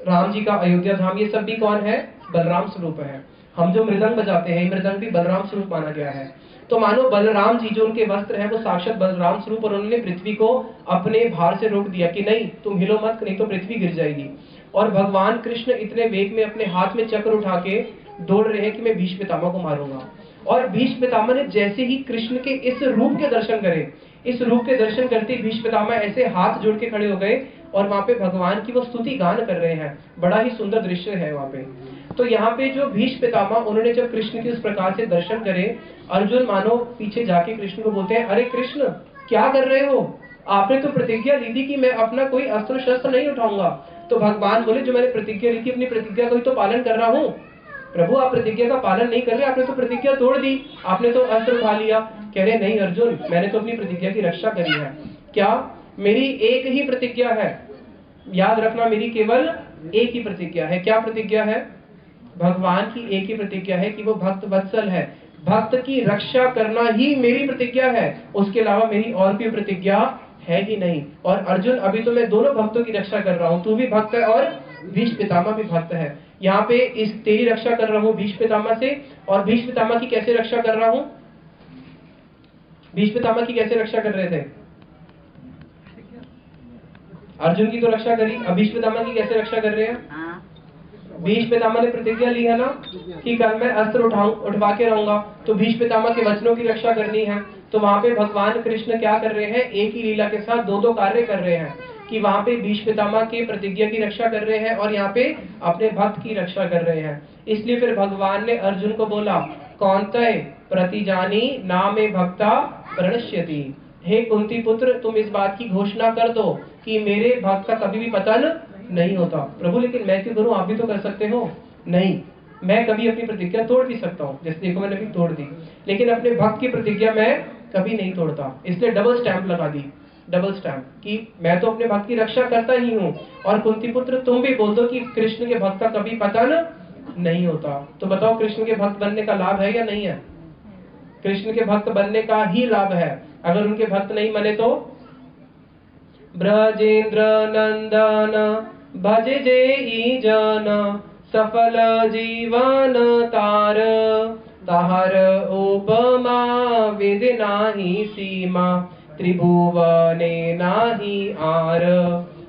राम जी का अयोध्या धाम, ये सब भी कौन है? बलराम स्वरूप है। हम जो मृदंग बजाते हैं, मृदंग भी बलराम स्वरूप माना गया है। तो मानो बलराम जी जो उनके वस्त्र है वो साक्षात बलराम स्वरूप, और उन्होंने पृथ्वी को अपने भार से रोक दिया कि नहीं, तुम हिलो मत, नहीं तो पृथ्वी गिर जाएगी। और भगवान कृष्ण इतने वेग में अपने हाथ में चक्र उठा के दौड़ रहे हैं कि मैं भीष्म पितामह को मारूंगा। और भीष्म पितामह ने जैसे ही कृष्ण के इस रूप के दर्शन करे, इस रूप के दर्शन करते भीष्म पितामह ऐसे हाथ जोड़ के खड़े हो गए और वहां पे भगवान की वो स्तुति गान कर रहे हैं। बड़ा ही सुंदर दृश्य है वहां पे। तो यहाँ पे जो भीष्म पितामह, उन्होंने जब कृष्ण के उस प्रकार से दर्शन करे, अर्जुन मानो पीछे जाके कृष्ण को बोलते हैं, अरे कृष्ण क्या कर रहे हो? आपने तो प्रतिज्ञा ली थी कि मैं अपना कोई अस्त्र शस्त्र नहीं उठाऊंगा। तो भगवान बोले, जो मैंने प्रतिज्ञा ली थी, अपनी प्रतिज्ञा का ही तो पालन कर रहा हूँ। प्रभु आप प्रतिज्ञा का पालन नहीं कर रहे, आपने तो प्रतिज्ञा तोड़ दी, आपने तो अस्त्र उठा लिया। कह रहे नहीं अर्जुन, मैंने तो अपनी प्रतिज्ञा की रक्षा करी है। क्या? मेरी एक ही प्रतिज्ञा है, याद रखना, मेरी केवल एक ही प्रतिज्ञा है। क्या प्रतिज्ञा है? भगवान की एक ही प्रतिज्ञा है कि वो भक्त वत्सल है, भक्त की रक्षा करना ही मेरी प्रतिज्ञा है, उसके अलावा मेरी और कोई प्रतिज्ञा है ही नहीं। और अर्जुन अभी तो मैं दोनों भक्तों की रक्षा कर रहा हूँ, तू भी भक्त है और भीष्म पितामह भी भक्त है। यहाँ पे इस तेरी रक्षा कर रहा हूँ भीष्म पितामह से, और भीष्म पितामह की कैसे रक्षा कर रहा हूँ? भीष्म पितामह की कैसे रक्षा कर रहे थे? अर्जुन की तो रक्षा करी, अब भीष्म पितामह की कैसे रक्षा कर रहे हैं? भीष्म पितामह ने प्रतिज्ञा ली है ना कि कल मैं अस्त्र उठवा के रहूंगा, तो भीष्म पितामह के वचनों की रक्षा करनी है। तो वहां पे भगवान कृष्ण क्या कर रहे हैं? एक ही लीला के साथ दो दो कार्य कर रहे हैं कि वहां पे भीष्म पितामह के प्रतिज्ञा की रक्षा कर रहे हैं और यहाँ पे अपने भक्त की रक्षा कर रहे हैं। इसलिए फिर भगवान ने अर्जुन को बोला, कौन्तेय प्रतिजानी ना मे भक्ता प्रणश्यति। हे कुंती पुत्र, तुम इस बात की घोषणा कर दो कि मेरे भक्त का कभी भी पतन नहीं होता। प्रभु लेकिन मैं क्यों करूं, आप भी तो कर सकते हो। नहीं, मैं कभी अपनी प्रतिज्ञा तोड़ भी सकता हूँ, जैसे देखो मैंने भी तोड़ दी, लेकिन अपने भक्त की प्रतिज्ञा मैं कभी नहीं तोड़ता। इसलिए डबल स्टैंप लगा दी, डबल स्टैंप, कि मैं तो अपने भक्त की रक्षा करता ही हूँ, और कुंती पुत्र तुम भी बोल दो कि कृष्ण के भक्त का कभी पतन नहीं होता। तो बताओ कृष्ण के भक्त बनने का लाभ है या नहीं है? कृष्ण के भक्त बनने का ही लाभ है। अगर उनके भक्त नहीं बने तो ब्रजेंद्र नंदन भजे जेई जन, सफल जीवन तार, ताहर उपमा विधि नाही सीमा, त्रिभुवने नाही आर।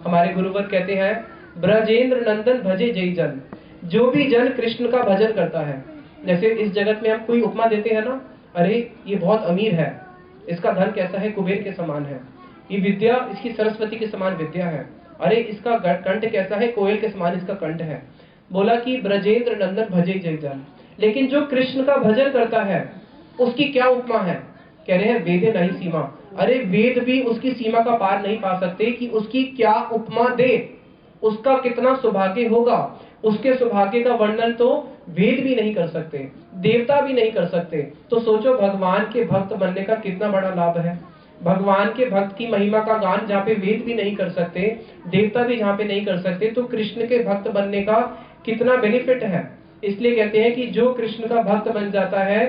हमारे गुरुवर कहते हैं, ब्रजेंद्र नंदन भजे जय जन। जो भी जन कृष्ण का भजन करता है, जैसे इस जगत में हम कोई उपमा देते हैं ना, अरे ये बहुत अमीर है, इसका धन कैसा है, कुबेर के समान है, ये विद्या इसकी सरस्वती के समान विद्या है, अरे इसका कंठ कैसा है, कोयल के समान इसका कंठ है। बोला कि ब्रजेंद्र नंदन भजे जय जन, लेकिन जो कृष्ण का भजन करता है उसकी क्या उपमा है? कह रहे हैं वेदे नहीं सीमा। अरे वेद भी उसकी सीमा का पार नहीं पा सकते कि उसकी क्या उपमा दे, उसका कितना सौभाग्य होगा। उसके सौभाग्य का वर्णन तो वेद भी नहीं कर सकते, देवता भी नहीं कर सकते। तो सोचो भगवान के भक्त बनने का कितना बड़ा लाभ है। भगवान के भक्त की महिमा का गान जहाँ पे वेद भी नहीं कर सकते, देवता भी जहाँ पे नहीं कर सकते, तो कृष्ण के भक्त बनने का कितना बेनिफिट है। इसलिए कहते हैं कि जो कृष्ण का भक्त बन जाता है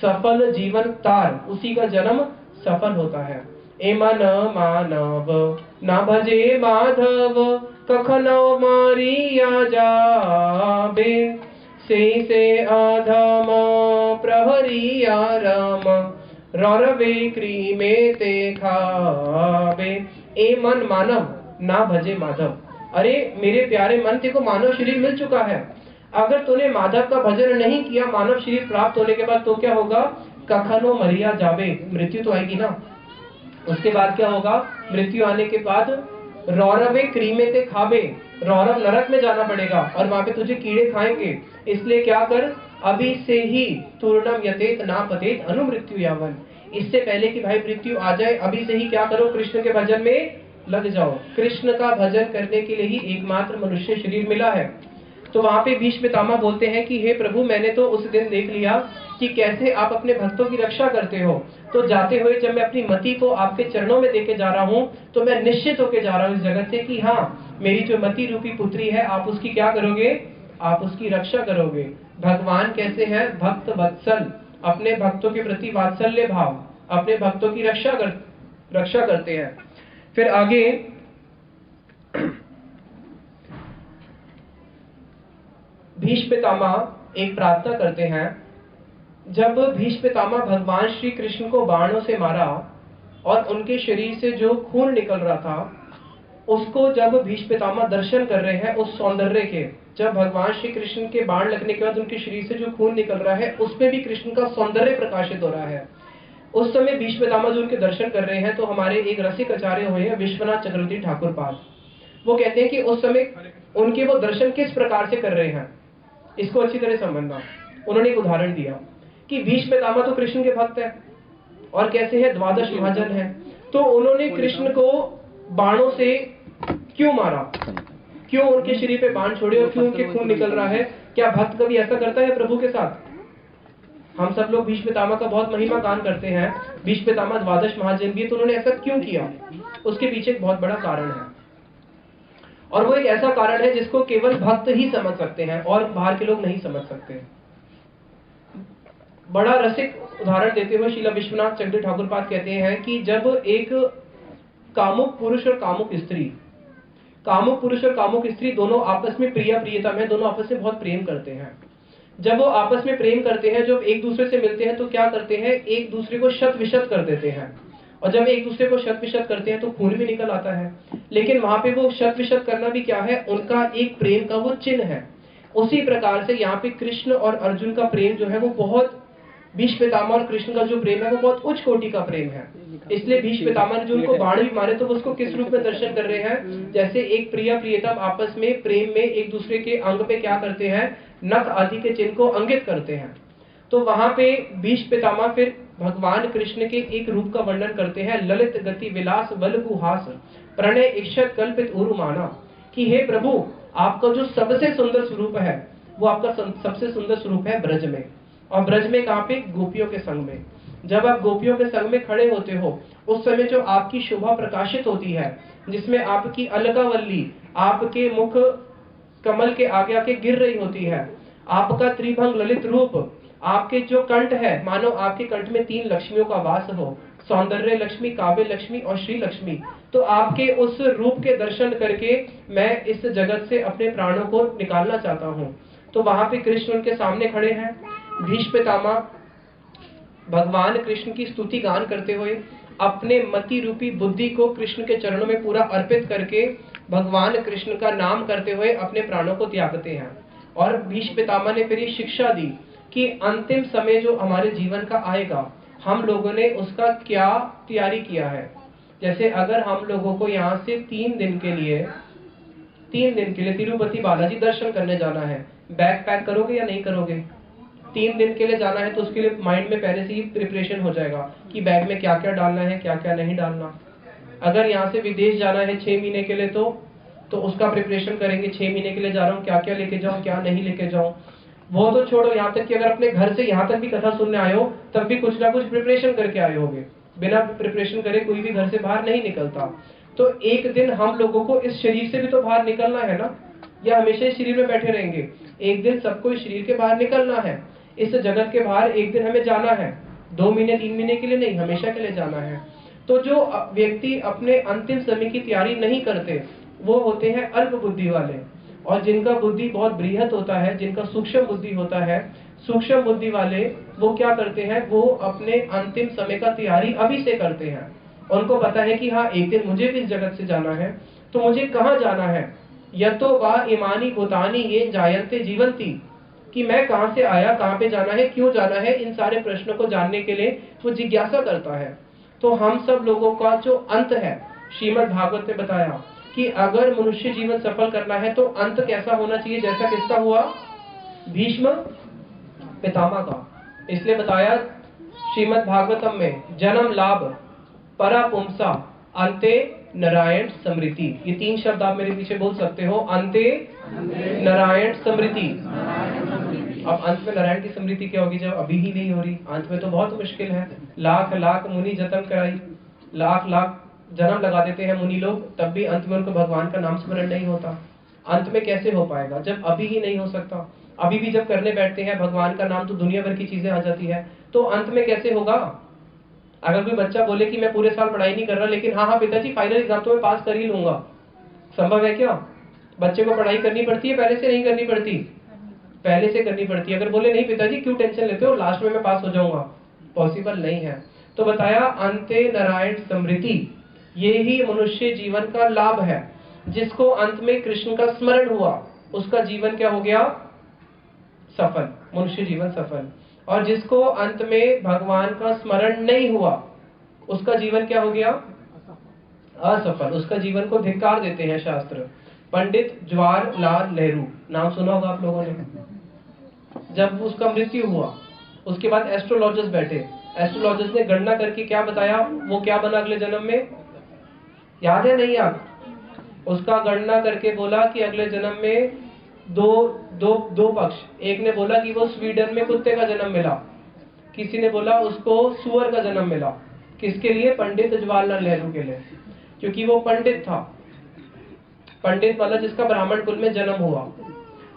सफल जीवन तार, उसी का जन्म सफल होता है। ए मन मानव ना भजे माधव, कखनो मारिया जाबे, से आधम प्रहरिया राम, रौरवे क्रीमे ते खाबे। ए मन मानव ना भजे माधव। अरे मेरे प्यारे मन, तेको मानव शरीर मिल चुका है। अगर तूने माधव का भजन नहीं किया मानव शरीर प्राप्त होने के बाद तो क्या होगा? कखनो मरिया जाबे, मृत्यु तो आएगी ना। उसके बाद क्या होगा? मृत्यु आने के बाद रौरवे क्रीमे ते खाबे, रौरव नरक में जाना पड़ेगा और वहां पे तुझे कीड़े खाएंगे। इसलिए क्या कर, अभी से ही तूर्णम यतेत ना पतेत अनुमृत्यु यावन। इससे पहले कि भाई मृत्यु आ जाए, अभी से ही क्या करो? कृष्ण के भजन में लग जाओ। कृष्ण का भजन करने के लिए ही एकमात्र मनुष्य शरीर मिला है। तो वहां पे भीष्म पितामह बोलते हैं कि हे प्रभु, मैंने तो उस दिन देख लिया कि कैसे आप अपने भक्तों की रक्षा करते हो। तो जाते हुए जब मैं अपनी मति को आपके चरणों में देके जा रहा हूँ, तो मैं निश्चित होके जा रहा हूँ इस जगत से कि हाँ, मेरी जो मति रूपी पुत्री है, आप उसकी क्या करोगे? आप उसकी रक्षा करोगे। भगवान कैसे है? भक्त वत्सल, अपने भक्तों के प्रति वात्सल्य भाव, अपने भक्तों की रक्षा करते हैं। फिर आगे भीष्म पितामह एक प्रार्थना करते हैं। जब भीष्म पितामह भगवान श्री कृष्ण को बाणों से मारा और उनके शरीर से जो खून निकल रहा था, उसको जब भीष्म पितामह दर्शन कर रहे हैं उस सौंदर्य के, जब भगवान श्री कृष्ण के बाण लगने के बाद उनके शरीर से जो खून निकल रहा है उसमें भी कृष्ण का सौंदर्य प्रकाशित हो रहा है, उस समय भीष्म पितामह जो उनके दर्शन कर रहे हैं, तो हमारे एक रसिक आचार्य हुए हैं विश्वनाथ चक्रवर्ती ठाकुर पाद, वो कहते हैं कि उस समय उनके वो दर्शन किस प्रकार से कर रहे हैं, इसको अच्छी तरह समझना। उन्होंने एक उदाहरण दिया कि भीष्म पितामह तो कृष्ण के भक्त है और कैसे है? द्वादश महाजन है। तो उन्होंने कृष्ण को बाणों से क्यों मारा? क्यों उनके शरीर पे बाण छोड़े और क्यों उनके खून निकल रहा है? क्या भक्त कभी ऐसा करता है प्रभु के साथ? हम सब लोग भीष्म पितामह का बहुत महिमा गान करते हैं, भीष्म पितामह द्वादश महाजन भी, तो उन्होंने ऐसा क्यों किया? उसके पीछे एक बहुत बड़ा कारण है, और वो एक ऐसा कारण है जिसको केवल भक्त ही समझ सकते हैं और बाहर के लोग नहीं समझ सकते। बड़ा रसिक उदाहरण देते हुए श्रील विश्वनाथ चक्रवर्ती ठाकुर पाद कहते हैं कि जब एक कामुक पुरुष और कामुक स्त्री दोनों आपस में प्रियतम है, दोनों आपस में बहुत प्रेम करते हैं। जब वो आपस में प्रेम करते हैं, जब एक दूसरे से मिलते हैं तो क्या करते हैं? एक दूसरे को शत विशत कर देते हैं, और जब एक दूसरे को शत विशत करते हैं तो खून भी निकल आता है। लेकिन वहां पे वो शत विशत करना भी क्या है? उनका एक प्रेम का वो चिन्ह है। उसी प्रकार से यहाँ पे कृष्ण और अर्जुन का प्रेम जो है वो बहुत, भीष्म पितामह और कृष्ण का जो प्रेम है वो बहुत उच्च कोटि का प्रेम है। इसलिए भीष्म पितामह ने जो उनको बाण भी मारे तो वो उसको किस रूप में दर्शन कर रहे हैं? जैसे एक प्रियतम आपस में प्रेम में एक दूसरे के अंग पे क्या करते हैं? नख आदि के चिन्ह को अंकित करते हैं। तो वहां पे भीष्म पितामह फिर भगवान कृष्ण के एक रूप का वर्णन करते हैं, ललित गति विलास बल कुहास प्रणय इच्छत कल्पित उरुमाना, कि हे प्रभु, आपका जो सबसे सुंदर स्वरूप है वो आपका सबसे सुंदर स्वरूप है ब्रज में। और ब्रज में कहाँ पे? गोपियों के संग में। जब आप गोपियों के संग में खड़े होते हो उस समय जो आपकी शोभा प्रकाशित होती है, जिसमें आपकी अलकावल्ली आपके मुख कमल के आगे आके गिर रही होती है, आपका त्रिभंग ललित रूप, आपके जो कंठ है मानो आपके कंठ में 3 लक्ष्मियों का वास हो, सौंदर्य लक्ष्मी, काव्य लक्ष्मी और श्री लक्ष्मी। तो आपके उस रूप के दर्शन करके मैं इस जगत से अपने प्राणों को निकालना चाहता हूँ। तो वहां पे कृष्ण उनके सामने खड़े हैं। भीष्म पितामह भगवान कृष्ण की स्तुति गान करते हुए अपने मति रूपी बुद्धि को कृष्ण के चरणों में पूरा अर्पित करके भगवान कृष्ण का नाम करते हुए अपने प्राणों को त्यागते हैं। और भीष्म पितामह ने फिर ये शिक्षा दी कि अंतिम समय जो हमारे जीवन का आएगा, हम लोगों ने उसका क्या तैयारी किया है। जैसे अगर हम लोगों को यहाँ से 3 दिन के लिए तिरुपति बालाजी दर्शन करने जाना है, बैग पैक करोगे या नहीं करोगे? 3 दिन के लिए जाना है तो उसके लिए माइंड में पहले से ही प्रिपरेशन हो जाएगा कि बैग में क्या क्या डालना है, क्या क्या नहीं डालना। अगर यहाँ से विदेश जाना है 6 महीने के लिए तो उसका प्रिपरेशन करेंगे, 6 महीने के लिए जा रहा हूँ, क्या क्या लेके जाऊँ, क्या नहीं लेके जाऊँ। वो तो छोड़ो, यहाँ तक कि अगर अपने घर से यहाँ तक भी कथा सुनने आए हो तब भी कुछ ना कुछ प्रिपरेशन करके आए होगे। बिना प्रिपरेशन करे कोई भी घर से बाहर नहीं निकलता। तो एक दिन हम लोगों को इस शरीर से भी तो बाहर निकलना है ना, या हमेशा इस शरीर में बैठे रहेंगे? एक दिन सबको इस शरीर के बाहर निकलना है, इस जगत के बाहर एक दिन हमें जाना है। 2 महीने 3 महीने के लिए नहीं, हमेशा के लिए जाना है। तो जो व्यक्ति अपने अंतिम समय की तैयारी नहीं करते वो होते हैं अल्प बुद्धि वाले, और जिनका बुद्धि बहुत बृहत होता है, जिनका सूक्ष्म बुद्धि होता है, सूक्ष्म बुद्धि वाले वो क्या करते हैं, वो अपने अंतिम समय का तैयारी अभी से करते हैं। उनको पता है कि हाँ एक दिन मुझे भी इस जगत से जाना है, तो मुझे कहाँ जाना है। यतो वा इमानी भूतानि ये जायन्ते जीवन्ति, कि मैं कहाँ से आया, कहाँ पे जाना है, क्यों जाना है, इन सारे प्रश्नों को जानने के लिए वो जिज्ञासा करता है। तो हम सब लोगों का जो अंत है, श्रीमद् भागवत ने बताया कि अगर मनुष्य जीवन सफल करना है तो अंत कैसा होना चाहिए, जैसा किसका हुआ, भीष्म पितामह का। इसलिए बताया श्रीमद् भागवतम में, जन्म लाभ परापुंसा अंते नारायण स्मृति। ये 3 शब्द आप मेरे पीछे बोल सकते हो, अंते नारायण स्मृति। अब अंत में नारायण की स्मृति क्या होगी जब अभी ही नहीं हो रही? अंत में तो बहुत मुश्किल है। लाख लाख मुनि जतन कराई, लाख लाख जन्म लगा देते हैं मुनि लोग, तब भी अंत में उनको भगवान का नाम स्मरण नहीं होता। अंत में कैसे हो पाएगा जब अभी ही नहीं हो सकता? अभी भी जब करने बैठते हैं भगवान का नाम तो दुनिया भर की चीजें आ जाती है, तो अंत में कैसे होगा? अगर कोई बच्चा बोले कि मैं पूरे साल पढ़ाई नहीं कर रहा, लेकिन हाँ पिताजी फाइनल एग्जाम तो मैं पास कर ही लूंगा, संभव है क्या? बच्चे को पढ़ाई करनी पड़ती है, पहले से नहीं करनी पड़ती? पहले से करनी पड़ती है। अगर बोले नहीं पिताजी क्यों टेंशन लेते हो, लास्ट में मैं पास हो जाऊंगा, पॉसिबल नहीं है। तो बताया अंते नारायण स्मृति, ये ही मनुष्य जीवन का लाभ है। जिसको अंत में कृष्ण का स्मरण हुआ उसका जीवन क्या हो गया, सफल, मनुष्य जीवन सफल। और जिसको अंत में भगवान का स्मरण नहीं हुआ उसका जीवन क्या हो गया, असफल। उसका जीवन को धिक्कार देते हैं शास्त्र। पंडित जवाहरलाल नेहरू, नाम सुना होगा आप लोगों ने। जब उसका मृत्यु हुआ उसके बाद एस्ट्रोलॉजर्स बैठे, एस्ट्रोलॉजर्स ने गणना करके क्या बताया, वो क्या बना अगले जन्म में, याद है नहीं आप? उसका गणना करके बोला कि अगले जन्म में दो पक्ष, एक ने बोला कि वो स्वीडन में कुत्ते का जन्म मिला, किसी ने बोला उसको सुअर का जन्म मिला। किसके लिए? पंडित जवाहरलाल नेहरू के लिए, क्योंकि वो पंडित था। पंडित वाला जिसका ब्राह्मण कुल में जन्म हुआ।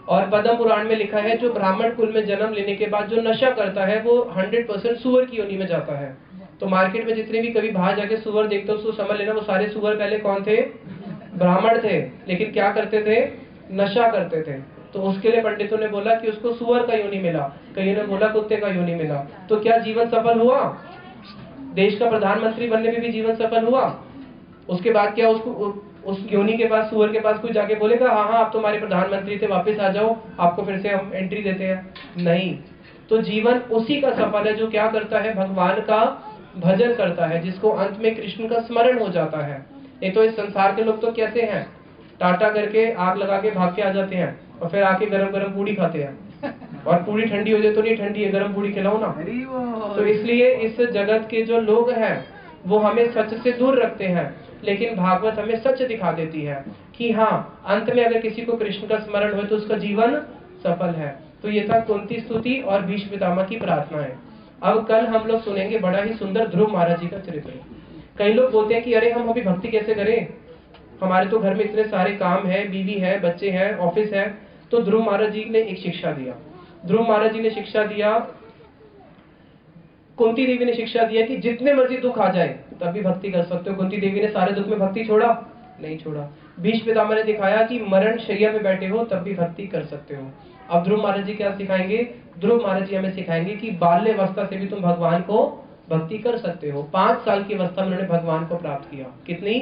और पद्म पुराण में लिखा है जो ब्राह्मण कुल में जन्म लेने के बाद जो नशा करता है वो 100% सुअर की योनि में जाता है। तो मार्केट में जितने भी कभी बाहर जाके सुअर देखते हो उसको समझ लेना वो सारे सुअर पहले कौन थे, ब्राह्मण थे, लेकिन क्या करते थे, नशा करते थे। तो उसके लिए पंडितों ने बोला कि उसको सुअर का योनि मिला, कहीं ने बोला कुत्ते का योनि मिला। तो क्या जीवन सफल हुआ? देश का प्रधानमंत्री बनने में भी जीवन सफल हुआ? उसके बाद क्या उसको उस योनि के पास, सुअर के पास कोई जाके बोलेगा हाँ हाँ आप तो हमारे प्रधानमंत्री थे, वापस आ जाओ, आपको फिर से हम एंट्री देते हैं? नहीं। तो जीवन उसी का सफल है जो क्या करता है, भगवान का भजन करता है, जिसको अंत में कृष्ण का स्मरण हो जाता है। नहीं तो इस संसार के लोग तो कैसे हैं, टाटा करके आग लगा के भाग के आ जाते हैं और फिर आके गरम गरम पूड़ी खाते हैं, और पूड़ी ठंडी हो जाए तो नहीं ठंडी है, गरम पूड़ी खिलाओ ना। तो इसलिए इस जगत के जो लोग हैं वो हमें सच से दूर रखते हैं, लेकिन भागवत हमें सच दिखा देती है कि हाँ अंत में अगर किसी को कृष्ण का स्मरण हो तो उसका जीवन सफल है। तो ये था कुंती स्तुति और भीष्म पितामह की प्रार्थना है। अब कल हम लोग सुनेंगे बड़ा ही सुंदर ध्रुव महाराज जी का चरित्र। कई लोग बोलते हैं कि अरे हम अभी भक्ति कैसे करें, हमारे तो घर में इतने सारे काम है, बीवी है, बच्चे हैं, ऑफिस है। तो ध्रुव महाराज जी ने एक शिक्षा दिया। ध्रुव महाराज जी ने शिक्षा दिया, कुंती देवी ने शिक्षा दिया कि जितने मर्जी दुख आ जाए तब भी भक्ति कर सकते हो। कुंती देवी ने सारे दुख में भक्ति छोड़ा नहीं छोड़ा। भीष्म पितामह ने दिखाया कि मरण शैया में बैठे हो तब भी भक्ति कर सकते हो। अब ध्रुव महाराज जी क्या सिखाएंगे, ध्रुव महाराज जी हमें सिखाएंगे कि बाल्य अवस्था से भी तुम भगवान को भक्ति कर सकते हो। 5 साल की अवस्था में उन्होंने भगवान को प्राप्त किया। कितनी?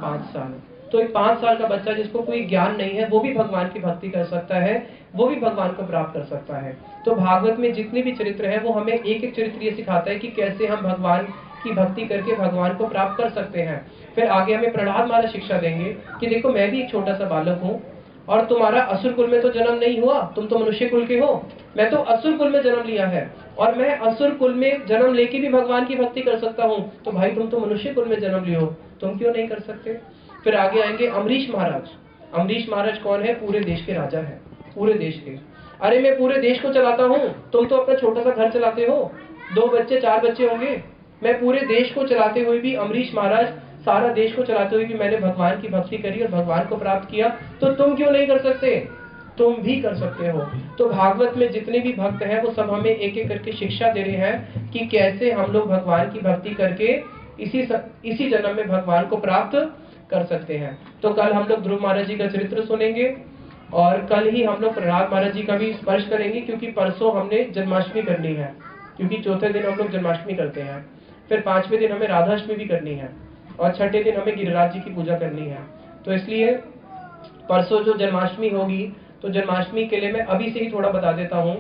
5 साल। तो एक 5 साल का बच्चा जिसको कोई ज्ञान नहीं है वो भी भगवान की भक्ति कर सकता है, वो भी भगवान को प्राप्त कर सकता है। तो भागवत में जितने भी चरित्र है वो हमें एक एक चरित्र ये सिखाता है कि कैसे हम भगवान की भक्ति करके भगवान को प्राप्त कर सकते हैं। फिर आगे हमें प्रहलाद महाराज शिक्षा देंगे कि देखो मैं भी एक छोटा सा बालक हूँ, और तुम्हारा असुर कुल में तो जन्म नहीं हुआ, तुम तो मनुष्य कुल के हो। मैं तो असुर कुल में जन्म लिया है और मैं असुर कुल में जन्म लेके भी भगवान की भक्ति कर सकता हूँ। तो भाई तुम तो मनुष्य कुल में जन्म लियो, तुम क्यों नहीं कर सकते? फिर आगे आएंगे अम्बरीश महाराज। अम्बरीश महाराज कौन है? पूरे देश के राजा है, पूरे देश के। अरे मैं पूरे देश को चलाता हूँ, तुम तो अपना छोटा सा घर चलाते हो, 2 बच्चे 4 बच्चे होंगे। मैं पूरे देश को चलाते हुए भी, अम्बरीश महाराज सारा देश को चलाते हुए भी मैंने भगवान की भक्ति करी और भगवान को प्राप्त किया। तो तुम क्यों नहीं कर सकते? तुम भी कर सकते हो। तो भागवत में जितने भी भक्त हैं वो सब हमें एक एक करके शिक्षा दे रहे हैं कि कैसे हम लोग भगवान की भक्ति करके इसी जन्म में भगवान को प्राप्त कर सकते हैं। तो कल हम लोग ध्रुव महाराज जी का चरित्र सुनेंगे और कल ही हम लोग प्रहलाद महाराज जी का भी स्पर्श करेंगे, क्योंकि परसों हमने जन्माष्टमी करनी है, क्योंकि चौथे दिन हम लोग जन्माष्टमी करते हैं। फिर 5वें दिन हमें राधाष्टमी भी करनी है और 6ठे दिन हमें गिरिराज जी की पूजा करनी है। तो इसलिए परसों जो जन्माष्टमी होगी, तो जन्माष्टमी के लिए मैं अभी से ही थोड़ा बता देता हूँ।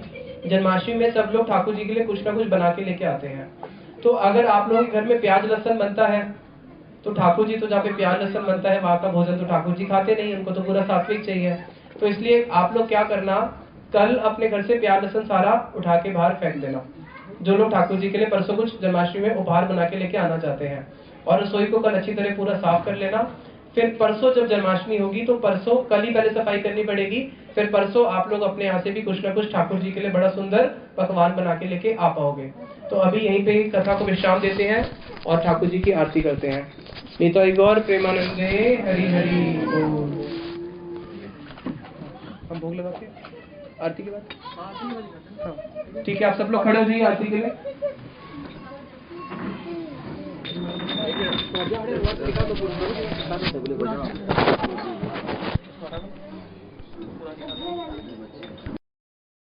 जन्माष्टमी में सब लोग ठाकुर जी के लिए कुछ ना कुछ बना के लेके आते हैं। तो अगर आप लोगों के घर में प्याज लहसुन बनता है तो ठाकुर जी तो जहाँ पे प्याज लहसुन बनता है वहां का भोजन तो ठाकुर जी खाते नहीं, उनको तो पूरा सात्विक चाहिए। तो इसलिए आप लोग क्या करना, कल अपने घर से प्याज लहसुन सारा उठा के बाहर फेंक देना, जो लोग ठाकुर जी के लिए परसों कुछ जन्माष्टमी में उपहार बना के लेके आना चाहते हैं। और रसोई को कल अच्छी तरह पूरा साफ कर लेना। फिर परसों जब जन्माष्टमी होगी तो परसों कल ही पहले सफाई करनी पड़ेगी, फिर परसों आप लोग अपने यहाँ से भी कुछ ना कुछ ठाकुर जी के लिए बड़ा सुंदर पकवान बना के लेके आ पाओगे। तो अभी यहीं पे कथा को विश्राम देते हैं और ठाकुर जी की आरती करते हैं। निताई गौर प्रेमानंदे हरि हरि बोल। हम भोग लगाते हैं आरती के बाद। हाँ ठीक है, आप सब लोग खड़े हो जाइए आरती के लिए।